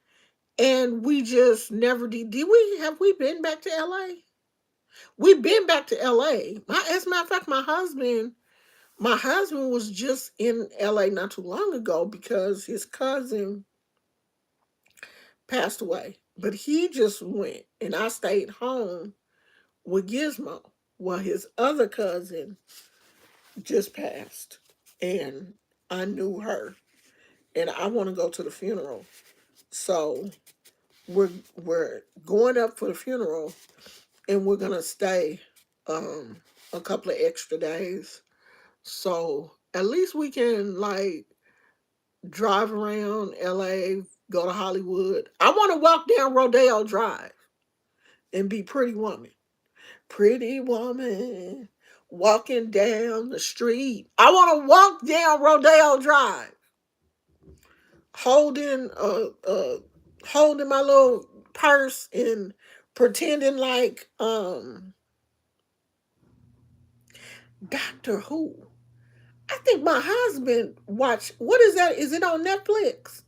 and we just never did. Did we? Have we been back to LA? We've been back to LA. As a matter of fact, my husband was just in LA not too long ago because his cousin passed away. But he just went, and I stayed home with Gizmo while his other cousin just passed. And I knew her, and I want to go to the funeral. So we're going up for the funeral, and we're gonna stay um a couple of extra days. So at least we can like drive around LA, go to Hollywood. I want to walk down Rodeo Drive and be Pretty Woman. Pretty Woman walking down the street. I want to walk down Rodeo Drive holding holding my little purse and pretending like Doctor Who. I think my husband watched. What is that? Is it on Netflix?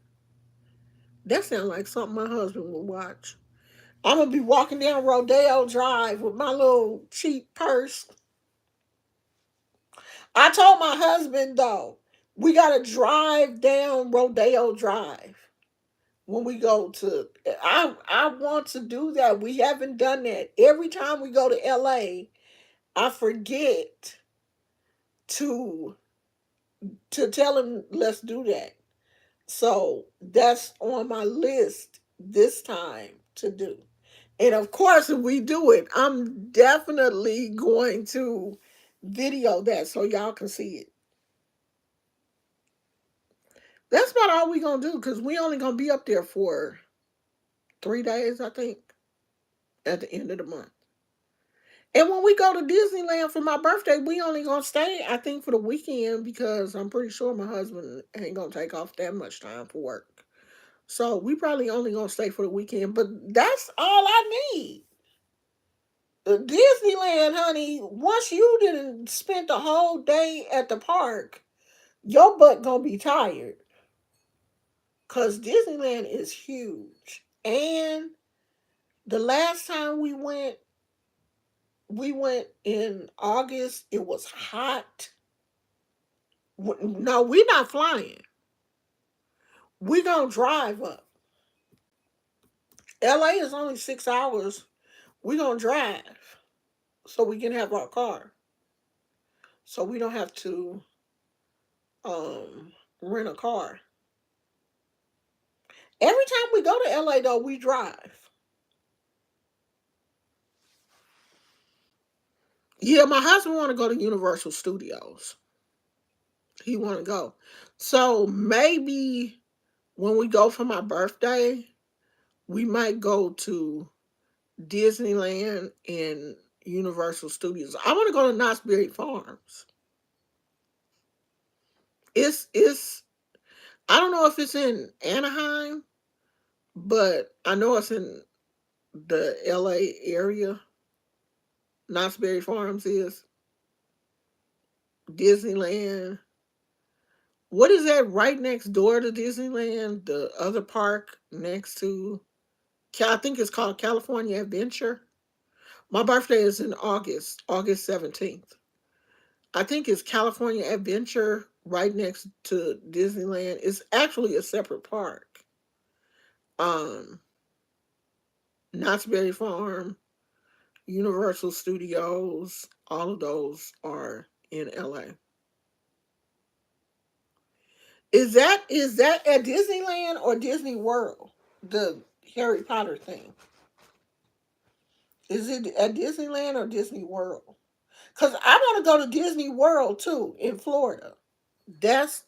That sounds like something my husband would watch. I'm gonna be walking down Rodeo Drive with my little cheap purse. I told my husband though, we gotta drive down Rodeo Drive when we go to. I want to do that. We haven't done that. Every time we go to LA, I forget to tell him let's do that. So that's on my list this time to do. And of course, if we do it, I'm definitely going to video that so y'all can see it. That's about all we gonna do because we only gonna be up there for 3 days, I think, at the end of the month. And when we go to Disneyland for my birthday, we only gonna stay, I think, for the weekend because I'm pretty sure my husband ain't gonna take off that much time for work. So we probably only gonna stay for the weekend, but that's all I need. Disneyland, honey, once you didn't spend the whole day at the park, your butt gonna be tired. Cause Disneyland is huge. And the last time we went in August. It was hot. No, we're not flying. We gonna drive up. LA is only 6 hours. We gonna drive so we can have our car. So we don't have to rent a car. Every time we go to LA though, we drive. Yeah, my husband want to go to Universal Studios. He want to go. So maybe when we go for my birthday, we might go to Disneyland and Universal Studios. I want to go to Knott's Berry Farms. It's I don't know if it's in Anaheim, but I know it's in the LA area. Knott's Berry Farms is Disneyland. What is that right next door to Disneyland? The other park next to, I think it's called California Adventure. My birthday is in August 17th. I think it's California Adventure right next to Disneyland. It's actually a separate park. Um, Knott's Berry Farm, Universal Studios, all of those are in LA. Is that at Disneyland or Disney World? The Harry Potter thing. Is it at Disneyland or Disney World? Cause I want to go to Disney World too in Florida. That's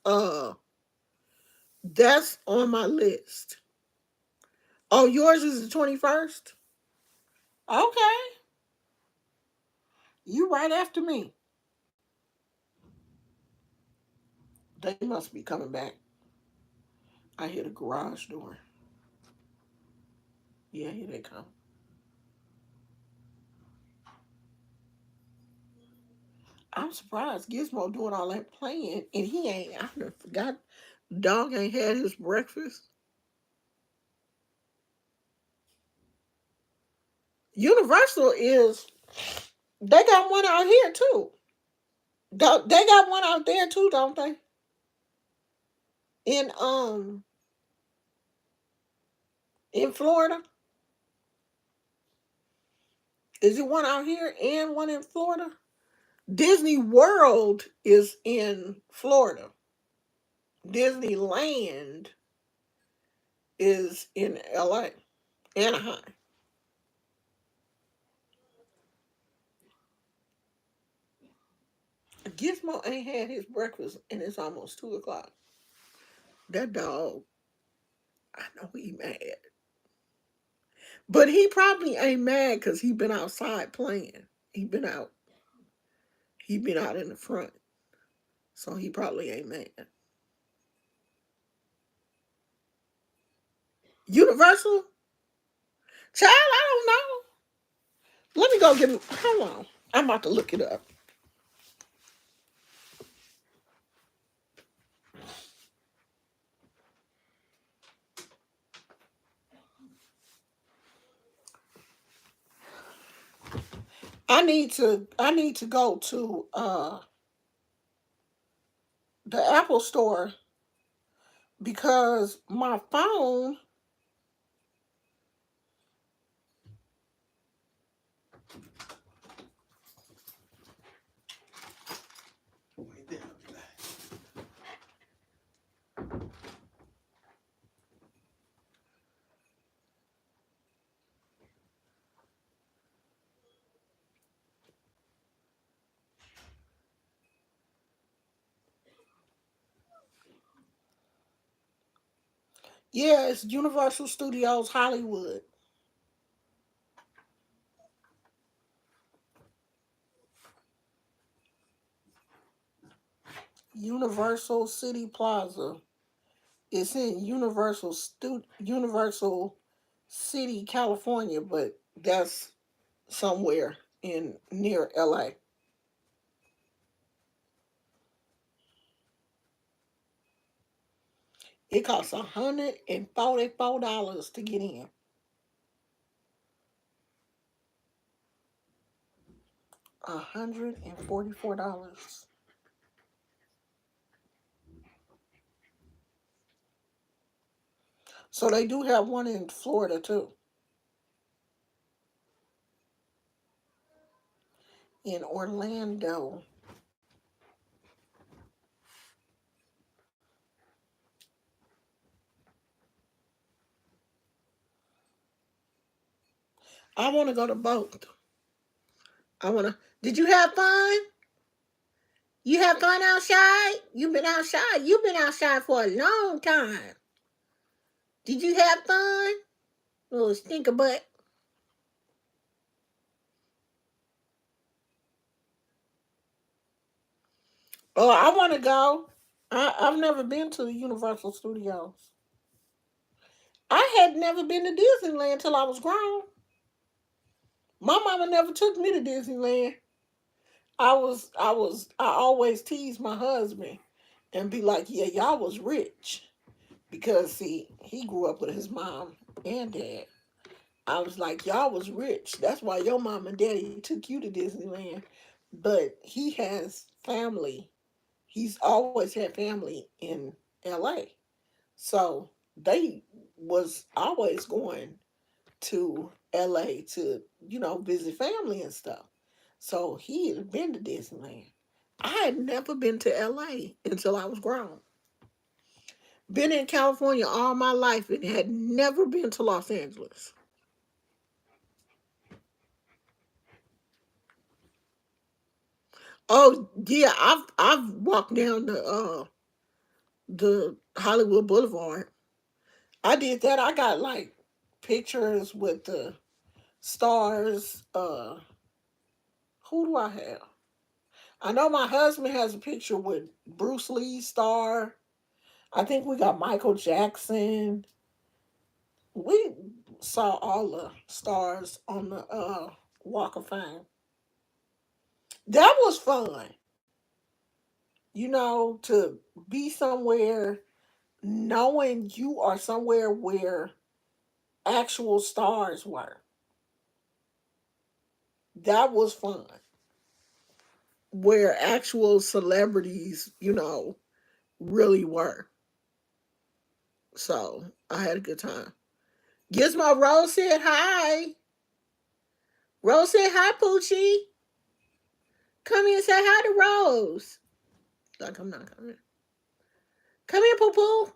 that's on my list. Oh, yours is the 21st? Okay. You right after me. They must be coming back. I hear the garage door. Yeah, here they come. I'm surprised Gizmo doing all that playing and he ain't. I done forgot. Dog ain't had his breakfast. Universal is. They got one out here too. They got one out there too, don't they? In in Florida. Is it one out here and one in Florida? Disney World is in Florida. Disneyland is in LA, Anaheim. Gizmo ain't had his breakfast and it's almost 2 o'clock. That dog, I know he mad. But he probably ain't mad because he been outside playing. He been out. He been out in the front. So he probably ain't mad. Universal? Child, I don't know. Let me go get him. Hold on. I'm about to look it up. I need to go to the Apple store because my phone. Wait there, I'll be back. Yeah, it's Universal Studios Hollywood. Universal City Plaza. It's in Universal City, California, but that's somewhere in near LA. It costs $144 to get in. $144. So they do have one in Florida too, in Orlando. I want to go to both. I want to. Did you have fun? You have fun outside? You've been outside. You've been outside for a long time. Did you have fun? Little stinker butt. Oh, I want to go. I've never been to the Universal Studios. I had never been to Disneyland till I was grown. My mama never took me to Disneyland. I always teased my husband and be like, yeah, y'all was rich. Because see, he grew up with his mom and dad. I was like, y'all was rich. That's why your mom and daddy took you to Disneyland. But he has family. He's always had family in LA. So they was always going to LA to, visit family and stuff. So he had been to Disneyland. I had never been to LA until I was grown. Been in California all my life and had never been to Los Angeles. Oh yeah, I've walked down the Hollywood Boulevard. I did that. I got like pictures with the stars. Who do I have? I know my husband has a picture with Bruce Lee's star. I think we got Michael Jackson. We saw all the stars on the Walk of Fame. That was fun, to be somewhere knowing you are somewhere where actual stars were. That was fun. Where actual celebrities, really were. So I had a good time. Gizmo Rose said hi. Rose said hi, Poochie. Come here and say hi to Rose. Like I'm not coming. Come here, Poo Poo.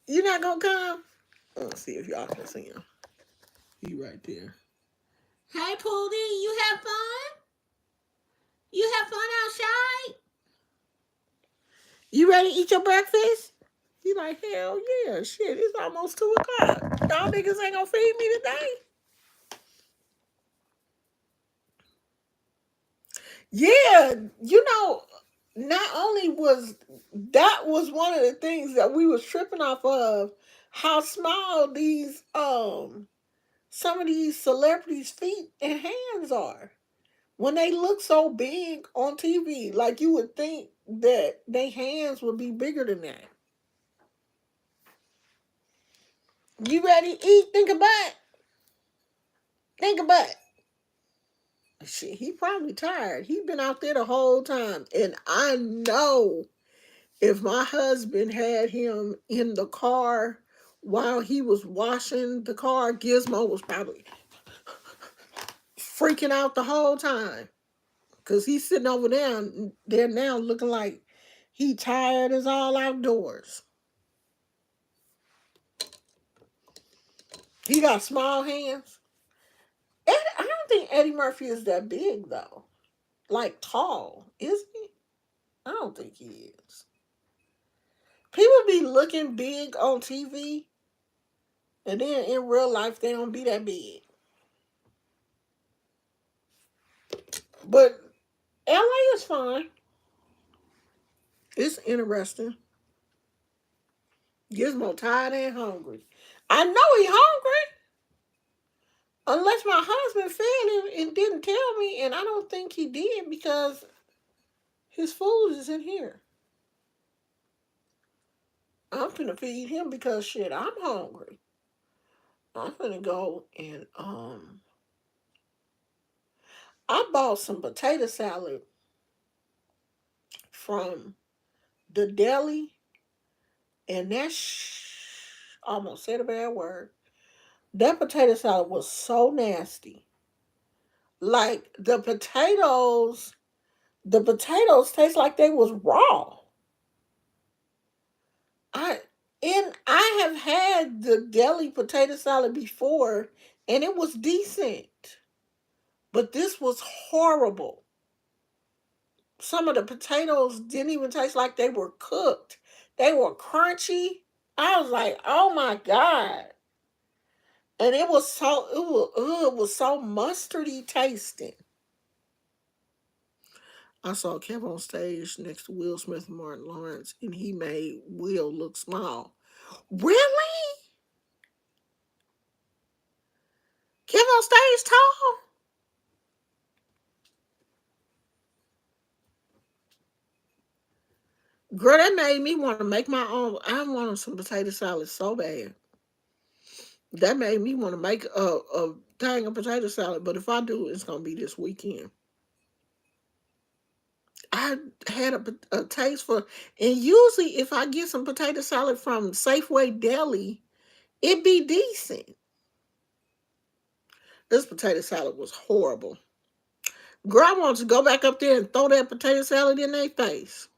You not gonna come? Let's see if y'all can see him. He right there. Hey, Pootie, you have fun? You have fun outside? You ready to eat your breakfast? He like, hell yeah, shit, it's almost 2 o'clock. Y'all niggas ain't gonna feed me today. Yeah, not only was that was one of the things that we was tripping off of, how small these some of these celebrities' feet and hands are. When they look so big on TV, like you would think that their hands would be bigger than that. You ready to eat? Think about it. Think about it. Shit, he probably tired. He been out there the whole time. And I know if my husband had him in the car while he was washing the car, Gizmo was probably freaking out the whole time. Cause he's sitting over there now looking like he tired as all outdoors. He got small hands. I don't think Eddie Murphy is that big though. Like tall, is he? I don't think he is. People be looking big on TV, and then in real life they don't be that big. But LA is fine. It's interesting. Gizmo tired and hungry. I know he hungry. Unless my husband fed him and didn't tell me, and I don't think he did because his food is in here. I'm finna feed him because shit, I'm hungry. I'm finna go and I bought some potato salad from the deli, and almost said a bad word. That potato salad was so nasty. Like the potatoes taste like they was raw. I I have had the deli potato salad before, and it was decent, but this was horrible. Some of the potatoes didn't even taste like they were cooked. They were crunchy. I was like, oh my God. And it was so mustardy tasting. I saw Kevin on stage next to Will Smith and Martin Lawrence, and he made Will look small. Really? Kevin on stage tall? Girl, that made me want to make my own. I wanted some potato salad so bad. That made me want to make a thing of potato salad. But if I do, it's gonna be this weekend. I had a taste for, and usually if I get some potato salad from Safeway Deli, it be decent. This potato salad was horrible. Girl, I want to go back up there and throw that potato salad in their face.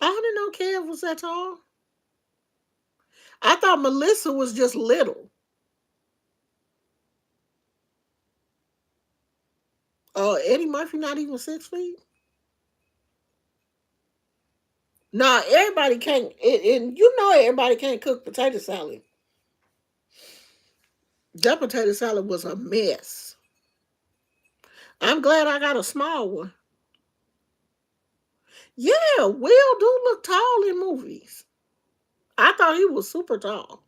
I didn't know Kev was that tall. I thought Melissa was just little. Eddie Murphy not even 6 feet. Nah, everybody can't, and you know everybody can't cook potato salad. That potato salad was a mess. I'm glad I got a small one. Yeah, Will do look tall in movies. I thought he was super tall.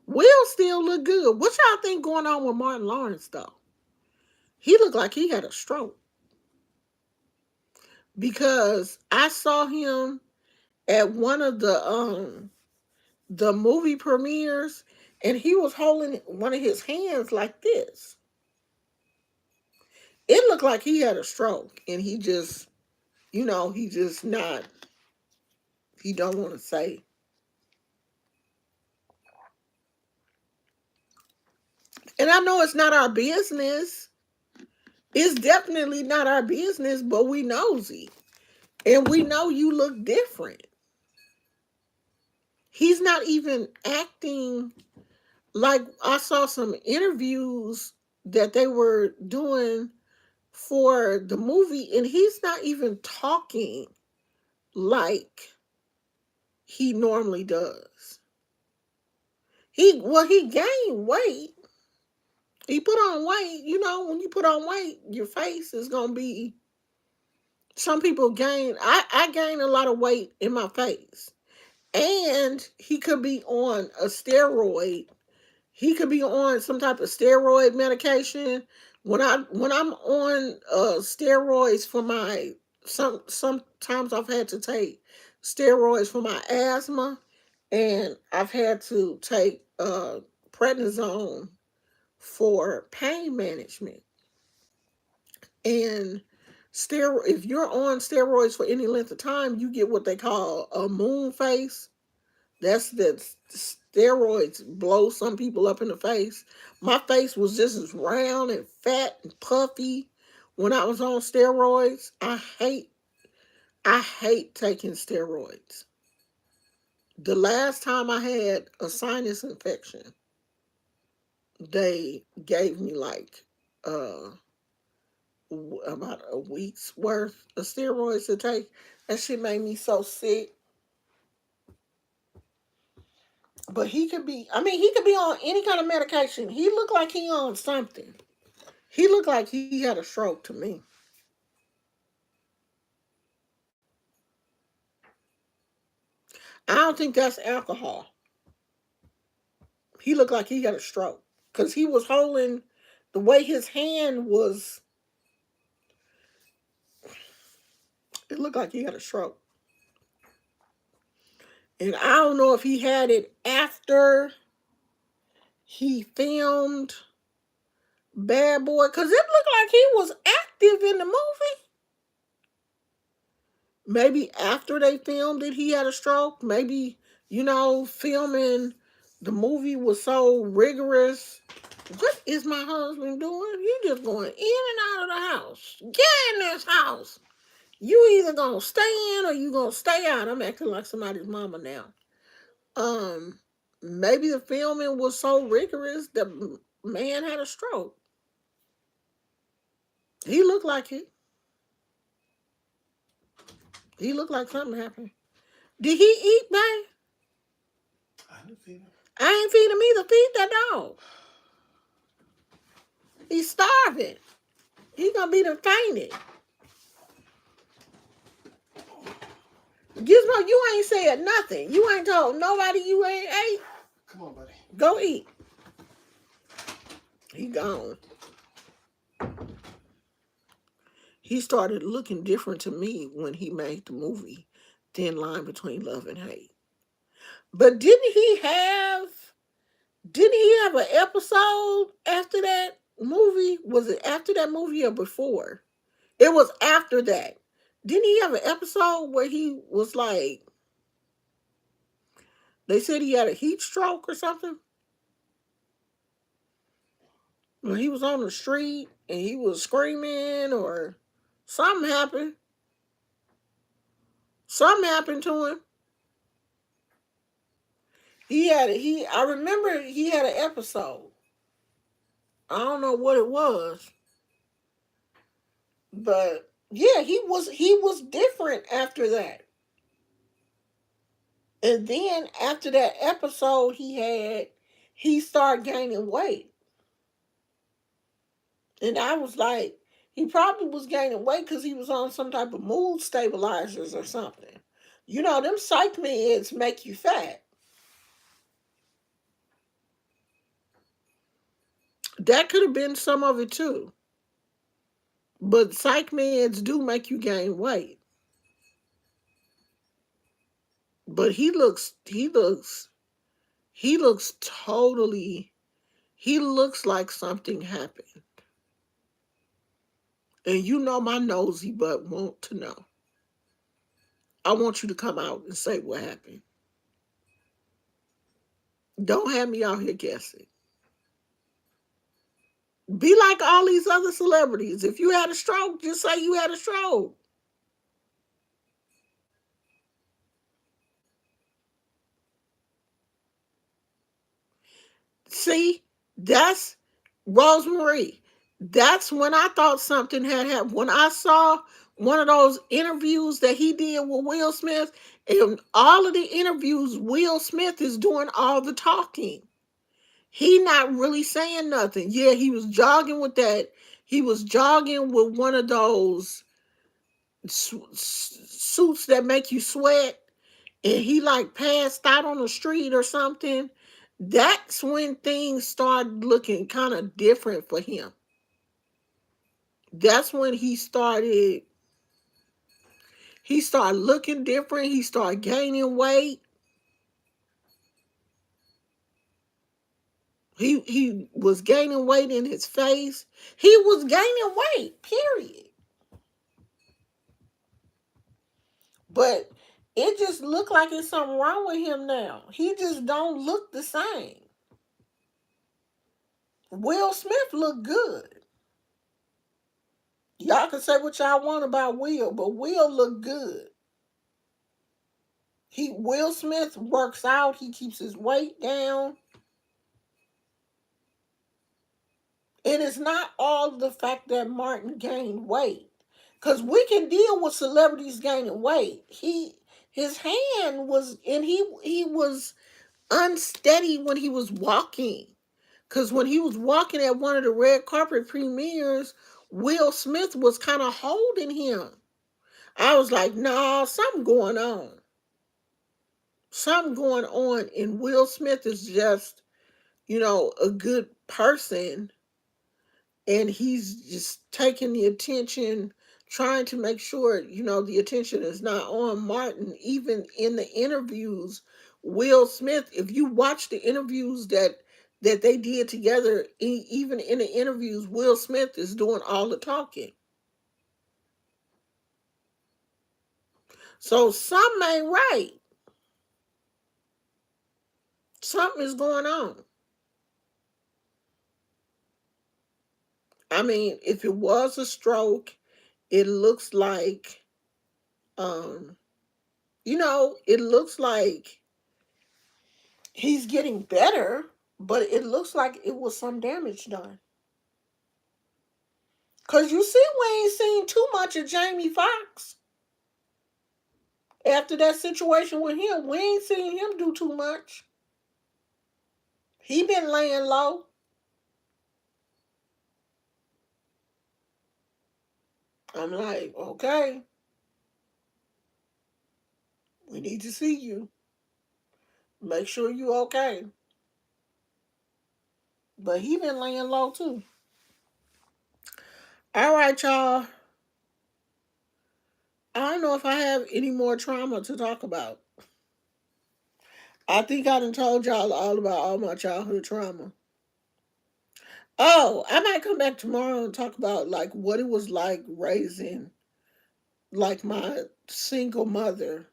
Will still look good. What y'all think going on with Martin Lawrence though? He looked like he had a stroke because I saw him at one of the movie premieres, and he was holding one of his hands like this. It looked like he had a stroke, and he just, he just not. He don't want to say. And I know it's not our business. It's definitely not our business, but we nosy. And we know you look different. He's not even acting like I saw some interviews that they were doing for the movie, and he's not even talking like he normally does. He gained weight. He put on weight. You know, when you put on weight, your face is gonna be. Some people gain. I gain a lot of weight in my face, and he could be on a steroid. He could be on some type of steroid medication. When I'm on steroids for sometimes I've had to take steroids for my asthma, and I've had to take prednisone for pain management. And if you're on steroids for any length of time, you get what they call a moon face. That's that steroids blow some people up in the face. My face was just as round and fat and puffy when I was on steroids. I hate taking steroids. The last time I had a sinus infection, they gave me like about a week's worth of steroids to take. That shit made me so sick. But he could be, I mean, he could be on any kind of medication. He looked like he on something. He looked like he had a stroke to me. I don't think that's alcohol. He looked like he had a stroke. Because he was holding, the way his hand was, it looked like he had a stroke. And I don't know if he had it after he filmed Bad Boy, because it looked like he was active in the movie. Maybe after they filmed it, he had a stroke. Maybe, filming the movie was so rigorous. What is my husband doing? You just going in and out of the house. Get in this house. You either gonna stay in or you gonna stay out. I'm acting like somebody's mama now. Maybe the filming was so rigorous that man had a stroke. He looked like it. He looked like something happened. Did he eat, man? I didn't feed him. I ain't feed him either. Feed that dog. He's starving. He gonna be the fainted. Gizmo, you ain't said nothing. You ain't told nobody you ain't ate. Come on, buddy. Go eat. He gone. He started looking different to me when he made the movie Thin Line Between Love and Hate. But didn't he have an episode after that movie? Was it after that movie or before? It was after that. Didn't he have an episode where he was like, they said he had a heat stroke or something? When he was on the street and he was screaming or something happened. Something happened to him. I remember he had an episode. I don't know what it was. But yeah, he was different after that. And then after that episode he started gaining weight. And I was like, he probably was gaining weight because he was on some type of mood stabilizers or something. Them psych meds make you fat. That could have been some of it too. But psych meds do make you gain weight. But he looks totally, he looks like something happened. And my nosy butt want to know. I want you to come out and say what happened. Don't have me out here guessing. Be like all these other celebrities. If you had a stroke, just say you had a stroke. See, that's Rosemary. That's when I thought something had happened. When I saw one of those interviews that he did with Will Smith, and all of the interviews, Will Smith is doing all the talking. He not really saying nothing. Yeah, he was jogging with that. He was jogging with one of those suits that make you sweat, and he like passed out on the street or something. That's when things started looking kind of different for him. That's when he started looking different. He started gaining weight. He was gaining weight in his face. He was gaining weight, period. But it just looked like it's something wrong with him now. He just don't look the same. Will Smith looked good. Y'all can say what y'all want about Will, but Will looked good. Will Smith works out, he keeps his weight down. It is not all the fact that Martin gained weight. Because we can deal with celebrities gaining weight. His hand was, and he was unsteady when he was walking. Because when he was walking at one of the red carpet premieres, Will Smith was kind of holding him. I was like, nah, something going on. Something going on. And Will Smith is just, a good person. And he's just taking the attention, trying to make sure, the attention is not on Martin. Even in the interviews, Will Smith, if you watch the interviews that they did together, even in the interviews, Will Smith is doing all the talking. So something ain't right. Something is going on. I mean, if it was a stroke, it looks like, um, it looks like he's getting better, but it looks like it was some damage done. Cause you see, we ain't seen too much of Jamie Foxx after that situation with him. We ain't seen him do too much. He been laying low. I'm like, okay, we need to see you. Make sure you okay. But he been laying low too. All right, y'all. I don't know if I have any more trauma to talk about. I think I done told y'all all about all my childhood trauma. Oh, I might come back tomorrow and talk about like what it was like raising like my single mother.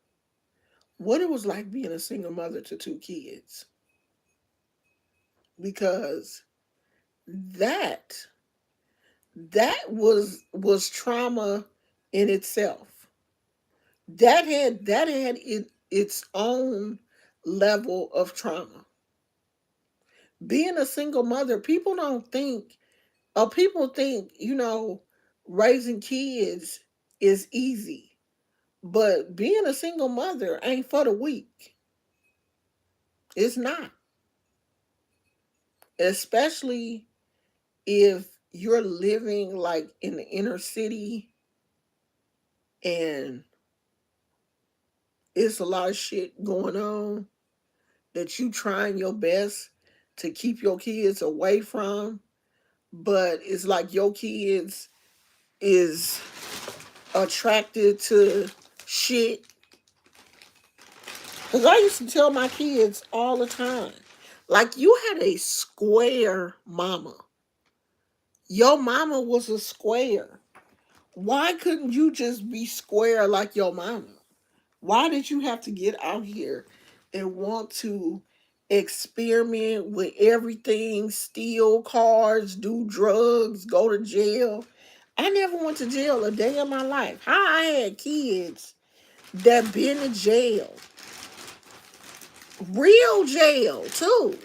What it was like being a single mother to two kids. Because that that was trauma in itself. Its own level of trauma. Being a single mother, people don't think, or people think, raising kids is easy. But being a single mother ain't for the weak. It's not. Especially if you're living like in the inner city and it's a lot of shit going on that you trying your best to keep your kids away from, but it's like your kids is attracted to shit. Because I used to tell my kids all the time, like, you had a square mama. Your mama was a square. Why couldn't you just be square like your mama? Why did you have to get out here and want to experiment with everything, steal cars, do drugs, go to jail? I never went to jail a day in my life. How I had kids that been to jail. Real jail, too.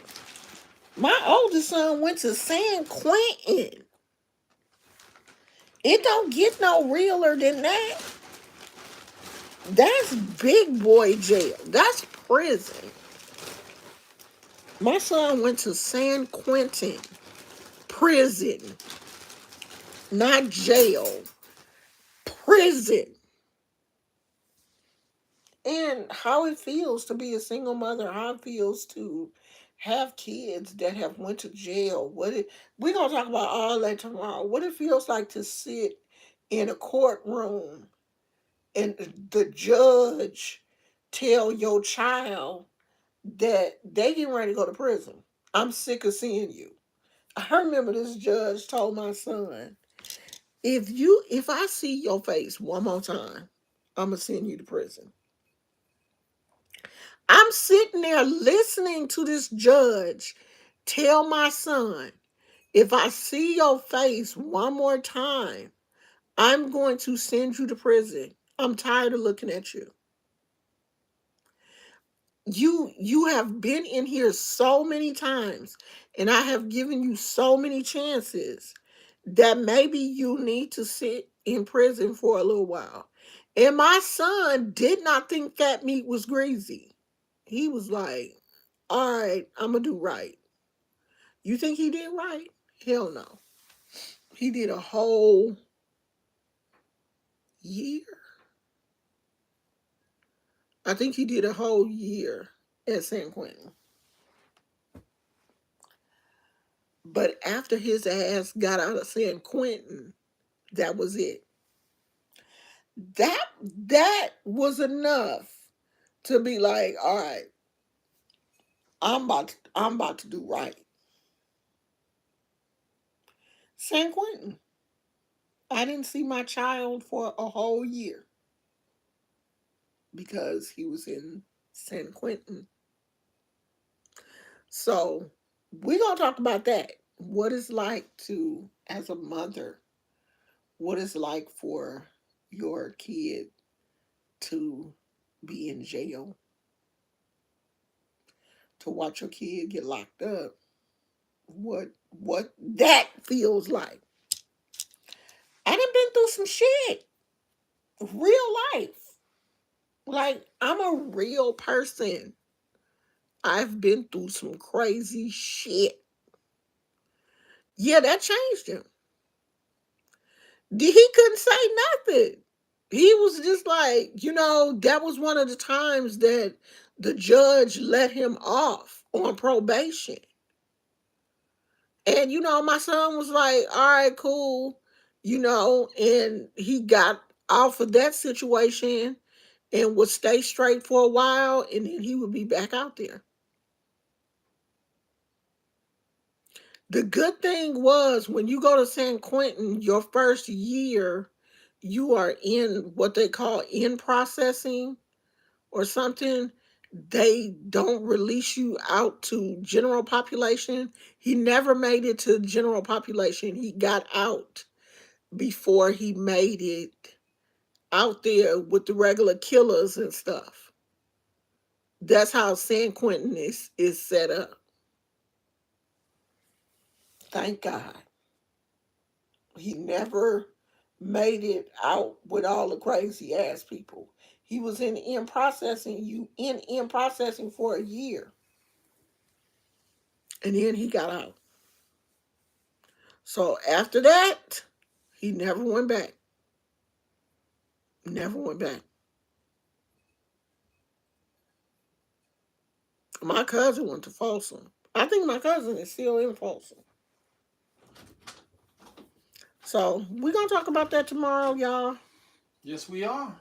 My oldest son went to San Quentin. It don't get no realer than that. That's big boy jail. That's prison. My son went to San Quentin prison, not jail, prison. And how it feels to be a single mother, how it feels to have kids that have went to jail. We're gonna talk about all that tomorrow. What it feels like to sit in a courtroom and the judge tell your child that they getting ready to go to prison. I'm sick of seeing you. I remember this judge told my son, if I see your face one more time, I'm gonna send you to prison. I'm sitting there listening to this judge tell my son, if I see your face one more time, I'm going to send you to prison. I'm tired of looking at you. You have been in here so many times, and I have given you so many chances that maybe you need to sit in prison for a little while. And my son did not think fat meat was greasy. He was like, all right, I'm gonna do right. You think he did right? Hell no. He did a whole year. I think he did a whole year at San Quentin. But after his ass got out of San Quentin, that was it. That was enough to be like, all right, I'm about to do right. San Quentin. I didn't see my child for a whole year because he was in San Quentin. So we're gonna talk about that. What it's like to, as a mother, what it's like for your kid to be in jail, to watch your kid get locked up. What that feels like. I done been through some shit. Real life. Like, I'm a real person. I've been through some crazy shit. Yeah, that changed him. He couldn't say nothing. He was just like, that was one of the times that the judge let him off on probation. And, my son was like, all right, cool, and he got off of that situation and would stay straight for a while, and then he would be back out there. The good thing was when you go to San Quentin, your first year, you are in what they call in processing or something. They don't release you out to general population. He never made it to general population. He got out before he made it out there with the regular killers and stuff. That's how San Quentin is set up. Thank God. He never made it out with all the crazy ass people. He was in processing for a year. And then he got out. So after that, he never went back. Never went back. My cousin went to Folsom. I think my cousin is still in Folsom. So we're gonna talk about that tomorrow, y'all. Yes, we are.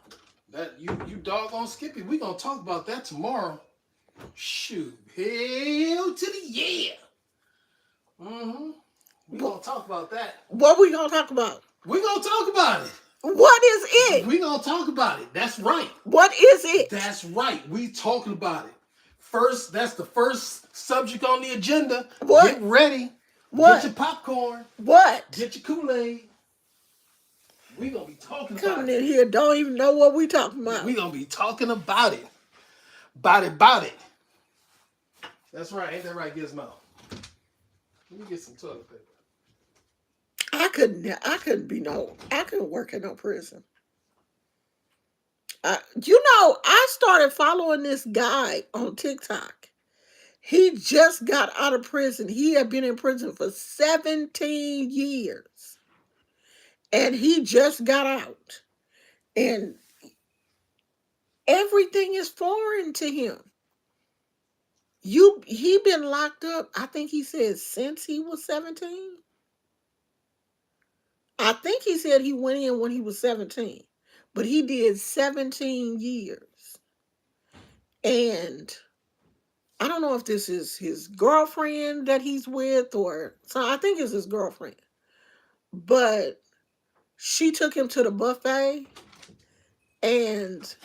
That you doggone Skippy. We gonna talk about that tomorrow. Shoot, hell to the yeah. We gonna talk about that. What we gonna talk about? We gonna talk about it. What is it? We gonna talk about it. That's right. What is it? That's right. We talking about it. First, that's the first subject on the agenda. What? Get ready. What? Get your popcorn. What? Get your Kool-Aid. We gonna be talking about Coming it. in here, don't even know what we talking about. We gonna be talking about it. About it. That's right. Ain't that right, Gizmo? Let me get some toilet paper. I couldn't work in no prison. I started following this guy on TikTok. He just got out of prison. He had been in prison for 17 years. And he just got out. And everything is foreign to him. He been locked up, I think he said, since he was 17. I think he said he went in when he was 17. But he did 17 years. And I don't know if this is his girlfriend that he's with or so. I think it's his girlfriend. But she took him to the buffet, and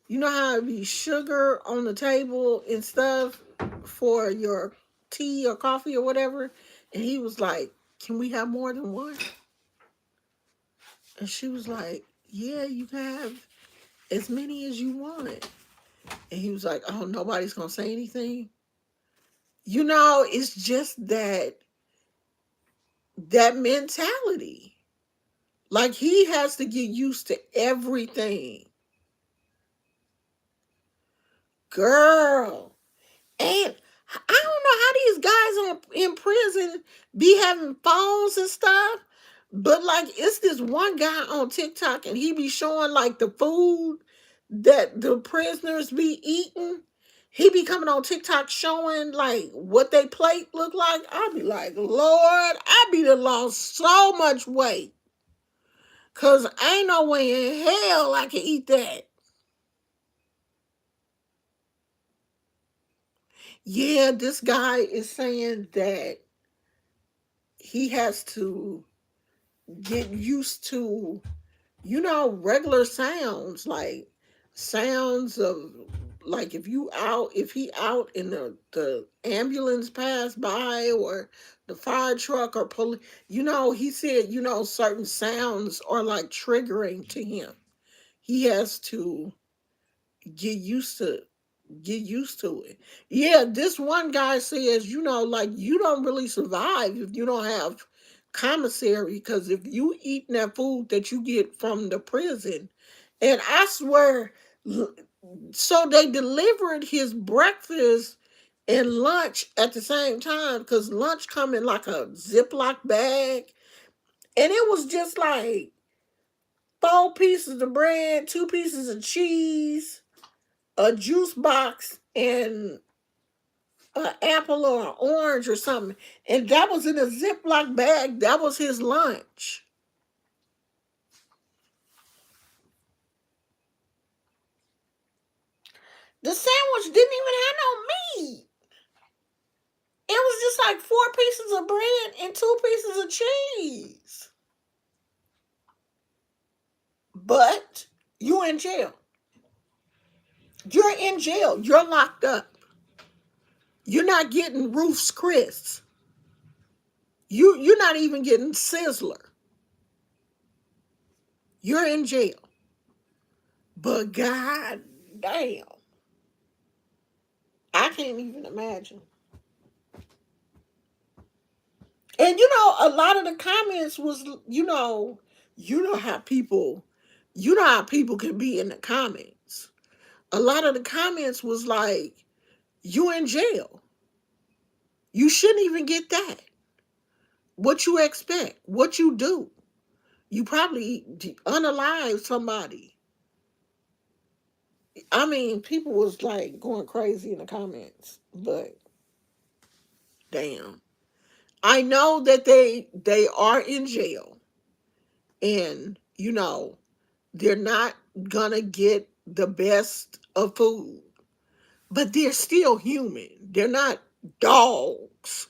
you know how it be sugar on the table and stuff for your tea or coffee or whatever? And he was like, "Can we have more than one?" And she was like, "Yeah, you can have as many as you want." And he was like, "Oh, nobody's gonna say anything." You know, it's just that mentality. Like he has to get used to everything. Girl. And I don't know how these guys in prison be having phones and stuff. But like it's this one guy on TikTok and he be showing like the food that the prisoners be eating. He be coming on TikTok showing like what they plate look like. I be like, Lord, I be done lost so much weight. Cause ain't no way in hell I can eat that. Yeah, this guy is saying that he has to get used to, regular sounds, like sounds of, like if he out and the ambulance passed by or the fire truck or police, he said, certain sounds are like triggering to him. He has to get used to it. Yeah, this one guy says, like you don't really survive if you don't have commissary, because if you eat that food that you get from the prison, and I swear, so they delivered his breakfast and lunch at the same time, because lunch come in like a Ziploc bag, and it was just like 4 pieces of bread, 2 pieces of cheese, a juice box, and an apple or an orange or something. And that was in a Ziploc bag. That was his lunch. The sandwich didn't even have no meat. It was just like 4 pieces of bread and 2 pieces of cheese. But you in jail. You're in jail. You're locked up. You're not getting Ruth's Chris. You're not even getting Sizzler. You're in jail. But god damn. I can't even imagine. And a lot of the comments was, how people, how people can be in the comments. A lot of the comments was like, you in jail. You shouldn't even get that. What you expect? What you do? You probably unalive somebody. I mean, people was like going crazy in the comments, but damn. I know that they are in jail, and they're not gonna get the best of food, but they're still human. They're not dogs.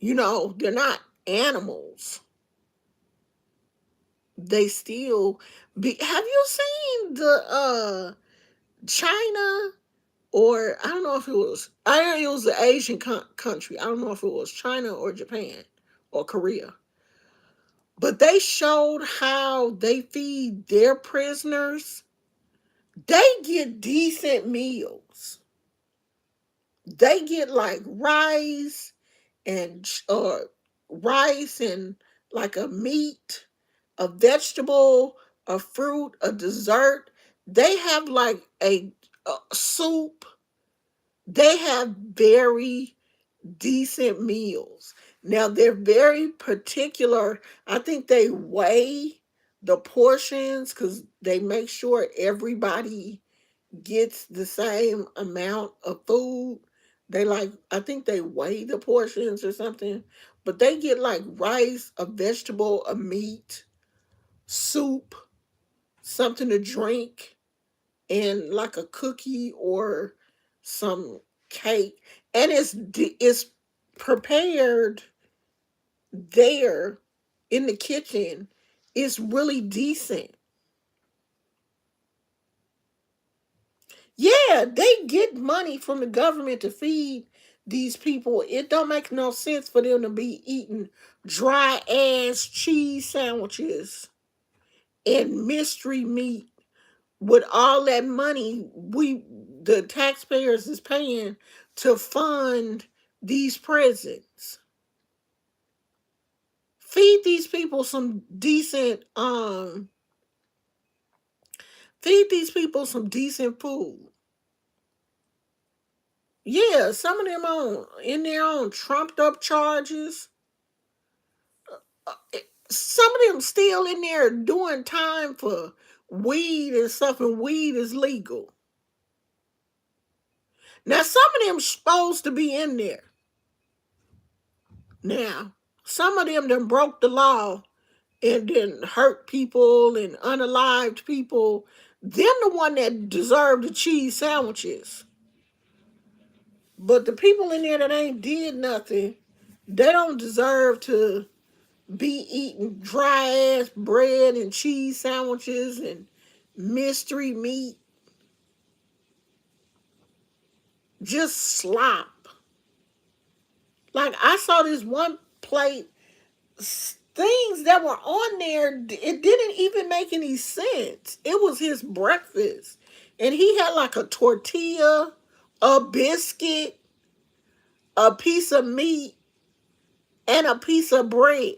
They're not animals. They still be. Have you seen the China, or I don't know if it was. I know it was the Asian country. I don't know if it was China or Japan or Korea. But they showed how they feed their prisoners. They get decent meals. They get like and rice and like a meat, a vegetable, a fruit, a dessert. They have like a soup. They have very decent meals. Now they're very particular. I think they weigh the portions because they make sure everybody gets the same amount of food. I think they weigh the portions or something, but they get like rice, a vegetable, a meat, soup, something to drink, and like a cookie or some cake, and it's prepared there in the kitchen. It's really decent. Yeah, they get money from the government to feed these people. It don't make no sense for them to be eating dry ass cheese sandwiches and mystery meat with all that money the taxpayers is paying to fund these prisons. Feed these people some decent feed these people some decent food. Yeah, some of them in their own trumped up charges. Some of them still in there doing time for weed and stuff, and weed is legal. Now some of them supposed to be in there. Now, some of them done broke the law and then hurt people and unalived people. Them the one that deserve the cheese sandwiches. But the people in there that ain't did nothing, they don't deserve to be eating dry ass bread and cheese sandwiches and mystery meat. Just slop. Like I saw this one plate, things that were on there, it didn't even make any sense. It was his breakfast. And he had like a tortilla, a biscuit, a piece of meat, and a piece of bread.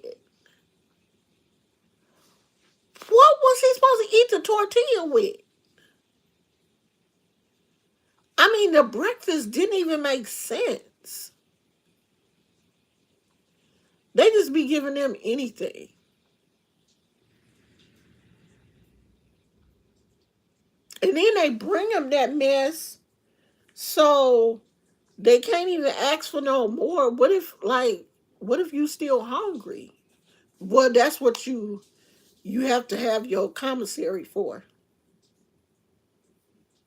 What was he supposed to eat the tortilla with? I mean, the breakfast didn't even make sense. They just be giving them anything. And then they bring them that mess, so they can't even ask for no more. What if you still hungry? Well, that's what you have to have your commissary for.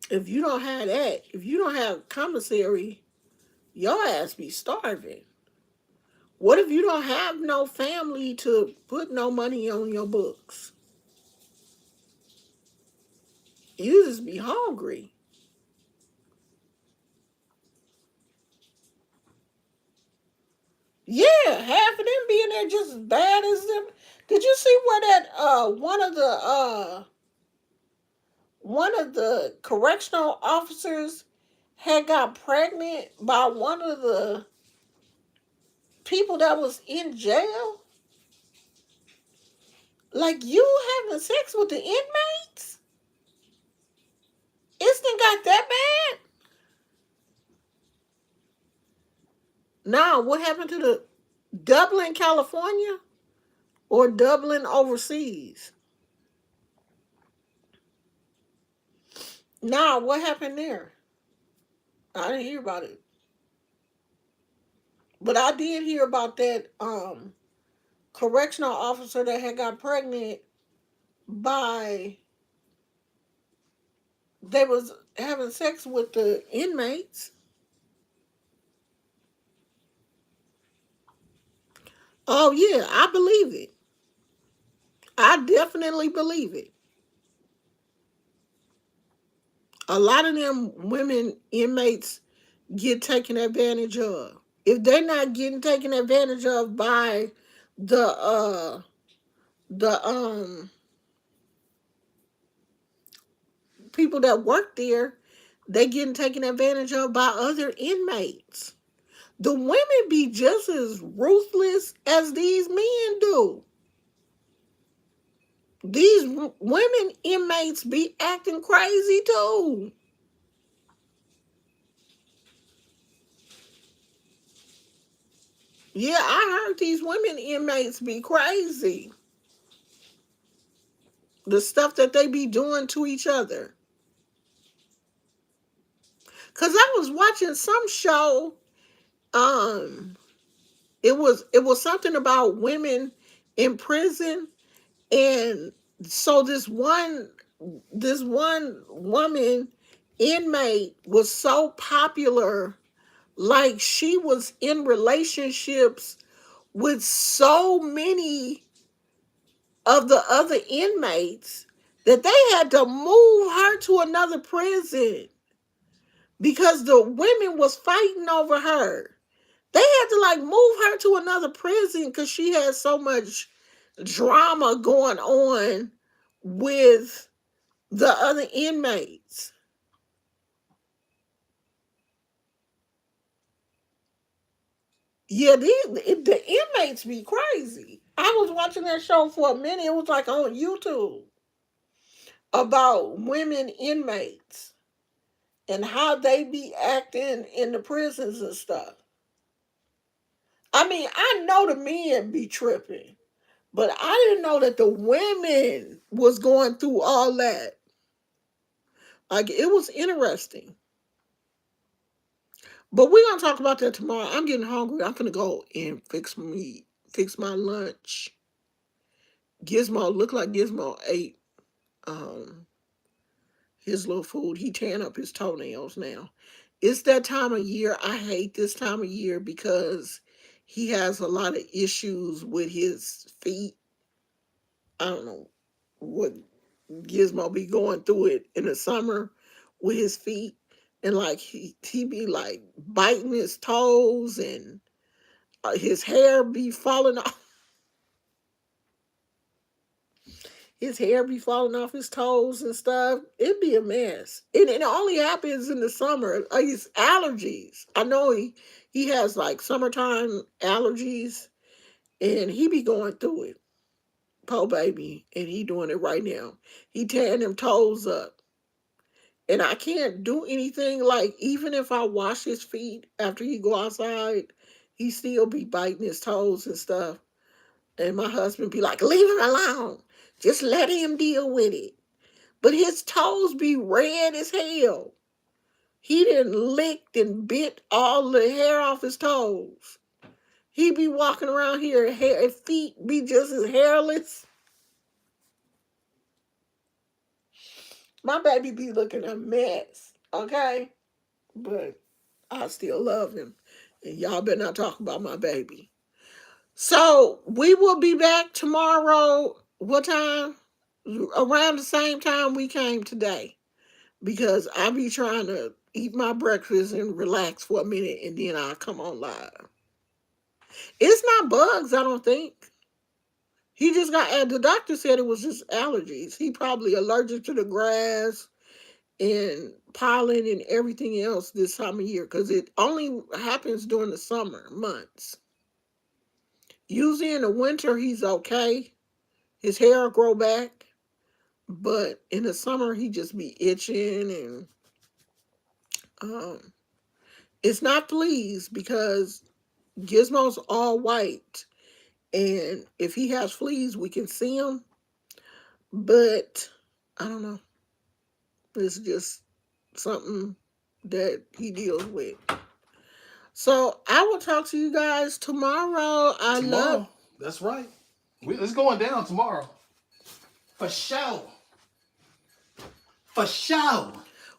If you don't have that, if you don't have commissary, your ass be starving. What if you don't have no family to put no money on your books? You just be hungry. Yeah, half of them being there just as bad as them. Did you see where that one of the correctional officers had got pregnant by one of the people that was in jail? Like, you having sex with the inmates? It's got that bad? Now, what happened to the Dublin, California, or Dublin overseas? Now, what happened there? I didn't hear about it. But I did hear about that correctional officer that had got pregnant by, they was having sex with the inmates. Oh yeah, I believe it. I definitely believe it. A lot of them women inmates get taken advantage of. If they're not getting taken advantage of by the people that work there, they getting taken advantage of by other inmates. The women be just as ruthless as these men do. These women inmates be acting crazy too. Yeah, I heard these women inmates be crazy. The stuff that they be doing to each other. Cause I was watching some show. It was something about women in prison, and so this one woman inmate was so popular like she was in relationships with so many of the other inmates that they had to move her to another prison because the women was fighting over her. They had to like move her to another prison because she had so much drama going on with the other inmates. Yeah, the inmates be crazy. I was watching that show for a minute. It was like on YouTube about women inmates and how they be acting in the prisons and stuff. I mean, I know the men be tripping, but I didn't know that the women was going through all that. Like, it was interesting. But we're gonna talk about that tomorrow. I'm getting hungry. I'm gonna go and fix my lunch. Gizmo look like Gizmo ate his little food. He tearing up his toenails now. It's that time of year. I hate this time of year because he has a lot of issues with his feet. I don't know what Gizmo be going through it in the summer with his feet. And like he be like biting his toes and his hair be falling off. His hair be falling off his toes and stuff. It'd be a mess. And it only happens in the summer. Like his allergies. I know he has like summertime allergies and he be going through it. Poor baby. And he doing it right now. He tearing them toes up. And I can't do anything. Like, even if I wash his feet after he go outside, he still be biting his toes and stuff. And my husband be like, leave him alone. Just let him deal with it. But his toes be red as hell. He done licked and bit all the hair off his toes. He be walking around here, his feet be just as hairless. My baby be looking a mess, okay? But I still love him. And y'all better not talk about my baby. So we will be back tomorrow. What time? Around the same time we came today. Because I be trying to eat my breakfast and relax for a minute and then I'll come on live. It's not bugs, I don't think. He just got, the doctor said it was just allergies. He probably allergic to the grass and pollen and everything else this time of year because it only happens during the summer months. Usually in the winter, he's okay. His hair will grow back. But in the summer, he just be itching and it's not fleas because Gizmo's all white. And if he has fleas, we can see them. But I don't know. It's just something that he deals with. So I will talk to you guys tomorrow. That's right. It's going down tomorrow. For sure. For sure.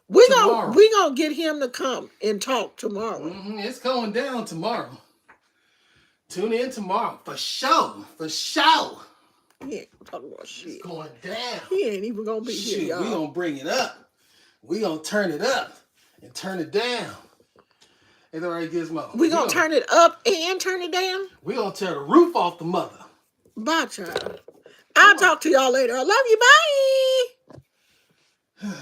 We gonna get him to come and talk tomorrow. It's going down tomorrow. Tune in tomorrow. For sure. For sure. He ain't talking about shit. It's going down. He ain't even gonna be here, y'all. We gonna bring it up. We gonna turn it up and turn it down. Ain't that right, Gizmo? We gonna turn it up and turn it down? We gonna tear the roof off the mother. Bye, child. I'll talk to y'all later. I love you. Bye.